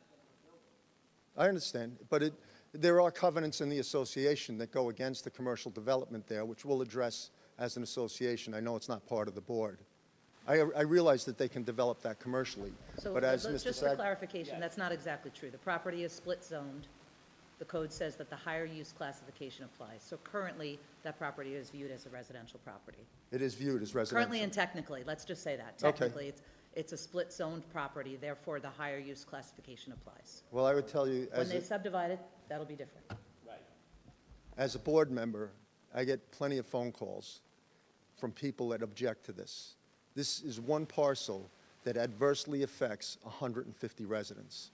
I understand, but there are covenants in the association that go against the commercial development there, which we'll address as an association. I know it's not part of the board. I realize that they can develop that commercially, So but as let's- Mr. just for Sag... clarification, that's not exactly true. The property is split zoned. The code says that the higher use classification applies. So currently, that property is viewed as a residential property. It is viewed as residential. Currently and technically, let's just say that. Okay. Technically, it's a split zoned property, therefore the higher use classification applies. Well, I would tell you, When as they a, subdivide it, that'll be different. as a board member, I get plenty of phone calls from people that object to this. This is one parcel that adversely affects 150 residents.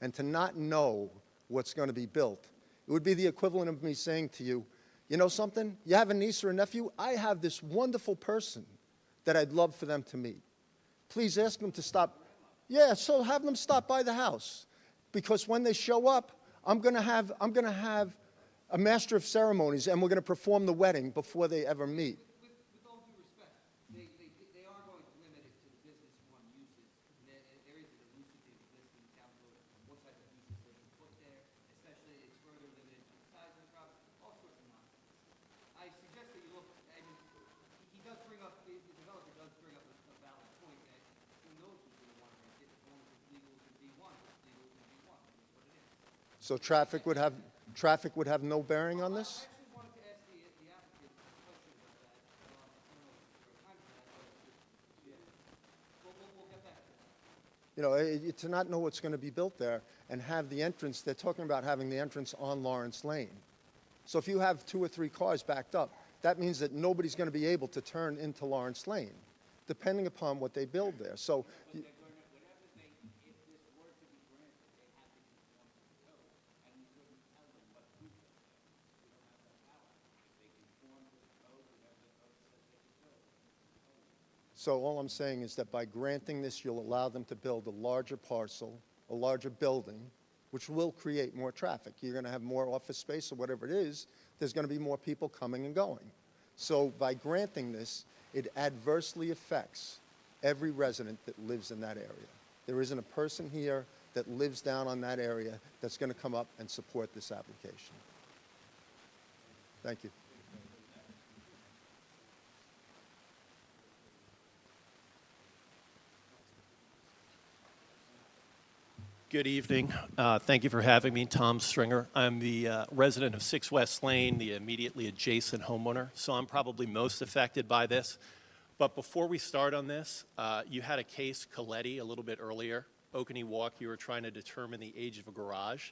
And to not know what's going to be built, it would be the equivalent of me saying to you, You know something? You have a niece or a nephew? I have this wonderful person that I'd love for them to meet. Please ask them to stop. Yeah, so have them stop by the house. Because when they show up, I'm going to have a master of ceremonies, and we're going to perform the wedding before they ever meet. With all due respect, they are going to limit it to the business one uses. There is an elusive existing town code on what type of uses they can put there, especially it's further limited to the size of the property, all sorts of nonsense. I suggest that you look, I mean, he does bring up, the developer does bring up a valid point that who knows who's going to want to rent it, as long as it's legal to B1, it's legal to B1, is what it is. So traffic would have no bearing on this? I actually wanted to ask the applicant a question about that. I don't know if it's the right time for that, but we'll get back to that. You know, to not know what's going to be built there and have the entrance, they're talking about having the entrance on Lawrence Lane. So if you have 2 or 3 cars backed up, that means that nobody's going to be able to turn into Lawrence Lane, depending upon what they build there. So. So all I'm saying is that by granting this, you'll allow them to build a larger parcel, a larger building, which will create more traffic. You're going to have more office space or whatever it is. There's going to be more people coming and going. So by granting this, it adversely affects every resident that lives in that area. There isn't a person here that lives down on that area that's going to come up and support this application. Thank you. Good evening. Thank you for having me. Tom Stringer. I'm the resident of 6 West Lane, the immediately adjacent homeowner, so I'm probably most affected by this. But before we start on this, you had a case, Coletti, a little bit earlier. Okanee Walk, you were trying to determine the age of a garage.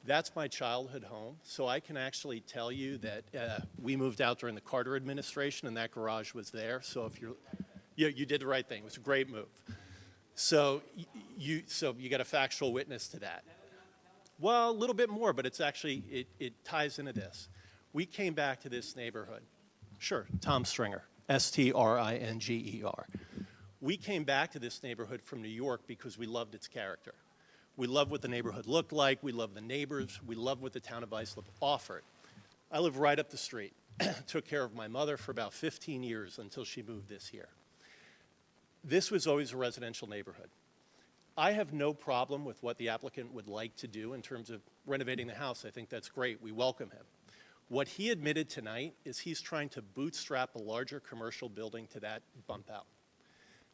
That's my childhood home, so I can actually tell you that we moved out during the Carter administration, and that garage was there. So if you're, you did the right thing. It was a great move. So you got a factual witness to that. Well, a little bit more, but it's actually, it ties into this. We came back to this neighborhood. Sure, Tom Stringer, S-T-R-I-N-G-E-R. We came back to this neighborhood from New York because we loved its character. We loved what the neighborhood looked like. We loved the neighbors. We loved what the town of Islip offered. I live right up the street. Took care of my mother for about 15 years until she moved this year. This was always a residential neighborhood. I have no problem with what the applicant would like to do in terms of renovating the house. I think that's great. We welcome him. What he admitted tonight is he's trying to bootstrap a larger commercial building to that bump out.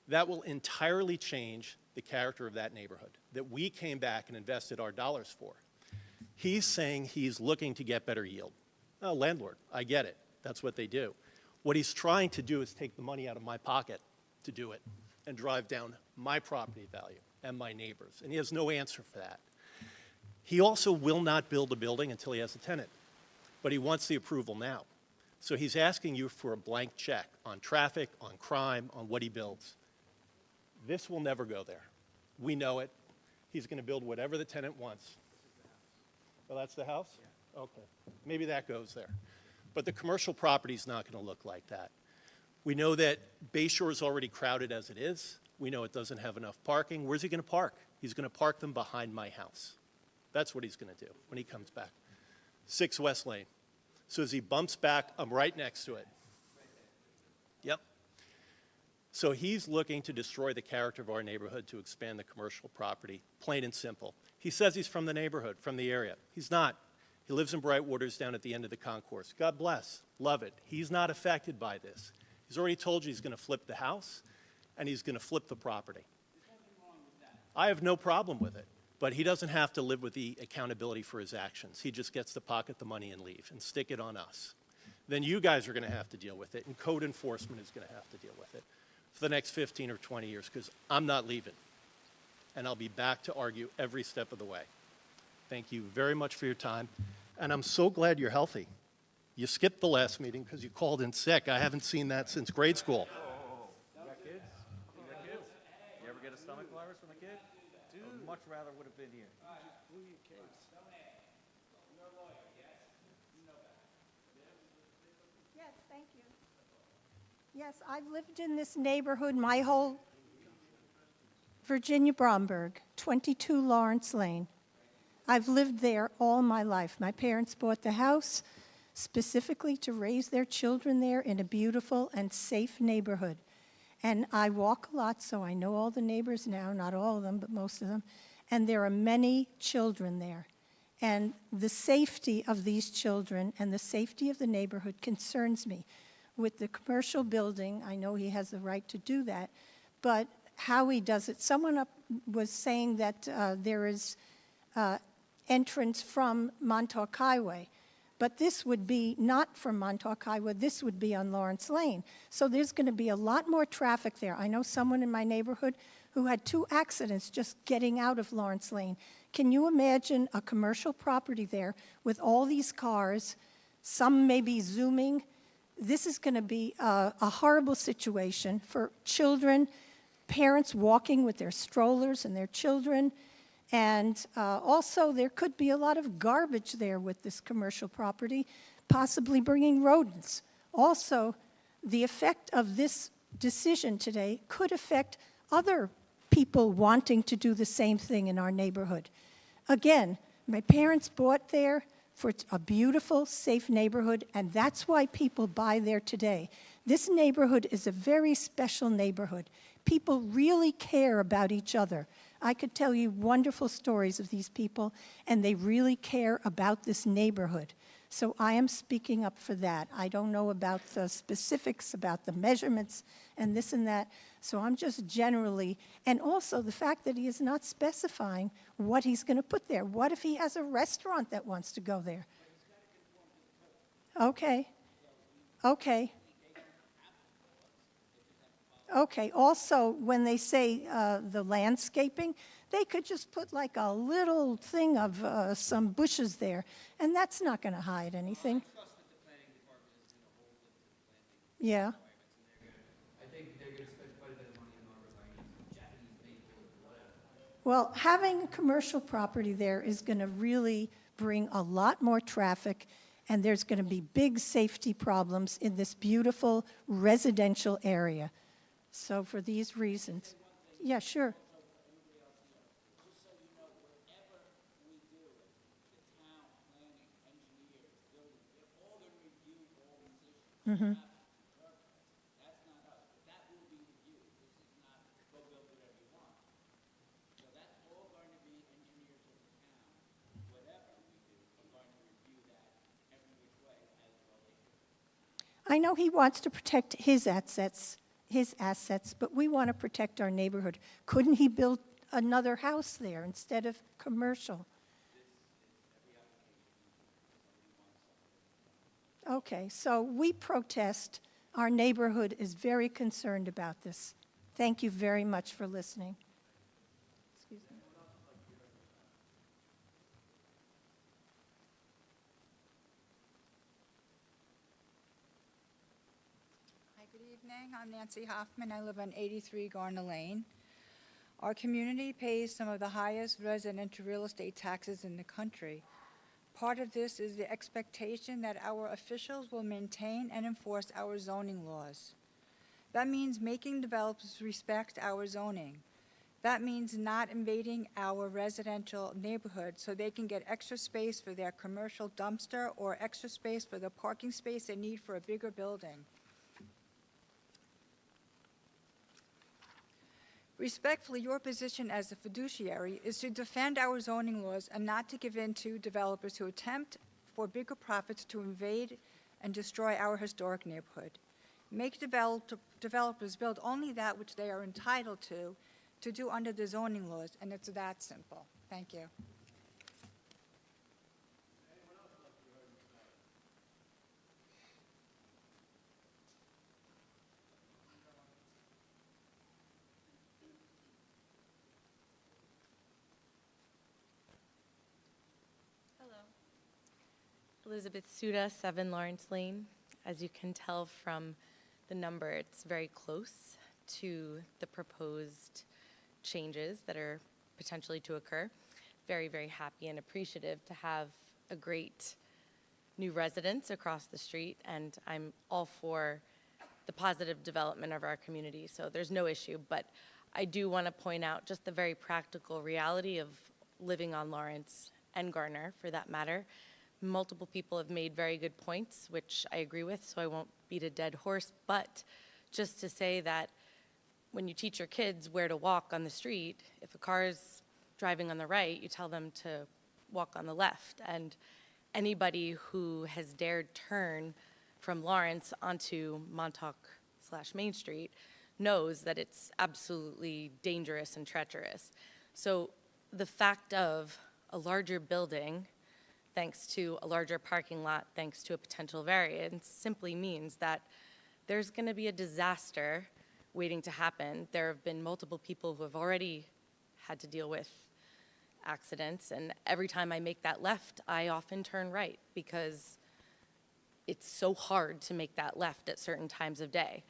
That will entirely change the character of that neighborhood that we came back and invested our dollars for. He's saying he's looking to get better yield. Oh, landlord, I get it. That's what they do. What he's trying to do is take the money out of my pocket to do it and drive down my property value and my neighbors. And he has no answer for that. He also will not build a building until he has a tenant, but he wants the approval now. So he's asking you for a blank check on traffic, on crime, on what he builds. This will never go there. We know it. He's going to build whatever the tenant wants. Oh, that's the house? Yeah. Okay. Maybe that goes there. But the commercial property is not going to look like that. We know that Bayshore is already crowded as it is. We know it doesn't have enough parking. Where's he going to park? He's going to park them behind my house. That's what he's going to do when he comes back. 6 West Lane. So as he bumps back, I'm right next to it. Yep. So he's looking to destroy the character of our neighborhood to expand the commercial property, plain and simple. He says he's from the neighborhood, from the area. He's not. He lives in Brightwaters down at the end of the concourse. God bless. Love it. He's not affected by this. He's already told you he's going to flip the house, and he's going to flip the property. I have no problem with it, but he doesn't have to live with the accountability for his actions. He just gets to pocket the money and leave and stick it on us. Then you guys are going to have to deal with it, and code enforcement is going to have to deal with it for the next 15 or 20 years, because I'm not leaving, and I'll be back to argue every step of the way. Thank you very much for your time, and I'm so glad you're healthy. You skipped the last meeting because you called in sick. I haven't seen that since grade school. You got kids? You got kids? You ever get a stomach virus from a kid? Dude, much rather would have been here. Who are your kids? Yes, thank you. Yes, I've lived in this neighborhood my whole, Virginia Bromberg, 22 Lawrence Lane. I've lived there all my life. My parents bought the house specifically to raise their children there in a beautiful and safe neighborhood. And I walk a lot, so I know all the neighbors now, not all of them, but most of them. And there are many children there. And the safety of these children and the safety of the neighborhood concerns me. With the commercial building, I know he has the right to do that, but how he does it, someone up was saying that there is entrance from Montauk Highway, but this would be not from Montauk Highway, this would be on Lawrence Lane. So there's going to be a lot more traffic there. I know someone in my neighborhood who had 2 accidents just getting out of Lawrence Lane. Can you imagine a commercial property there with all these cars, some maybe zooming? This is going to be a horrible situation for children, parents walking with their strollers and their children. And also, there could be a lot of garbage there with this commercial property, possibly bringing rodents. Also, the effect of this decision today could affect other people wanting to do the same thing in our neighborhood. Again, my parents bought there for a beautiful, safe neighborhood, and that's why people buy there today. This neighborhood is a very special neighborhood. People really care about each other. I could tell you wonderful stories of these people, and they really care about this neighborhood. So I am speaking up for that. I don't know about the specifics, about the measurements and this and that. So I'm just generally, and also the fact that he is not specifying what he's going to put there. What if he has a restaurant that wants to go there? Okay. Okay. Okay, also, when they say the landscaping, they could just put like a little thing of some bushes there, and that's not going to hide anything. Yeah. I think they're going to spend quite a bit of money on arborvitae, Japanese maple, or whatever. Well, having a commercial property there is going to really bring a lot more traffic, and there's going to be big safety problems in this beautiful residential area. So for these reasons, yeah, sure. Mm-hmm. I know he wants to protect his assets, but we want to protect our neighborhood. Couldn't he build another house there instead of commercial? Okay, so we protest. Our neighborhood is very concerned about this. Thank you very much for listening. Excuse me. Hi, good evening. I'm Nancy Hoffman. I live on 83 Garner Lane. Our community pays some of the highest residential real estate taxes in the country. Part of this is the expectation that our officials will maintain and enforce our zoning laws. That means making developers respect our zoning. That means not invading our residential neighborhood so they can get extra space for their commercial dumpster or extra space for the parking space they need for a bigger building. Respectfully, your position as a fiduciary is to defend our zoning laws and not to give in to developers who attempt for bigger profits to invade and destroy our historic neighborhood. Make developers build only that which they are entitled to do under the zoning laws, and it's that simple. Thank you. Elizabeth Suda, 7 Lawrence Lane. As you can tell from the number, it's very close to the proposed changes that are potentially to occur. Very, very happy and appreciative to have a great new residents across the street, and I'm all for the positive development of our community, so there's no issue. But I do want to point out just the very practical reality of living on Lawrence and Garner, for that matter. Multiple people have made very good points, which I agree with, so I won't beat a dead horse. But just to say that when you teach your kids where to walk on the street, if a car's driving on the right, you tell them to walk on the left. And anybody who has dared turn from Lawrence onto Montauk/Main Street knows that it's absolutely dangerous and treacherous. So the fact of a larger building, thanks to a larger parking lot, thanks to a potential variance, simply means that there's going to be a disaster waiting to happen. There have been multiple people who have already had to deal with accidents, and every time I make that left, I often turn right because it's so hard to make that left at certain times of day.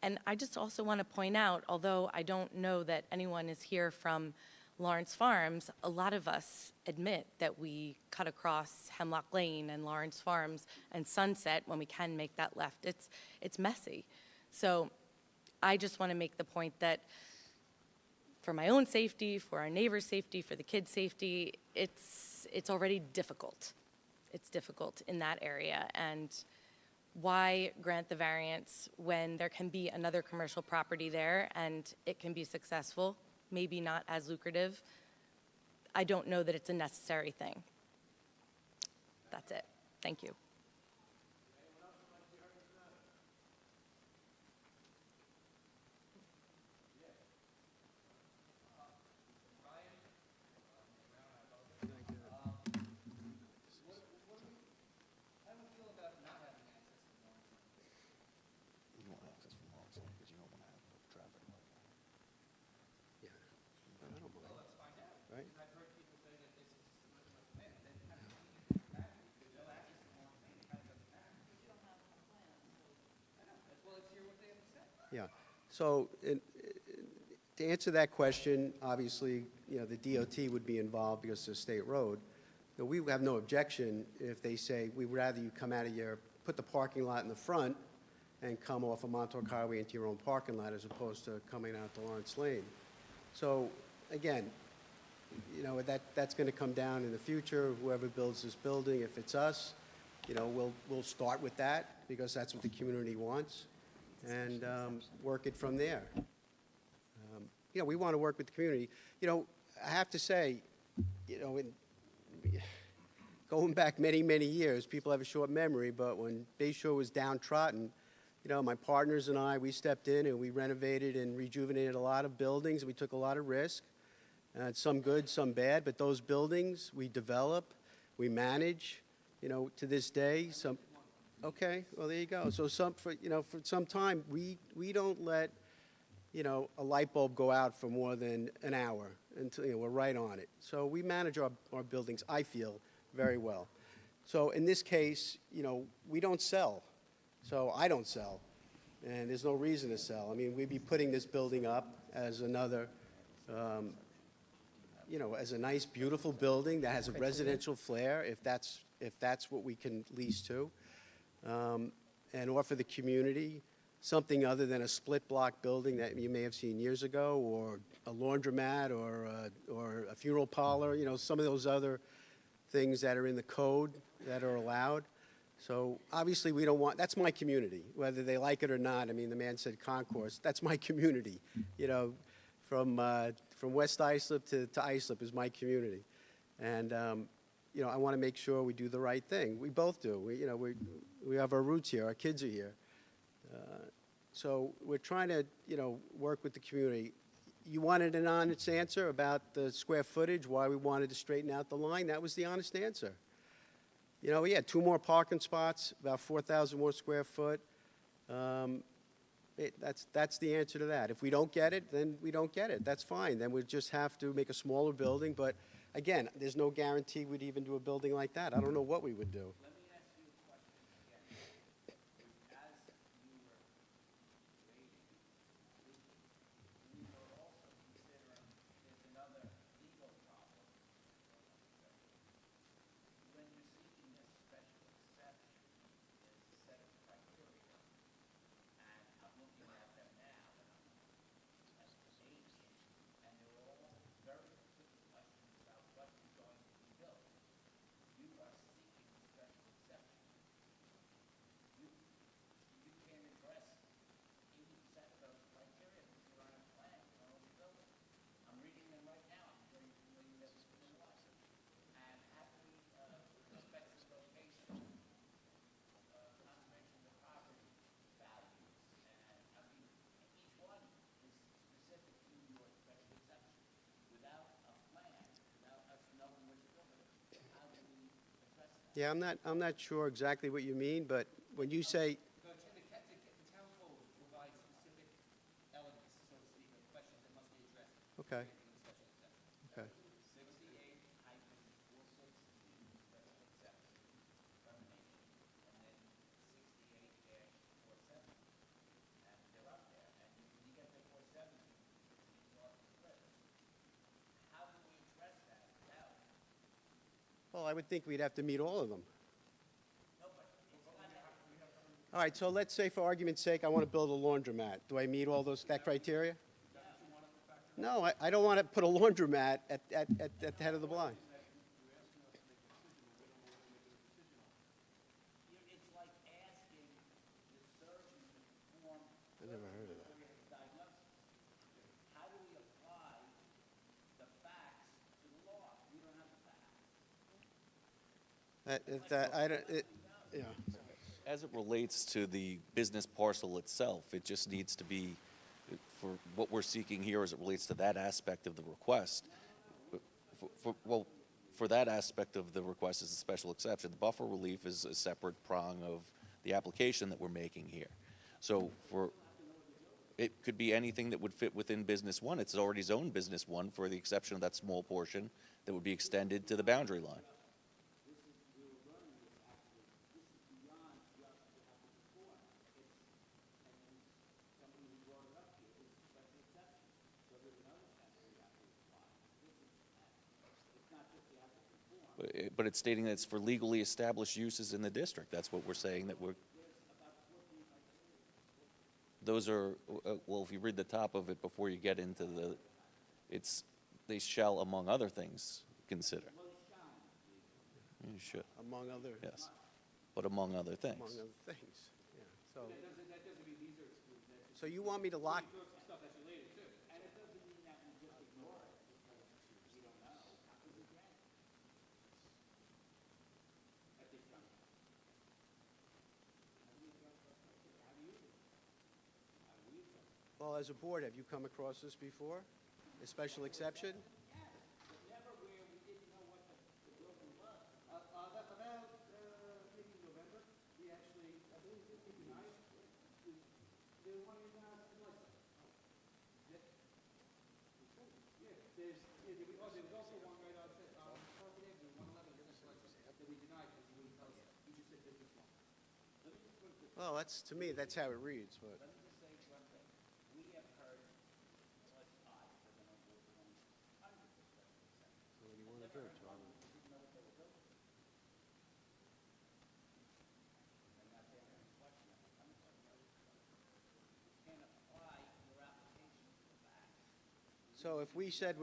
And I just also want to point out, although I don't know that anyone is here from Lawrence Farms, a lot of us admit that we cut across Hemlock Lane and Lawrence Farms and Sunset when we can make that left. It's messy. So I just want to make the point that for my own safety, for our neighbors' safety, for the kids' safety, it's already difficult. It's difficult in that area. And why grant the variance when there can be another commercial property there and it can be successful, maybe not as lucrative? I don't know that it's a necessary thing. That's it. Thank you. You want access from Lawrence Lane because you don't want to have traffic. Right? Yeah. So to answer that question, obviously, the DOT would be involved because it's a state road. We have no objection if they say, we'd rather you come out of your, put the parking lot in the front and come off of Montauk Highway into your own parking lot as opposed to coming out to Lawrence Lane. So again, that's going to come down in the future, whoever builds this building. If it's us, we'll start with that because that's what the community wants and work it from there. We want to work with the community. I have to say, going back many, many years, people have a short memory, but when Bay Shore was downtrodden, my partners and I, we stepped in and we renovated and rejuvenated a lot of buildings. We took a lot of risk, some good, some bad, but those buildings we develop, we manage, to this day. Okay, well, there you go. So for some time, we don't let, a light bulb go out for more than an hour until, we're right on it. So we manage our buildings, I feel, very well. So in this case, we don't sell. So I don't sell, and there's no reason to sell. I mean, we'd be putting this building up as another, as a nice, beautiful building that has a residential flair, if that's what we can lease to, and offer the community something other than a split-block building that you may have seen years ago, or a laundromat, or a funeral parlor, some of those other things that are in the code that are allowed. So obviously we don't want, that's my community, whether they like it or not. I mean, the man said concourse, that's my community. From West Islip to Islip is my community. And, I want to make sure we do the right thing. We both do. We have our roots here, our kids are here. So we're trying to, work with the community. You wanted an honest answer about the square footage, why we wanted to straighten out the line. That was the honest answer. We had 2 more parking spots, about 4,000 more square foot. That's the answer to that. If we don't get it, then we don't get it. That's fine. Then we just have to make a smaller building. But again, there's no guarantee we'd even do a building like that. I don't know what we would do. Yeah, I'm not sure exactly what you mean, but when you say, The town code provides specific elements, so to speak, of questions that must be addressed. okay, in the special exception. okay. 68-416, special exception, termination, and then 68-47. And they're up there, and when you get to 47, it's off the list. How do we address that without? Well, I would think we'd have to meet all of them. All right, so let's say for argument's sake, I want to build a laundromat. Do I meet all that criteria? No, I don't want to put a laundromat at the head of the blind. It's like asking the surgeon to perform I never heard of that. diagnosis. How do we apply the facts to the law? We don't have the facts. Yeah. As it relates to the business parcel itself, it just needs to be, for what we're seeking here as it relates to that aspect of the request, for that aspect of the request is a special exception. The buffer relief is a separate prong of the application that we're making here. So it could be anything that would fit within Business 1. It's already zoned Business 1 for the exception of that small portion that would be extended to the boundary line. But it's stating that it's for legally established uses in the district. That's what we're saying, that those are, well, if you read the top of it before you get into they shall, among other things, consider. You should. Among other. Yes, but among other things. Among other things, yeah. So you want me to lock, Stuff that's related to it. And it doesn't mean that we just ignore it because we don't know, because we can. At this juncture. How do you do it? How do we do it? well, as a board, have you come across this before? A special exception? Never where we didn't know what the building was. About maybe November, we actually, I believe it was nice. They wanted to Yeah, there's also one right outside, Park Avenue, 111, that we denied because you wouldn't tell us. You just said business one. Let me just put it this way. Well, to me, that's how it reads, but. Let me just say one thing. We have heard, well, it's odd, because I know we're doing hundreds of special exceptions. What do you want to do, Tom? Didn't know what they were building. And that's the only question that I'm coming from. You can't apply your application to the facts. So if we said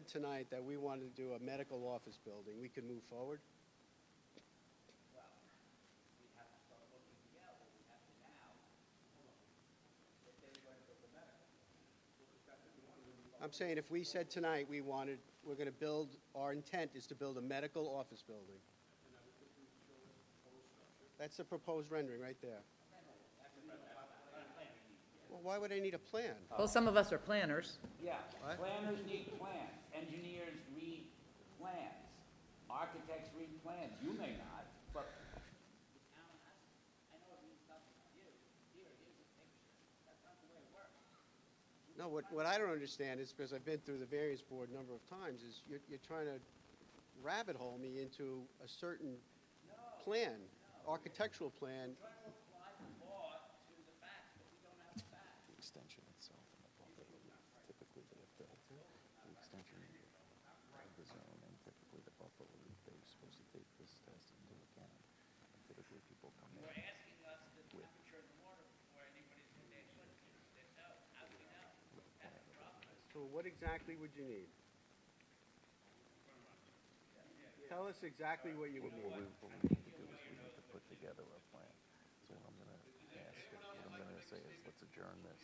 tonight that we wanted to do a medical office building, we could move forward? Well, we'd have to start looking together. We'd have to now, if they were going to build a medical. I'm saying if we said tonight we're going to build, our intent is to build a medical office building. That's the proposed rendering right there. Well, why would I need a plan? Well, some of us are planners. Yeah, What? planners need plans, engineers read plans, architects read plans, you may not, but. I know it means nothing to you, here's a picture, that's not the way it works. No, what I don't understand is, because I've been through the variance board a number of times, is you're trying to rabbit hole me into a certain plan, architectural plan. Trying to apply the law to the facts, but we don't have the facts. The extension itself and the buffer relief, typically they have built. The extension of the zone and typically the buffer relief, they're supposed to take this test into account. And typically people come in. You're asking us the temperature of the water before anybody's in there clicking. No, how do we know? That's the problem. So what exactly would you need? Tell us exactly what you would need. What we need to do is we need to put together a plan. So what I'm gonna ask, what I'm gonna say is, let's adjourn this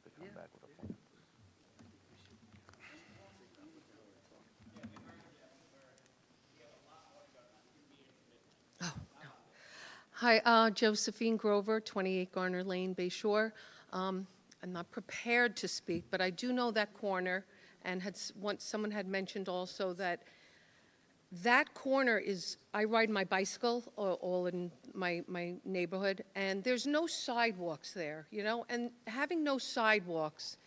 to come back with a plan. Hi, Josephine Grover, 28 Garner Lane, Bay Shore. I'm not prepared to speak, but I do know that corner, and once someone had mentioned also that that corner is, I ride my bicycle all in my neighborhood, and there's no sidewalks there, you know? And having no sidewalks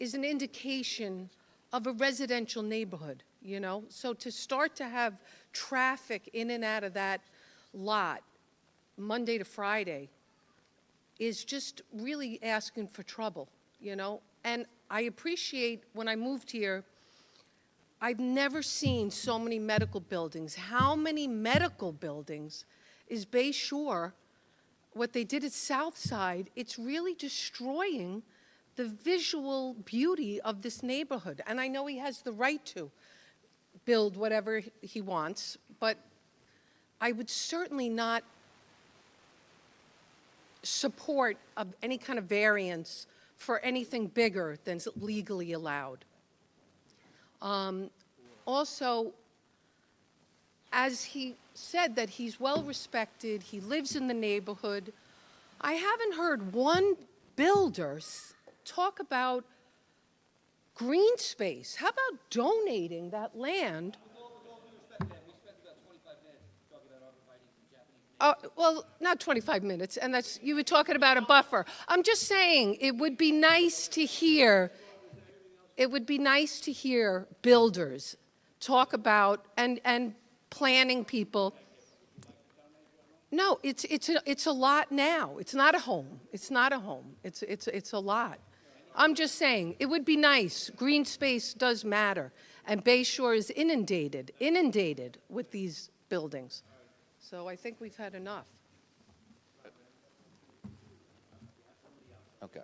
is an indication of a residential neighborhood, you know? So to start to have traffic in and out of that lot Monday to Friday is just really asking for trouble, you know? And I appreciate when I moved here, I've never seen so many medical buildings. How many medical buildings is Bay Shore? What they did at Southside, it's really destroying the visual beauty of this neighborhood. And I know he has the right to build whatever he wants, but I would certainly not support any kind of variance for anything bigger than is legally allowed. Also, as he said that he's well respected, he lives in the neighborhood, I haven't heard one builder talk about green space. How about donating that land? Well, not 25 minutes, and that's, you were talking about a buffer. I'm just saying, it would be nice to hear builders talk about, and planning people. No, it's a lot now. It's not a home. It's not a home. It's a lot. I'm just saying, it would be nice. Green space does matter, and Bay Shore is inundated with these buildings. So I think we've had enough. Okay.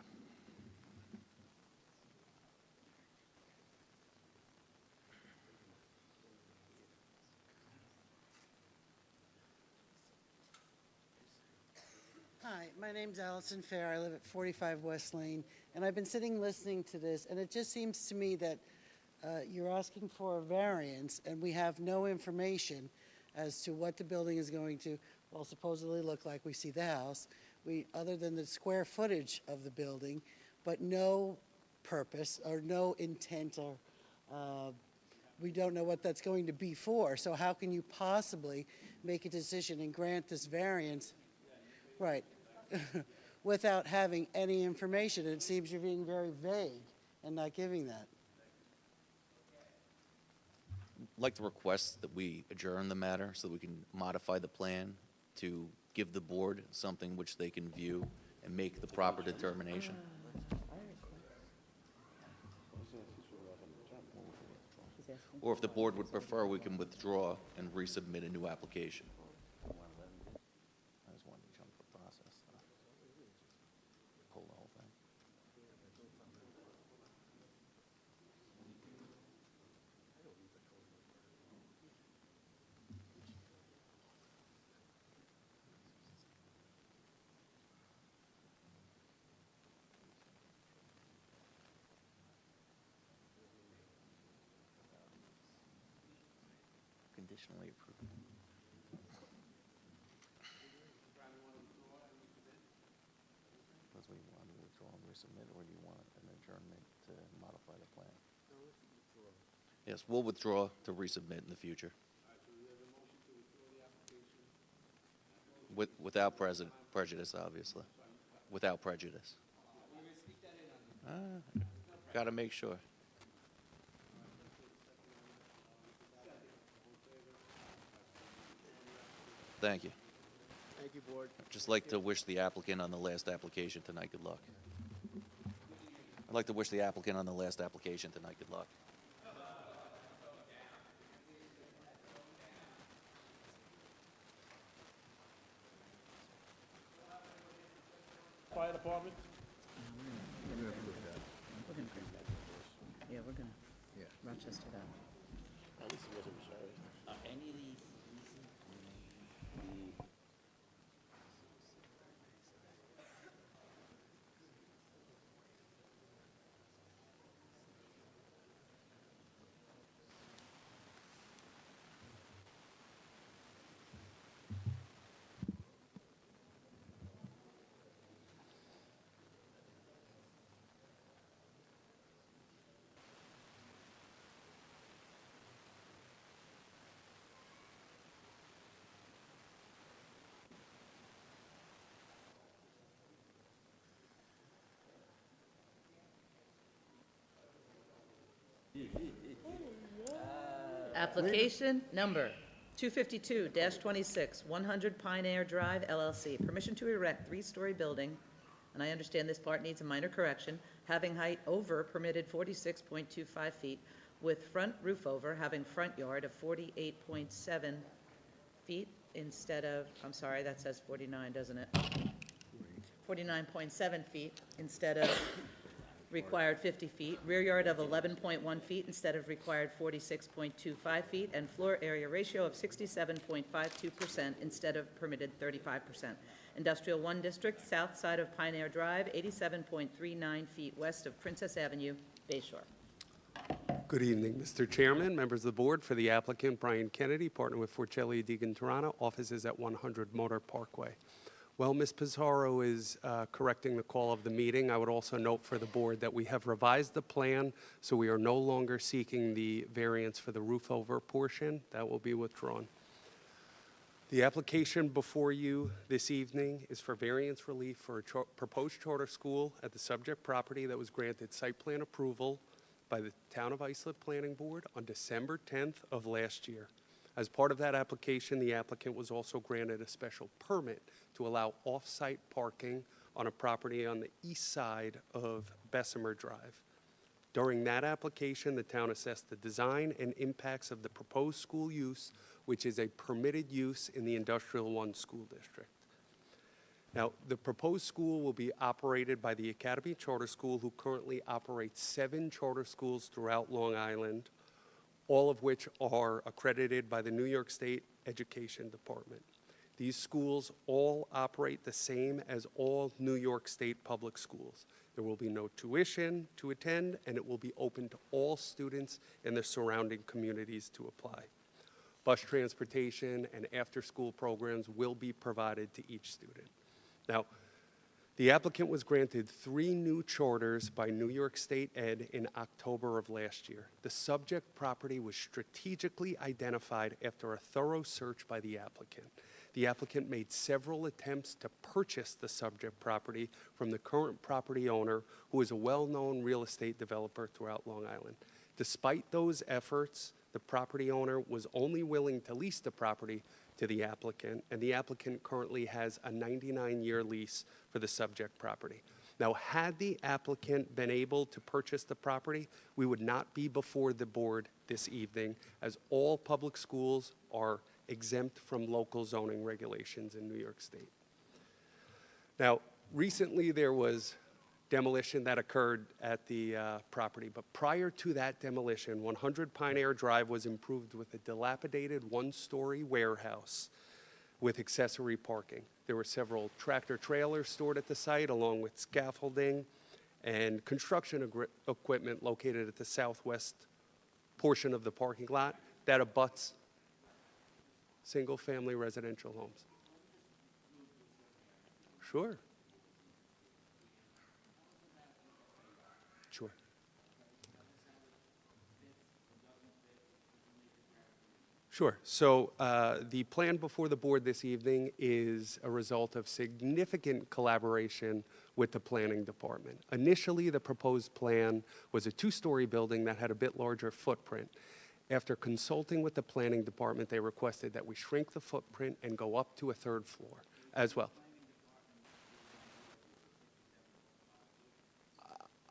Hi, my name's Allison Fair. I live at 45 West Lane, and I've been sitting listening to this, and it just seems to me that you're asking for a variance, and we have no information as to what the building is going to, well, supposedly look like. We see the house, other than the square footage of the building, but no purpose or no intent, or we don't know what that's going to be for. So how can you possibly make a decision and grant this variance? Right. Without having any information. It seems you're being very vague and not giving that. I'd like to request that we adjourn the matter so that we can modify the plan to give the board something which they can view and make the proper determination. Or if the board would prefer, we can withdraw and resubmit a new application. I just wanted to jump the process. Pull the whole thing. Conditionally approved. Because we want to withdraw and resubmit, or do you want an adjournment to modify the plan? Yes, we'll withdraw to resubmit in the future. Without prejudice, obviously. Without prejudice. Got to make sure. Thank you. Thank you, Board. I'd just like to wish the applicant on the last application tonight good luck. I'd like to wish the applicant on the last application tonight good luck. Fire department? We're gonna bring that first. Yeah, we're gonna, Rochester that. At least it wasn't sorry. Any of these, Application number 252-26, 100 Pine Air Drive LLC. Permission to erect three-story building, and I understand this part needs a minor correction, having height over permitted 46.25 feet, with front roof over, having front yard of 48.7 feet instead of, I'm sorry, that says 49, doesn't it? 49.7 feet instead of required 50 feet, rear yard of 11.1 feet instead of required 46.25 feet, and floor area ratio of 67.52% instead of permitted 35%. Industrial 1 District, south side of Pine Air Drive, 87.39 feet west of Princess Avenue, Bay Shore. Good evening, Mr. Chairman, members of the board. For the applicant, Brian Kennedy, partner with Forcelli Deegan Toronto, offices at 100 Motor Parkway. While Ms. Pizarro is correcting the call of the meeting, I would also note for the board that we have revised the plan, so we are no longer seeking the variance for the roof over portion. That will be withdrawn. The application before you this evening is for variance relief for a proposed charter school at the subject property that was granted site plan approval by the Town of Islip Planning Board on December 10th of last year. As part of that application, the applicant was also granted a special permit to allow off-site parking on a property on the east side of Bessemer Drive. During that application, the town assessed the design and impacts of the proposed school use, which is a permitted use in the Industrial 1 School District. Now, the proposed school will be operated by the Academy Charter School, who currently operates 7 charter schools throughout Long Island, all of which are accredited by the New York State Education Department. These schools all operate the same as all New York State public schools. There will be no tuition to attend, and it will be open to all students in the surrounding communities to apply. Bus transportation and after-school programs will be provided to each student. Now, the applicant was granted 3 new charters by New York State Ed in October of last year. The subject property was strategically identified after a thorough search by the applicant. The applicant made several attempts to purchase the subject property from the current property owner, who is a well-known real estate developer throughout Long Island. Despite those efforts, the property owner was only willing to lease the property to the applicant, and the applicant currently has a 99-year lease for the subject property. Now, had the applicant been able to purchase the property, we would not be before the board this evening, as all public schools are exempt from local zoning regulations in New York State. Now, recently there was demolition that occurred at the property, but prior to that demolition, 100 Pine Air Drive was improved with a dilapidated 1-story warehouse with accessory parking. There were several tractor trailers stored at the site, along with scaffolding and construction equipment located at the southwest portion of the parking lot that abuts single-family residential homes. Sure. Sure. Sure. So the plan before the board this evening is a result of significant collaboration with the planning department. Initially, the proposed plan was a 2-story building that had a bit larger footprint. After consulting with the planning department, they requested that we shrink the footprint and go up to a 3rd floor as well.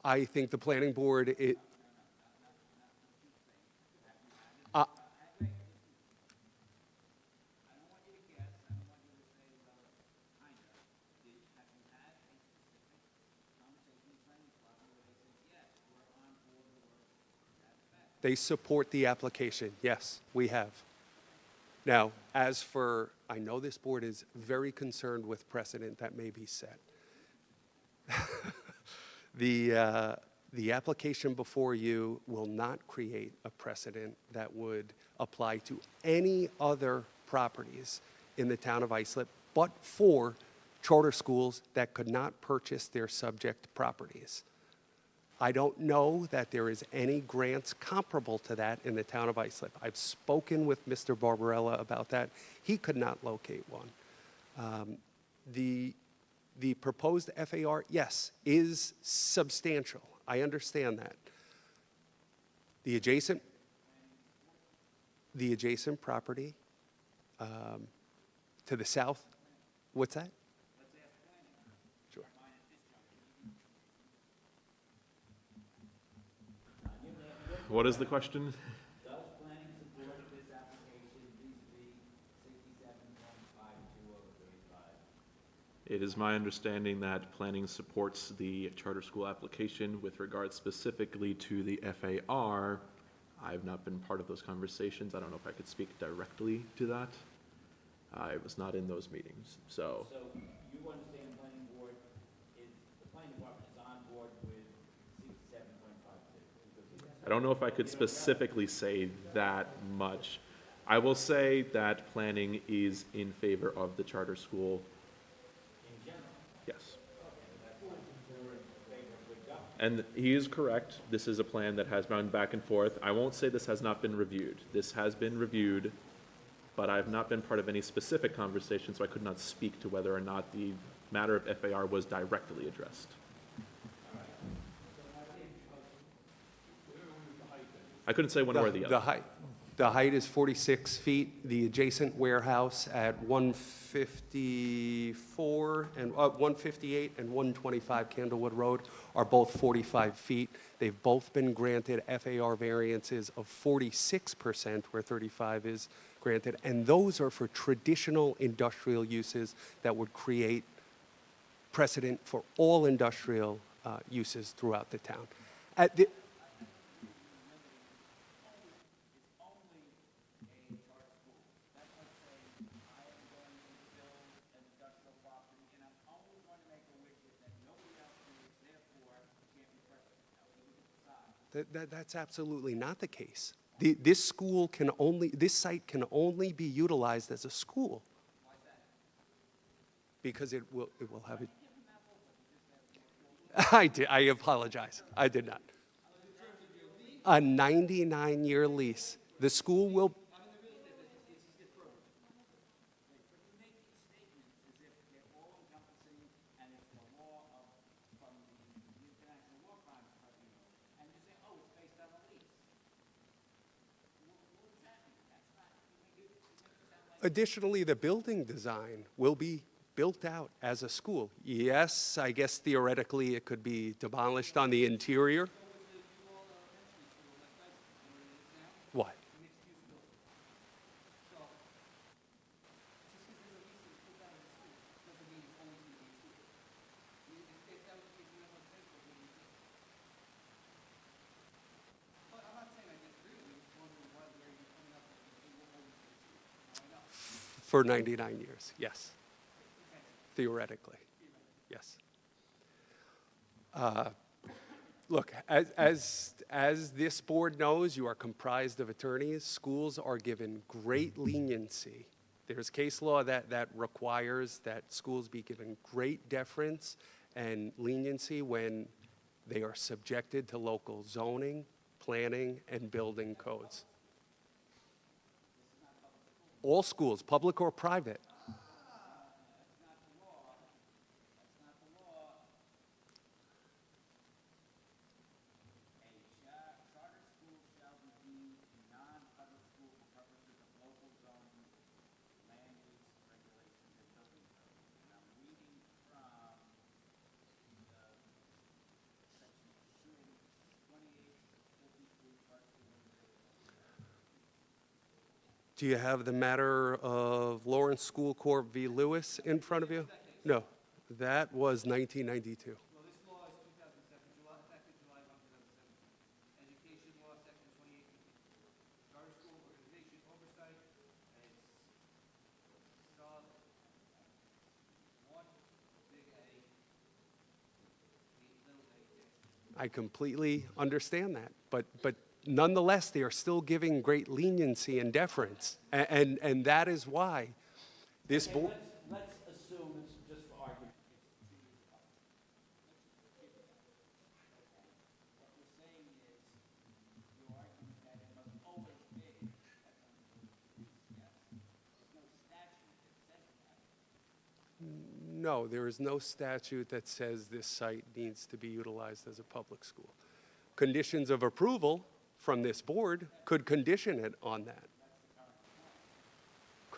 I think the planning board, they support the application. Yes, we have. Now, as for, I know this board is very concerned with precedent that may be set. The application before you will not create a precedent that would apply to any other properties in the town of Islip, but for charter schools that could not purchase their subject properties. I don't know that there is any grants comparable to that in the town of Islip. I've spoken with Mr. Barbarella about that. He could not locate one. The proposed FAR, yes, is substantial. I understand that. The adjacent, the adjacent property to the south. What's that? Sure. What is the question? Does planning support this application vis-a-vis 67.52 over 35? It is my understanding that planning supports the charter school application with regard specifically to the FAR. I've not been part of those conversations. I don't know if I could speak directly to that. I was not in those meetings, so. So you understand the planning board is, the planning department is on board with 67.52? I don't know if I could specifically say that much. I will say that planning is in favor of the charter school. In general? Yes. Okay, we're in favor of good government. And he is correct. This is a plan that has gone back and forth. I won't say this has not been reviewed. This has been reviewed, but I've not been part of any specific conversation, so I could not speak to whether or not the matter of FAR was directly addressed. I couldn't say one way or the other. The height is 46 feet. The adjacent warehouse at 154 and 158 and 125 Candlewood Road are both 45 feet. They've both been granted FAR variances of 46%, where 35 is granted, and those are for traditional industrial uses that would create precedent for all industrial uses throughout the town. That's absolutely not the case. This site can only be utilized as a school. Because it will have it. I apologize. I did not. A 99-year lease. The school will. Additionally, the building design will be built out as a school. Yes, I guess theoretically it could be demolished on the interior. What? For 99 years, yes. Theoretically, yes. Look, as this board knows, you are comprised of attorneys. Schools are given great leniency. There's case law that requires that schools be given great deference and leniency when they are subjected to local zoning, planning, and building codes. All schools, public or private. Do you have the matter of Lawrence School Corp v. Lewis in front of you? No, that was 1992. Well, this law is 2007, effective July 1, 2017. Education law, section 28, charter school organization oversight, it's sub 1, big A, little a. I completely understand that, but nonetheless, they are still giving great leniency and deference, and that is why this board. Let's assume, it's just for argument. What you're saying is, you argue that it must always be, yes, there's no statute that says that. No, there is no statute that says this site needs to be utilized as a public school. Conditions of approval from this board could condition it on that.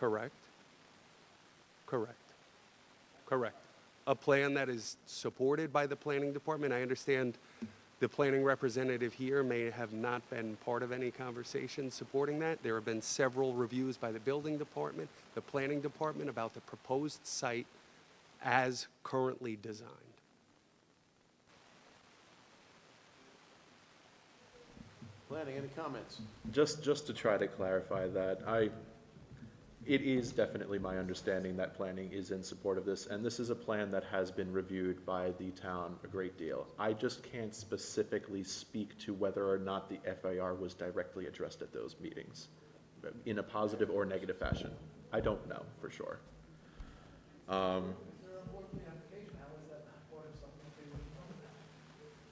Correct. Correct. Correct. A plan that is supported by the planning department. I understand the planning representative here may have not been part of any conversation supporting that. There have been several reviews by the building department, the planning department about the proposed site as currently designed. Planning, any comments? Just to try to clarify that, it is definitely my understanding that planning is in support of this, and this is a plan that has been reviewed by the town a great deal. I just can't specifically speak to whether or not the FAR was directly addressed at those meetings, in a positive or negative fashion. I don't know for sure.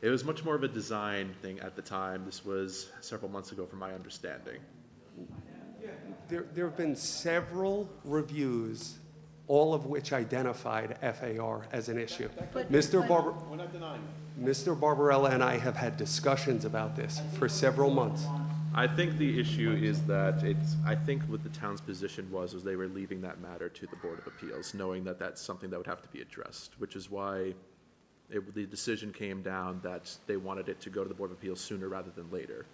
It was much more of a design thing at the time. This was several months ago from my understanding. There have been several reviews, all of which identified FAR as an issue. Mr. Barbarella and I have had discussions about this for several months. I think the issue is that I think what the town's position was they were leaving that matter to the Board of Appeals, knowing that that's something that would have to be addressed, which is why the decision came down that they wanted it to go to the Board of Appeals sooner rather than later.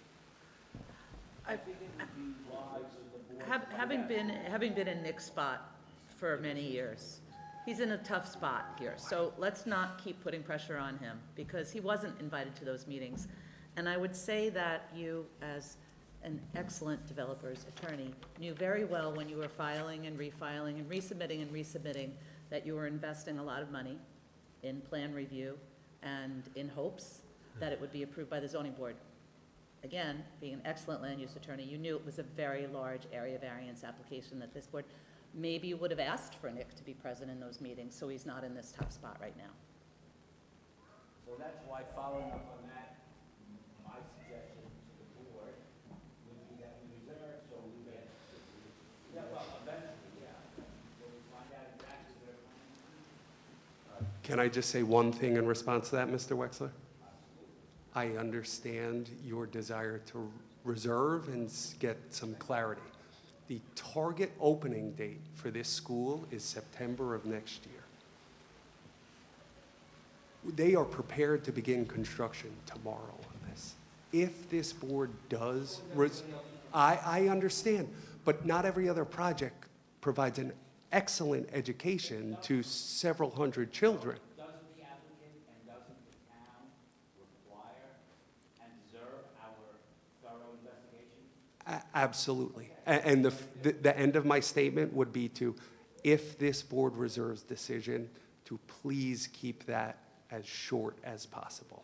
Having been in Nick's spot for many years, he's in a tough spot here. So let's not keep putting pressure on him because he wasn't invited to those meetings. And I would say that you, as an excellent developer's attorney, knew very well when you were filing and refiling and resubmitting that you were investing a lot of money in plan review and in hopes that it would be approved by the zoning board. Again, being an excellent land use attorney, you knew it was a very large area variance application that this board, maybe you would have asked for Nick to be present in those meetings so he's not in this tough spot right now. So that's why following up on that, my suggestion to the board would be that we reserve so we get, well, eventually, yeah, so we find out exactly where. Can I just say one thing in response to that, Mr. Wexler? I understand your desire to reserve and get some clarity. The target opening date for this school is September of next year. They are prepared to begin construction tomorrow on this. If this board does, I understand, but not every other project provides an excellent education to several hundred children. Doesn't the applicant and doesn't the town require and deserve our thorough investigation? Absolutely. And the end of my statement would be to, if this board reserves decision, to please keep that as short as possible.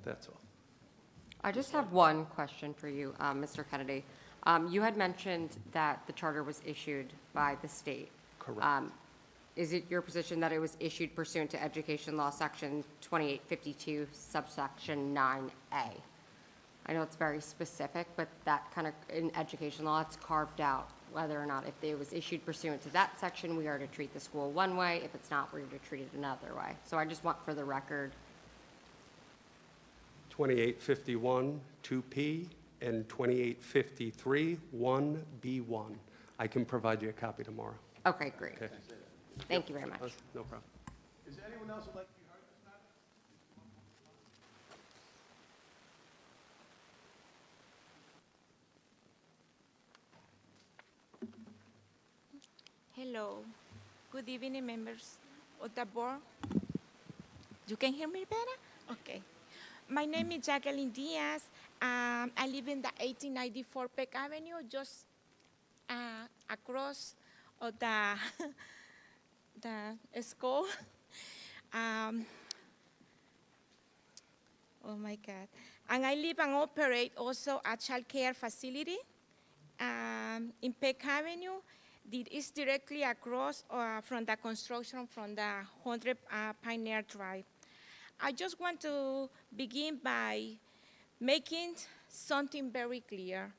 That's all. I just have one question for you, Mr. Kennedy. You had mentioned that the charter was issued by the state. Correct. Is it your position that it was issued pursuant to Education Law Section 2852, subsection 9A? I know it's very specific, but that kind of, in education law, it's carved out whether or not if it was issued pursuant to that section, we are to treat the school one way. If it's not, we're to treat it another way. So I just want for the record. 2851, 2P, and 2853, 1B1. I can provide you a copy tomorrow. Okay, great. Okay. Thank you very much. No problem. Is there anyone else who'd like to be heard in this matter? Hello. Good evening, members of the board. You can hear me better? Okay. My name is Jacqueline Diaz. I live in the 1894 Peck Avenue, just across of the school. Oh my God. And I live and operate also a child care facility in Peck Avenue. It is directly across from the construction from the 100 Pioneer Drive. I just want to begin by making something very clear.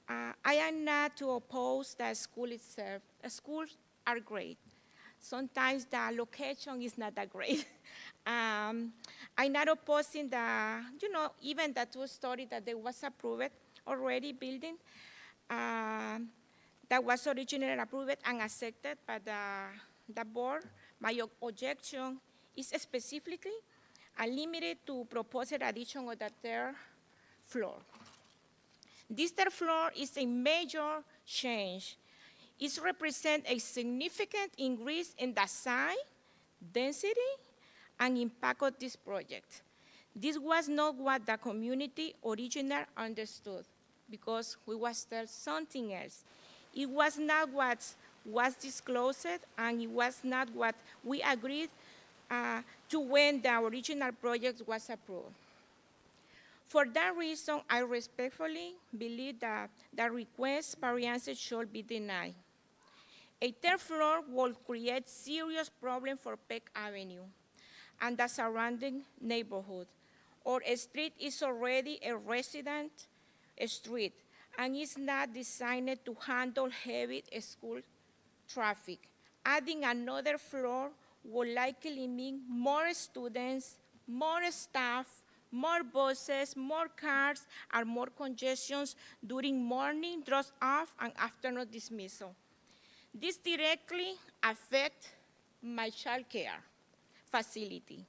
I am not to oppose the school itself. Schools are great. Sometimes the location is not that great. I'm not opposing the, even the two-story that there was approved already building. that was originally approved and accepted by the board. My objection is specifically limited to proposed addition of the third floor. This third floor is a major change. It represents a significant increase in the size, density, and impact of this project. This was not what the community originally understood, because we was told something else. It was not what was disclosed, and it was not what we agreed to when the original project was approved. For that reason, I respectfully believe that the request variances should be denied. A third floor will create serious problems for Peck Avenue and the surrounding neighborhood. Our street is already a resident street and is not designed to handle heavy school traffic. Adding another floor will likely mean more students, more staff, more buses, more cars, and more congestions during morning drop-off and afternoon dismissal. This directly affects my child care facility.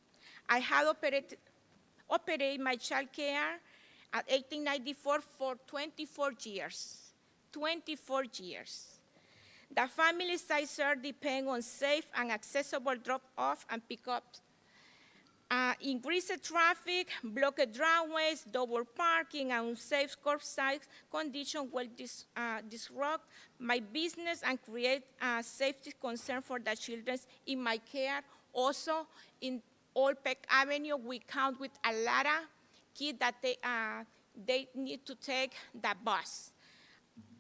I have operated my child care at 1894 for 24 years. 24 years. The family size here depend on safe and accessible drop-off and pick-ups. Increased traffic, blocked driveways, double parking, and unsafe curbside conditions will disrupt my business and create a safety concern for the children in my care. Also, in Old Peck Avenue, we count with a lot of kids that they need to take the bus.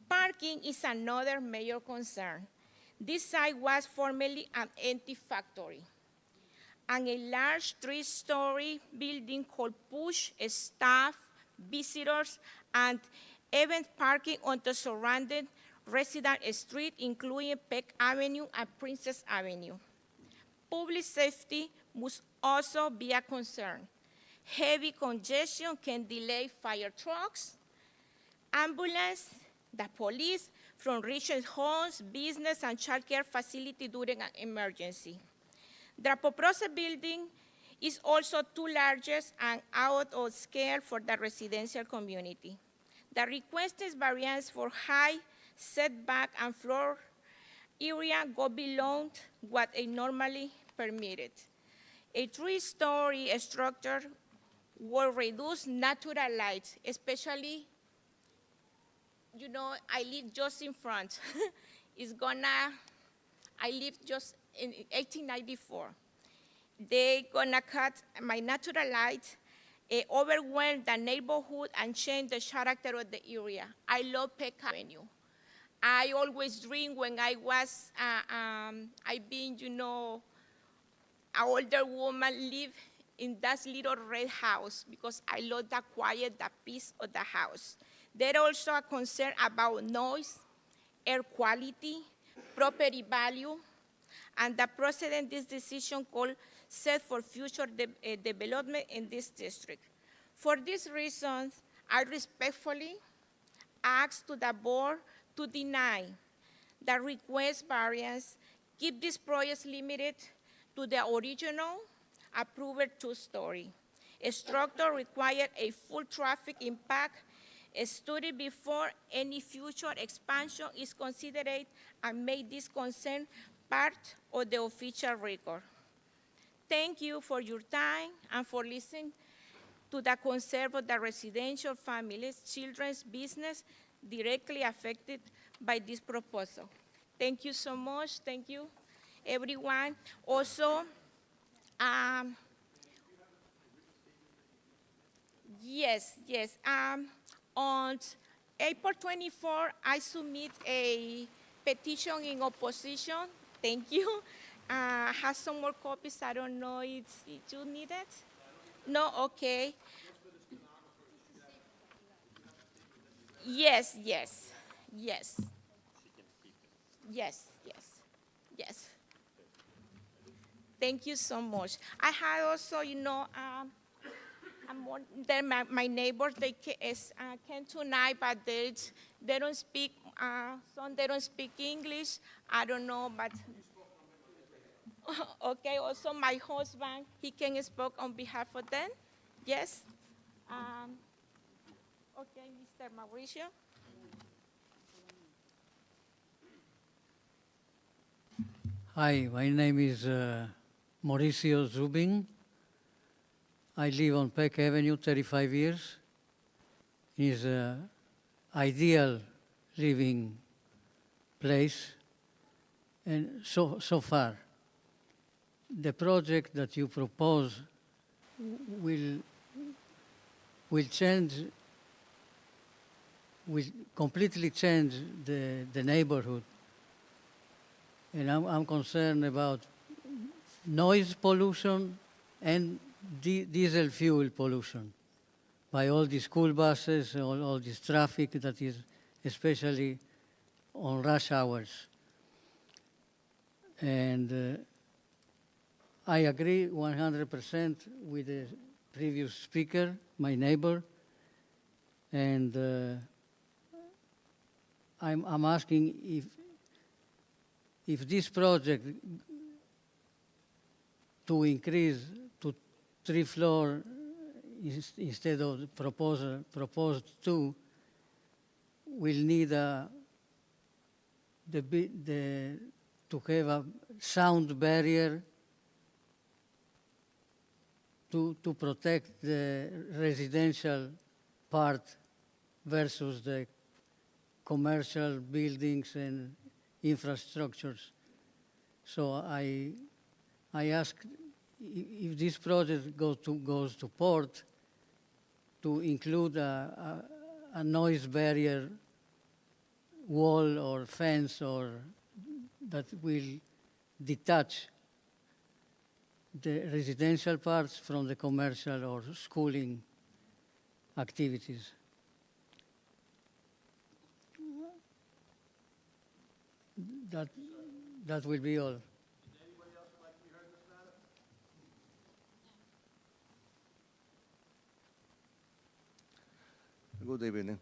Parking is another major concern. This site was formerly an empty factory, and a large 3-story building could push staff, visitors, and event parking on the surrounding resident street, including Peck Avenue and Princess Avenue. Public safety must also be a concern. Heavy congestion can delay fire trucks, ambulance, the police from reaching homes, business, and child care facility during an emergency. The proposed building is also too large and out of scale for the residential community. The requested variance for high setback and floor area go beyond what is normally permitted. A 3-story structure will reduce natural light, especially, you know, I live just in front. I live just in 1894. They're gonna cut my natural light, overwhelm the neighborhood, and change the character of the area. I love Peck Avenue. I always dream when I was, I've been, you know, an older woman live in that little red house because I love the quiet, the peace of the house. There also a concern about noise, air quality, property value, and the precedent this decision could set for future development in this district. For these reasons, I respectfully ask to the board to deny the request variance, keep this project limited to the original approved 2-story. A structure required a full traffic impact study before any future expansion is considered, and make this concern part of the official record. Thank you for your time and for listening to the concern of the residential families, children's business directly affected by this proposal. Thank you so much. Thank you, everyone. Also, yes. On April 24, I submit a petition in opposition. Thank you. I have some more copies. I don't know if you need it. No, okay. Yes. Thank you so much. I had also, you know, my neighbors, they came tonight, but they don't speak some they don't speak English. I don't know, but okay. Also, my husband, he can speak on behalf of them. Yes. Okay, Mr. Mauricio. Hi, my name is Mauricio Zubin. I live on Peck Avenue 35 years. It's an ideal living place. And so far, the project that you propose will completely change the neighborhood. And I'm concerned about noise pollution and diesel fuel pollution by all the school buses, all this traffic that is especially on rush hours. And I agree 100% with the previous speaker, my neighbor, and I'm asking if this project to increase to 3 floors instead of proposed 2 will need to have a sound barrier to protect the residential part versus the commercial buildings and infrastructures. So I ask if this project goes to port to include a noise barrier wall or fence or that will detach the residential parts from the commercial or schooling activities. That will be all. Good evening.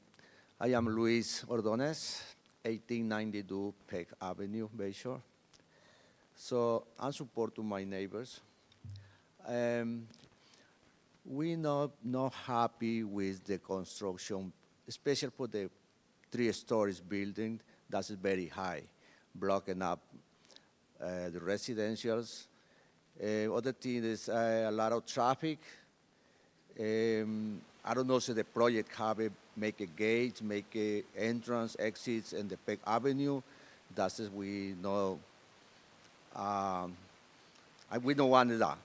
I am Luis Ordonez, 1892 Peck Avenue, Bayshore. So I support to my neighbors. We not happy with the construction, especially for the 3 stories building that's very high, blocking up the residentials. Other thing is a lot of traffic. I don't know if the project make a gate, make a entrance, exits in the Peck Avenue. That's it, we know. We don't want that.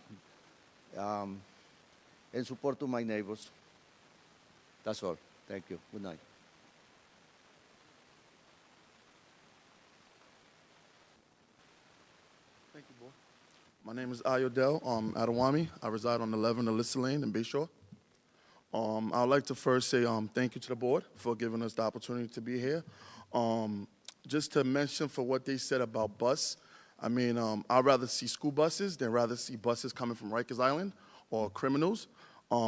And support to my neighbors. That's all. Thank you. Good night. Thank you, boy. My name is Ayodele Adewami. I reside on 11 Alyssa Lane in Bayshore. I would like to first say thank you to the board for giving us the opportunity to be here. Just to mention for what they said about bus, I mean, I'd rather see school buses than rather see buses coming from Rikers Island or criminals.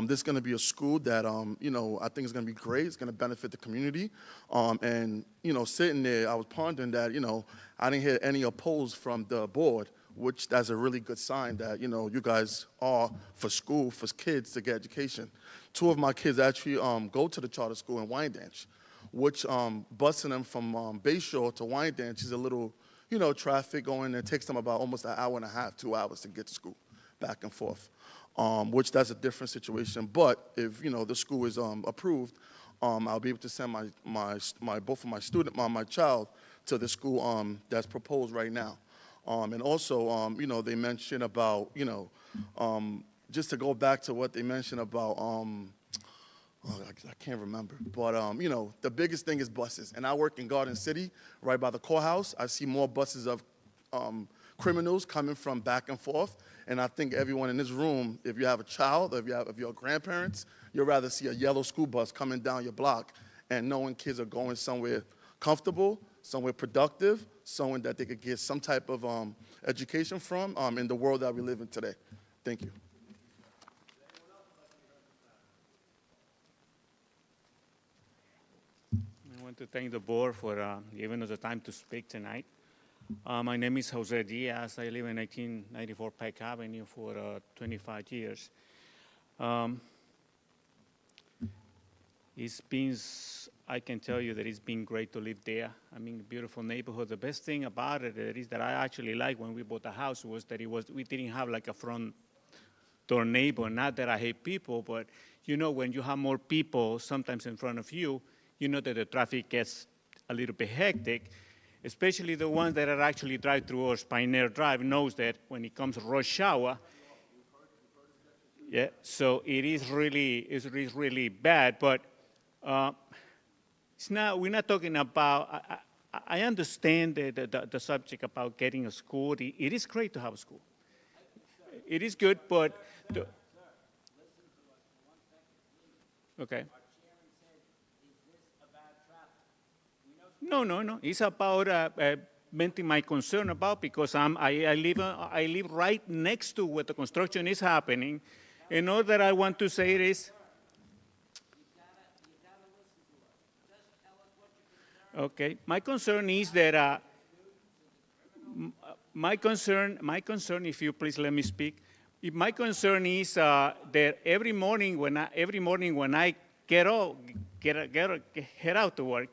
This is going to be a school that, you know, I think is going to be great. It's going to benefit the community. And, you know, sitting there, I was pondering that, you know, I didn't hear any opposed from the board, which that's a really good sign that, you know, you guys are for school, for kids to get education. 2 of my kids actually go to the charter school in Wyandanch, which busing them from Bayshore to Wyandanch is a little, you know, traffic going. It takes them about almost an hour and a half, 2 hours to get to school, back and forth, which that's a different situation. But if, you know, the school is approved, I'll be able to send both of my child to the school that's proposed right now. And also, you know, they mentioned about, you know, just to go back to what they mentioned about, I can't remember, but, you know, the biggest thing is buses. And I work in Garden City, right by the courthouse. I see more buses of criminals coming from back and forth. And I think everyone in this room, if you have a child, or if you're grandparents, you'd rather see a yellow school bus coming down your block and knowing kids are going somewhere comfortable, somewhere productive, somewhere that they could get some type of education from in the world that we live in today. Thank you. want to thank the board for giving us the time to speak tonight. My name is Jose Diaz. I live in 1994 Pike Avenue for 25 years. I can tell you that it's been great to live there. I mean, beautiful neighborhood. The best thing about it is that I actually like when we bought the house was that we didn't have like a front door neighbor. Not that I hate people, but you know, when you have more people sometimes in front of you, you know that the traffic gets a little bit hectic, especially the ones that are actually drive through or Pioneer Drive knows that when it comes rush hour, yeah, so it's really bad, but we're not talking about, I understand the subject about getting a school. It is great to have a school. It is good, but, okay. No. It's about venting my concern about because I live right next to where the construction is happening. And all that I want to say is, okay, my concern is that my concern, if you please let me speak. My concern is that every morning when I head out to work,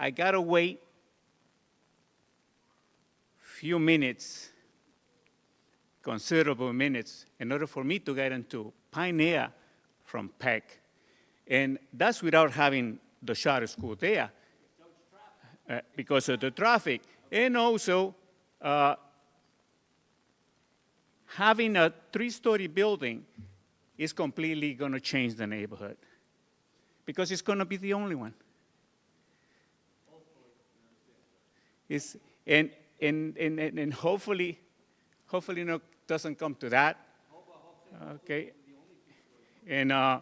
I gotta wait few minutes, considerable minutes, in order for me to get into Pioneer from Peck. And that's without having the charter school there because of the traffic. And also, having a 3-story building is completely going to change the neighborhood because it's going to be the only one. And hopefully no, doesn't come to that. Okay. And I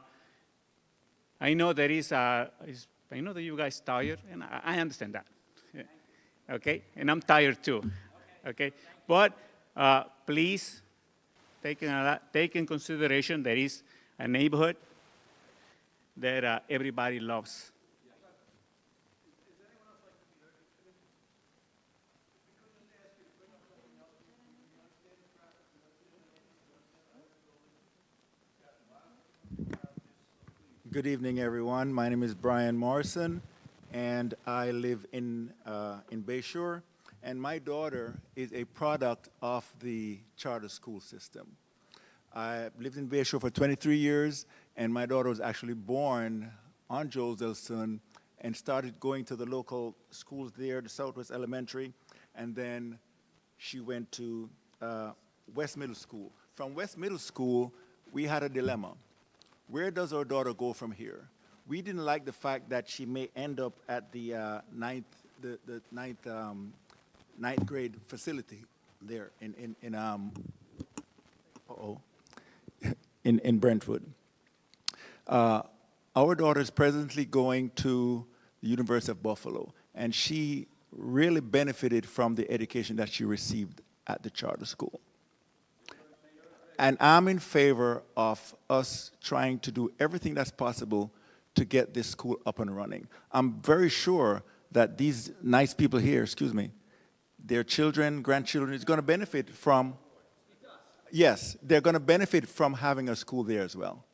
know there is I know that you guys tired, and I understand that. Yeah. Okay, and I'm tired too. Okay, but please take in consideration there is a neighborhood that everybody loves. Good evening, everyone. My name is Brian Morrison, and I live in Bayshore. And my daughter is a product of the charter school system. I lived in Bayshore for 23 years, and my daughter was actually born on Joselson and started going to the local schools there, the Southwest Elementary, and then she went to West Middle School. From West Middle School, we had a dilemma. Where does our daughter go from here? We didn't like the fact that she may end up at the ninth grade facility there in Brentwood. Our daughter is presently going to the University of Buffalo, and she really benefited from the education that she received at the charter school. And I'm in favor of us trying to do everything that's possible to get this school up and running. I'm very sure that these nice people here, their children, grandchildren, is going to benefit from, yes, they're going to benefit from having a school there as well.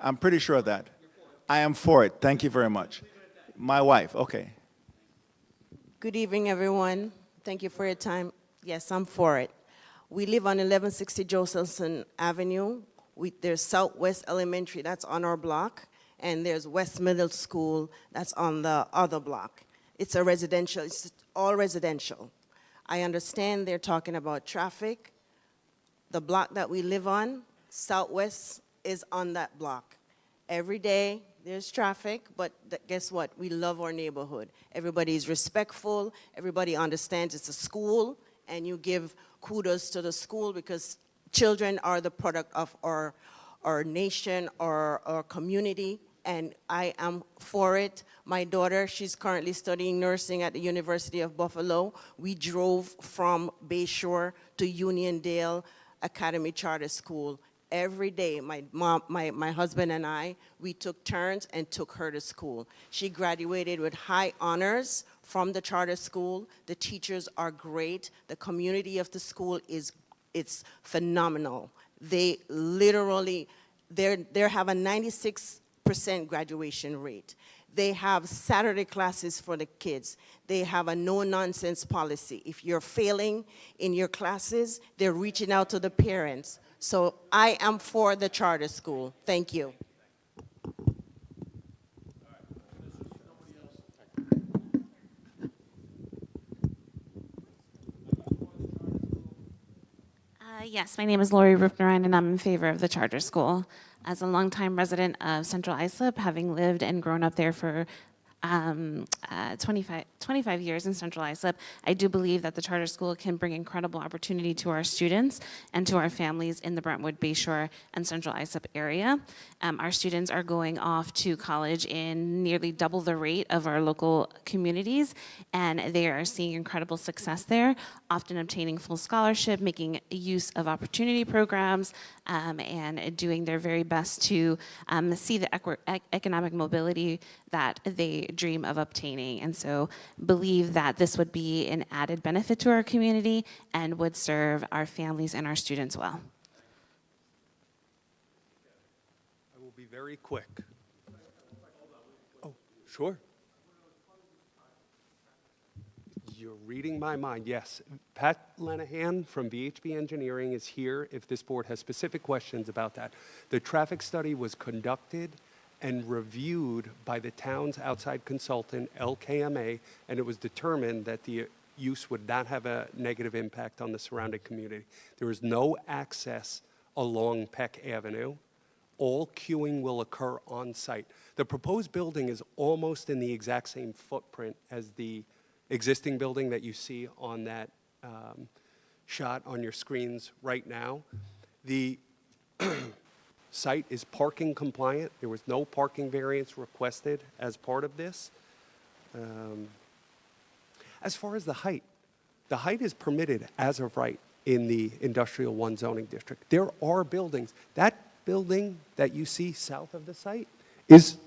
I'm pretty sure of that. I am for it. Thank you very much. My wife, okay. Good evening, everyone. Thank you for your time. Yes, I'm for it. We live on 1160 Joselson Avenue. There's Southwest Elementary, that's on our block, and there's West Middle School, that's on the other block. It's all residential. I understand they're talking about traffic. The block that we live on, Southwest, is on that block. Every day there's traffic, but guess what? We love our neighborhood. Everybody's respectful, everybody understands it's a school, and you give kudos to the school because children are the product of our nation, our community, and I am for it. My daughter, she's currently studying nursing at the University of Buffalo. We drove from Bayshore to Uniondale Academy Charter School Every day, my mom, my husband and I, we took turns and took her to school. She graduated with high honors from the charter school. The teachers are great. The community of the school it's phenomenal. They literally, they have a 96% graduation rate. They have Saturday classes for the kids. They have a no-nonsense policy. If you're failing in your classes, they're reaching out to the parents. So I am for the charter school. Thank you. Yes, my name is Lori Rupnarine, and I'm in favor of the charter school. As a longtime resident of Central Islip, having lived and grown up there for 25 years in Central Islip, I do believe that the charter school can bring incredible opportunity to our students and to our families in the Brentwood, Bayshore, and Central Islip area. Our students are going off to college in nearly double the rate of our local communities, and they are seeing incredible success there, often obtaining full scholarship, making use of opportunity programs, and doing their very best to see the economic mobility that they dream of obtaining. And so believe that this would be an added benefit to our community and would serve our families and our students well. I will be very quick. Oh, sure. You're reading my mind, yes. Pat Lenahan from VHB Engineering is here if this board has specific questions about that. The traffic study was conducted and reviewed by the town's outside consultant, LKMA, and it was determined that the use would not have a negative impact on the surrounding community. There is no access along Peck Avenue. All queuing will occur on site. The proposed building is almost in the exact same footprint as the existing building that you see on that shot on your screens right now. The site is parking compliant. There was no parking variance requested as part of this. As far as the height is permitted as of right in the Industrial 1 zoning district. There are buildings. That building that you see south of the site is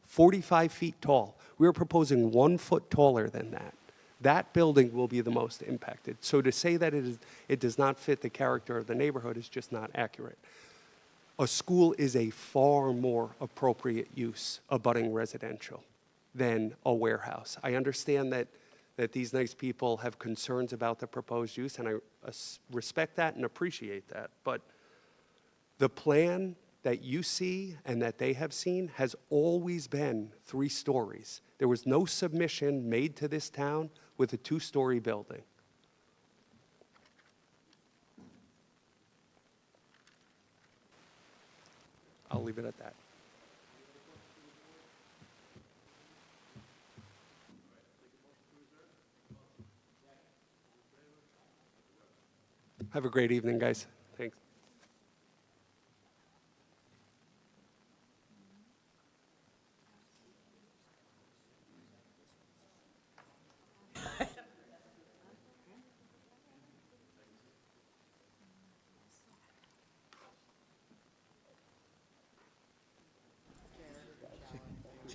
45 feet tall. We are proposing 1 foot taller than that. That building will be the most impacted. So to say that it does not fit the character of the neighborhood is just not accurate. A school is a far more appropriate use abutting residential than a warehouse. I understand that these nice people have concerns about the proposed use, and I respect that and appreciate that. But the plan that you see and that they have seen has always been 3 stories. There was no submission made to this town with a 2-story building. I'll leave it at that. Have a great evening, guys. Thanks.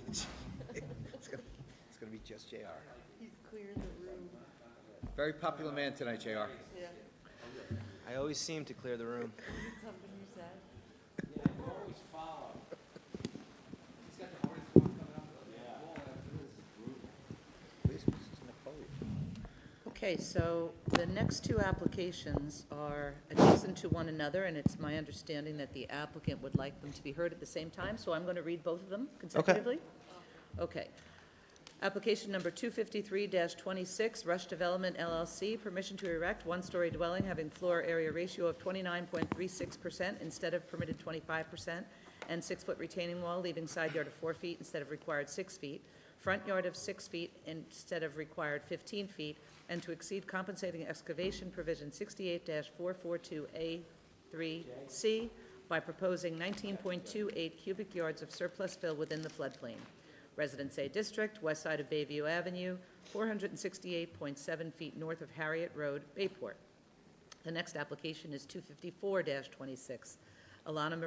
It's gonna be just JR. He's cleared the room. Very popular man tonight, JR. Yeah. I always seem to clear the room. Is it something you said? Yeah, always follow. He's got the hardest one coming up the wall after this. Okay, so the next 2 applications are adjacent to one another, and it's my understanding that the applicant would like them to be heard at the same time, so I'm going to read both of them consecutively. Okay. Application number 253-26, Rush Development LLC, permission to erect 1-story dwelling having floor area ratio of 29.36% instead of permitted 25%, and 6-foot retaining wall, leaving side yard of 4 feet instead of required 6 feet, front yard of 6 feet instead of required 15 feet, and to exceed compensating excavation provision 68-442A3C by proposing 19.28 cubic yards of surplus fill within the floodplain. Residence A District, west side of Bayview Avenue, 468.7 feet north of Harriet Road, Bayport. The next application is 254-26, Alana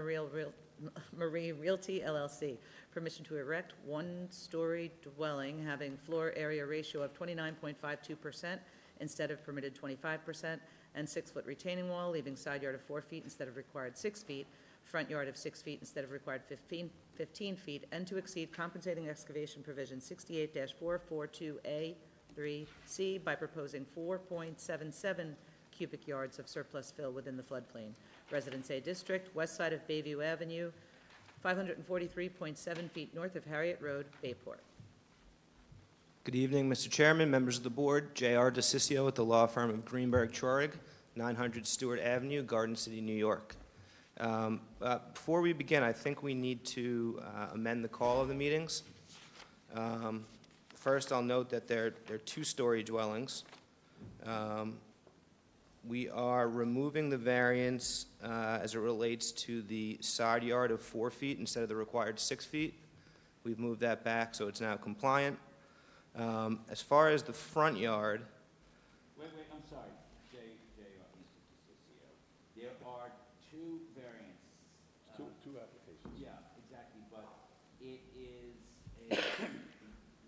Marie Realty LLC. Permission to erect one-story dwelling having floor area ratio of 29.52% instead of permitted 25%, and 6-foot retaining wall, leaving side yard of 4 feet instead of required 6 feet, front yard of 6 feet instead of required 15 feet, and to exceed compensating excavation provision 68-442A3C by proposing 4.77 cubic yards of surplus fill within the floodplain. Residence A District, west side of Bayview Avenue, 543.7 feet north of Harriet Road, Bayport. Good evening, Mr. Chairman, members of the board. J.R. DeCiccio with the law firm of Greenberg Traurig, 900 Stewart Avenue, Garden City, New York. Before we begin, I think we need to amend the call of the meetings. First, I'll note that they're two-story dwellings. We are removing the variance as it relates to the side yard of 4 feet instead of the required 6 feet. We've moved that back, so it's now compliant. As far as the front yard, Wait, I'm sorry, Mr. DeCiccio. There are two variants. Two applications. Yeah, exactly, but it is a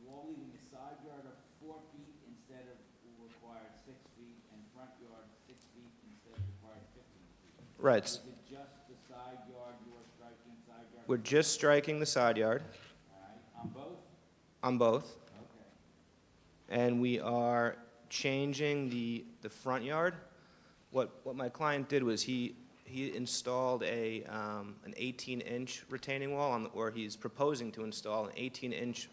wall leaving a side yard of 4 feet instead of required 6 feet, and front yard 6 feet instead of required 15 feet. Right. Is it just the side yard you are striking, side yard? we're just striking the side yard All right, on both? on both, Okay. and we are changing the front yard. What my client did was he installed an 18-inch retaining wall, or he's proposing to install an 18-inch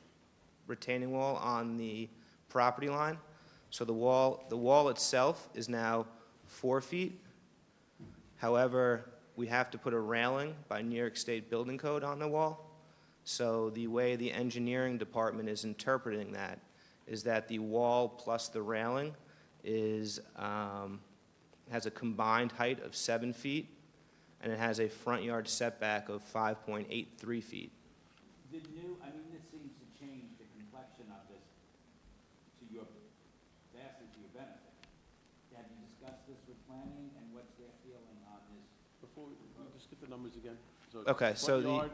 retaining wall on the property line. So the wall itself is now 4 feet. However, we have to put a railing by New York State Building Code on the wall. So the way the engineering department is interpreting that is that the wall plus the railing has a combined height of 7 feet, and it has a front yard setback of 5.83 feet. The new, I mean, this seems to change the complexion of this vastly to your benefit. Have you discussed this with planning, and what's their feeling on this? Before we just get the numbers again. Okay, so front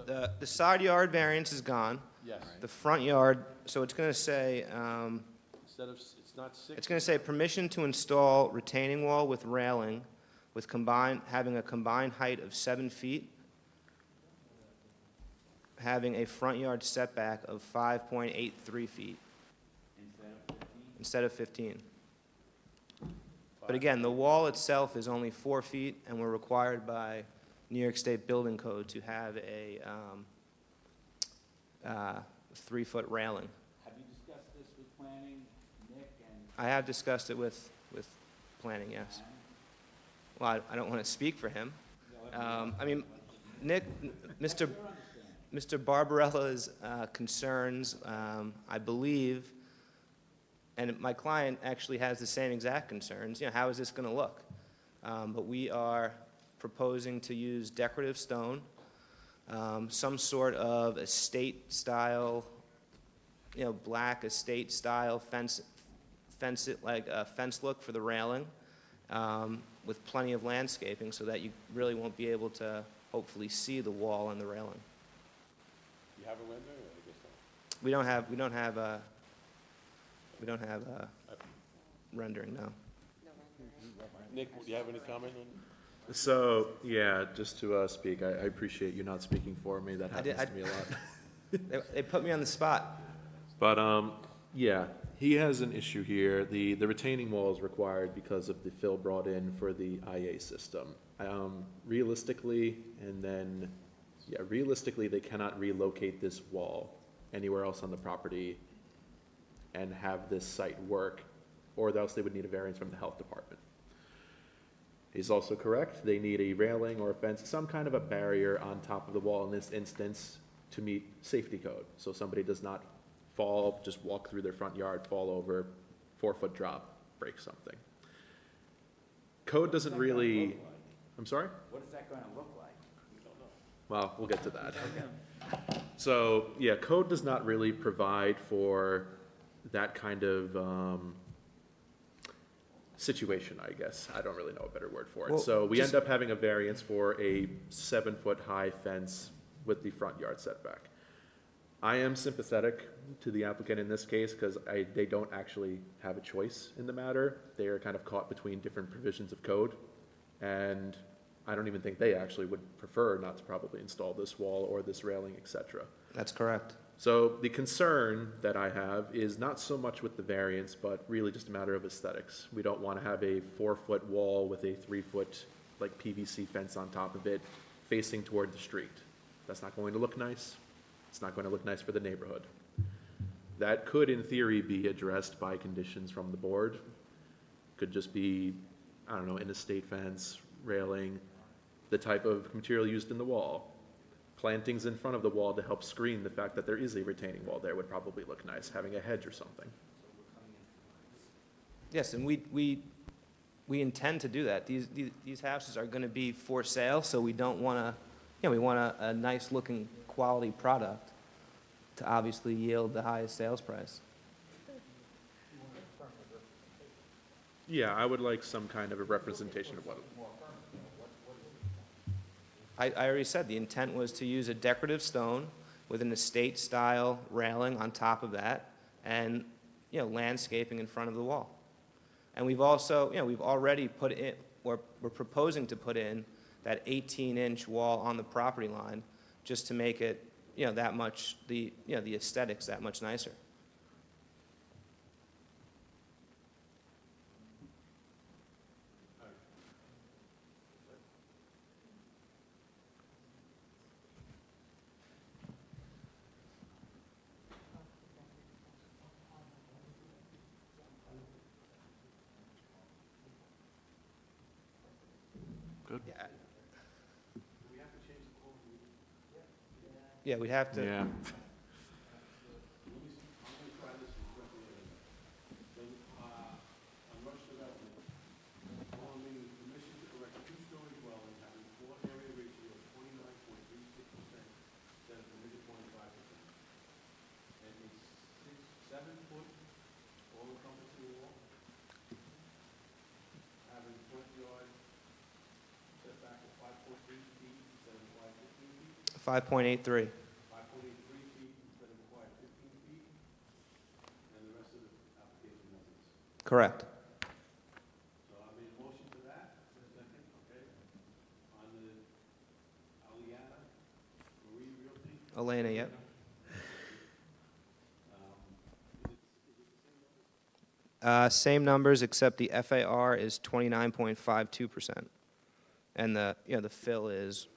yard, the side yard variance is gone. Yes. The front yard, so it's going to say, Instead of, it's not 6. it's going to say permission to install retaining wall with railing with having a combined height of 7 feet, having a front yard setback of 5.83 feet instead of 15. But again, the wall itself is only 4 feet, and we're required by New York State Building Code to have a 3-foot railing. Have you discussed this with planning, Nick, and? I have discussed it with planning, yes. Well, I don't want to speak for him. I mean, Mr. Barbarella's concerns, I believe, and my client actually has the same exact concerns. You know, how is this going to look? But we are proposing to use decorative stone, some sort of estate-style, black estate-style fence look for the railing, with plenty of landscaping so that you really won't be able to hopefully see the wall and the railing. You have a render, or I guess not? We don't have rendering, no. Nick, do you have any comment on? So, yeah, just to speak, I appreciate you not speaking for me. That happens to me a lot. They put me on the spot. But, yeah, he has an issue here. The retaining wall is required because of the fill brought in for the IA system. Realistically, they cannot relocate this wall anywhere else on the property and have this site work, or else they would need a variance from the health department. He's also correct. They need a railing or a fence, some kind of a barrier on top of the wall in this instance to meet safety code. So somebody does not fall, just walk through their front yard, fall over, 4-foot drop, break something. Code doesn't really, I'm sorry? What is that going to look like? Well, we'll get to that. So, yeah, code does not really provide for that kind of situation, I guess. I don't really know a better word for it. Well, So we just- end up having a variance for a 7-foot-high fence with the front yard setback. I am sympathetic to the applicant in this case because they don't actually have a choice in the matter. They are kind of caught between different provisions of code, and I don't even think they actually would prefer not to probably install this wall or this railing, etc. That's correct. So the concern that I have is not so much with the variance, but really just a matter of aesthetics. We don't want to have a 4-foot wall with a 3-foot like PVC fence on top of it facing toward the street. That's not going to look nice. It's not going to look nice for the neighborhood. That could, in theory, be addressed by conditions from the board. Could just be, I don't know, an estate fence, railing, the type of material used in the wall. Plantings in front of the wall to help screen the fact that there is a retaining wall there would probably look nice, having a hedge or something. Yes, and we intend to do that. These houses are going to be for sale, so we don't want to, you know, we want a nice looking quality product to obviously yield the highest sales price. Yeah, I would like some kind of a representation of what. I already said the intent was to use a decorative stone with an estate style railing on top of that and, you know, landscaping in front of the wall. And we've also, you know, we've already put in, or we're proposing to put in that 18-inch wall on the property line just to make it, you know, that much, the aesthetics that much nicer. Good. Yeah, we'd have to. Yeah. Having front yard setback of 5.3 feet instead of required 15 feet. 5.83. 5.83 feet instead of required 15 feet, and the rest of the application nothing. Correct. So I made a motion to that, second, okay? On the Aliana Marie Realty. Elena, yep. Same numbers, except the FAR is 29.52%, and the fill is.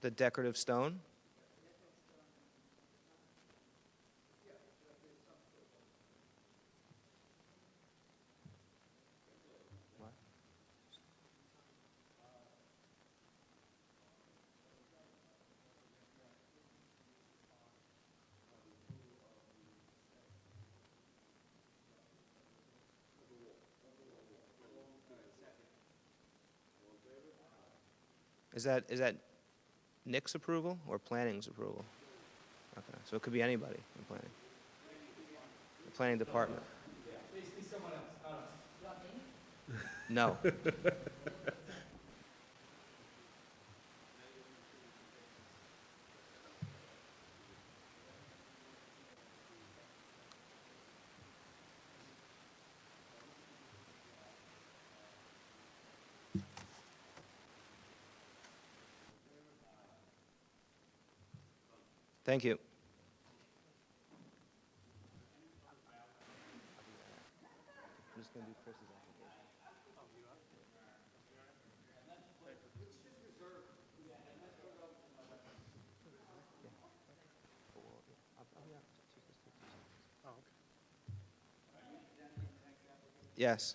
The decorative stone? Is that Nick's approval or planning's approval? Okay, so it could be anybody in planning. The planning department. Basically someone else, not us. No. Thank you. going to do Chris's application. Yes.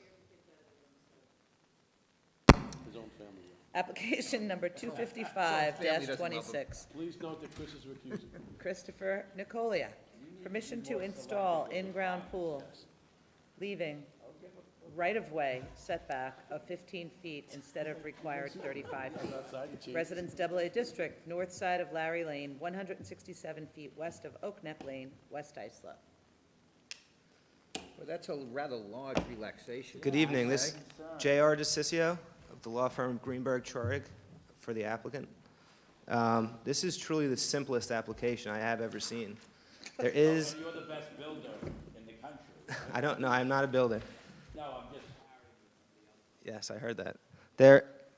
His own family. Application number 255-26. Please note that Chris is recusing. Christopher Nicolia, permission to install in-ground pool, leaving right-of-way setback of 15 feet instead of required 35 feet. Residence AA District, north side of Larry Lane, 167 feet west of Oak Neck Lane, West Islip. Well, that's a rather large relaxation. Good evening. This J.R. DeCiccio of the law firm Greenberg Traurig for the applicant. This is truly the simplest application I have ever seen. There is... You're the best builder in the country. I don't know. I'm not a builder. No, I'm just... Yes, I heard that.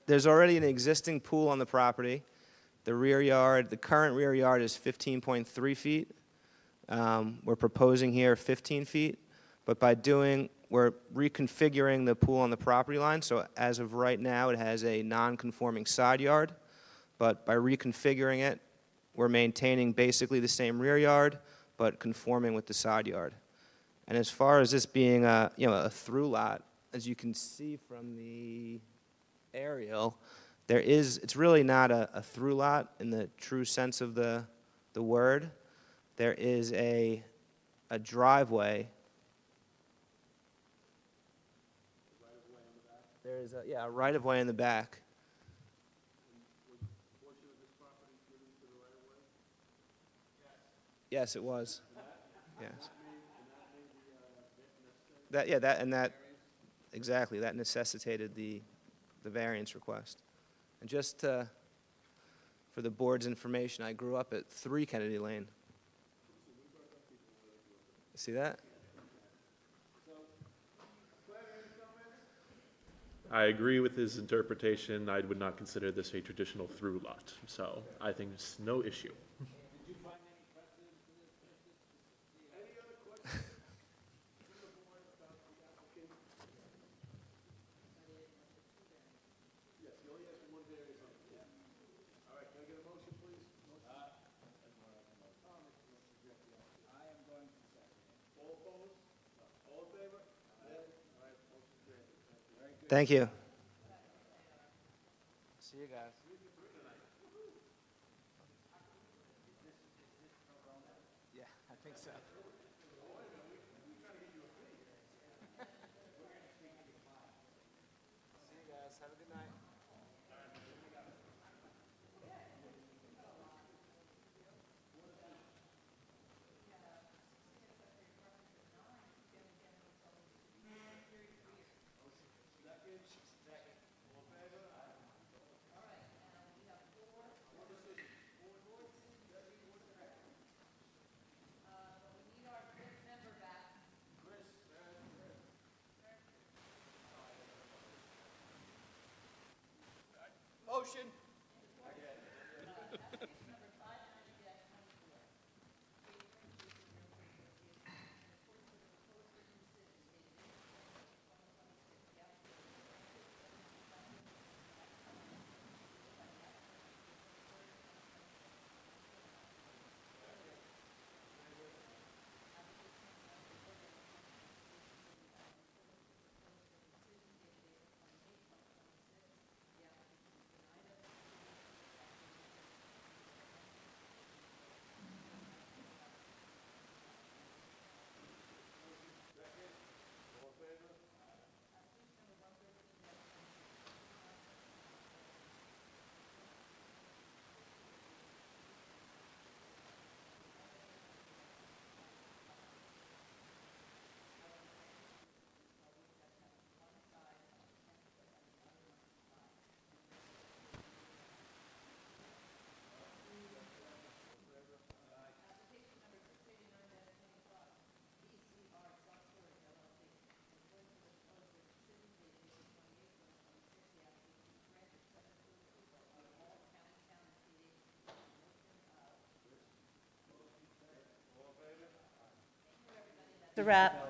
There's already an existing pool on the property. The rear yard, the current rear yard is 15.3 feet. We're proposing here 15 feet. But we're reconfiguring the pool on the property line, so as of right now, it has a non-conforming side yard. But by reconfiguring it, we're maintaining basically the same rear yard, but conforming with the side yard. And as far as this being a through lot, as you can see from the aerial, it's really not a through lot in the true sense of the word. There is a driveway. There is a right-of-way in the back. Yes, it was. Yes. Exactly, that necessitated the variance request. And just for the board's information, I grew up at 3 Kennedy Lane. See that? I agree with his interpretation. I would not consider this a traditional through lot, so I think it's no issue. Thank you. See you guys. Yeah, I think so. See you guys. Have a good night. Motion. The wrap.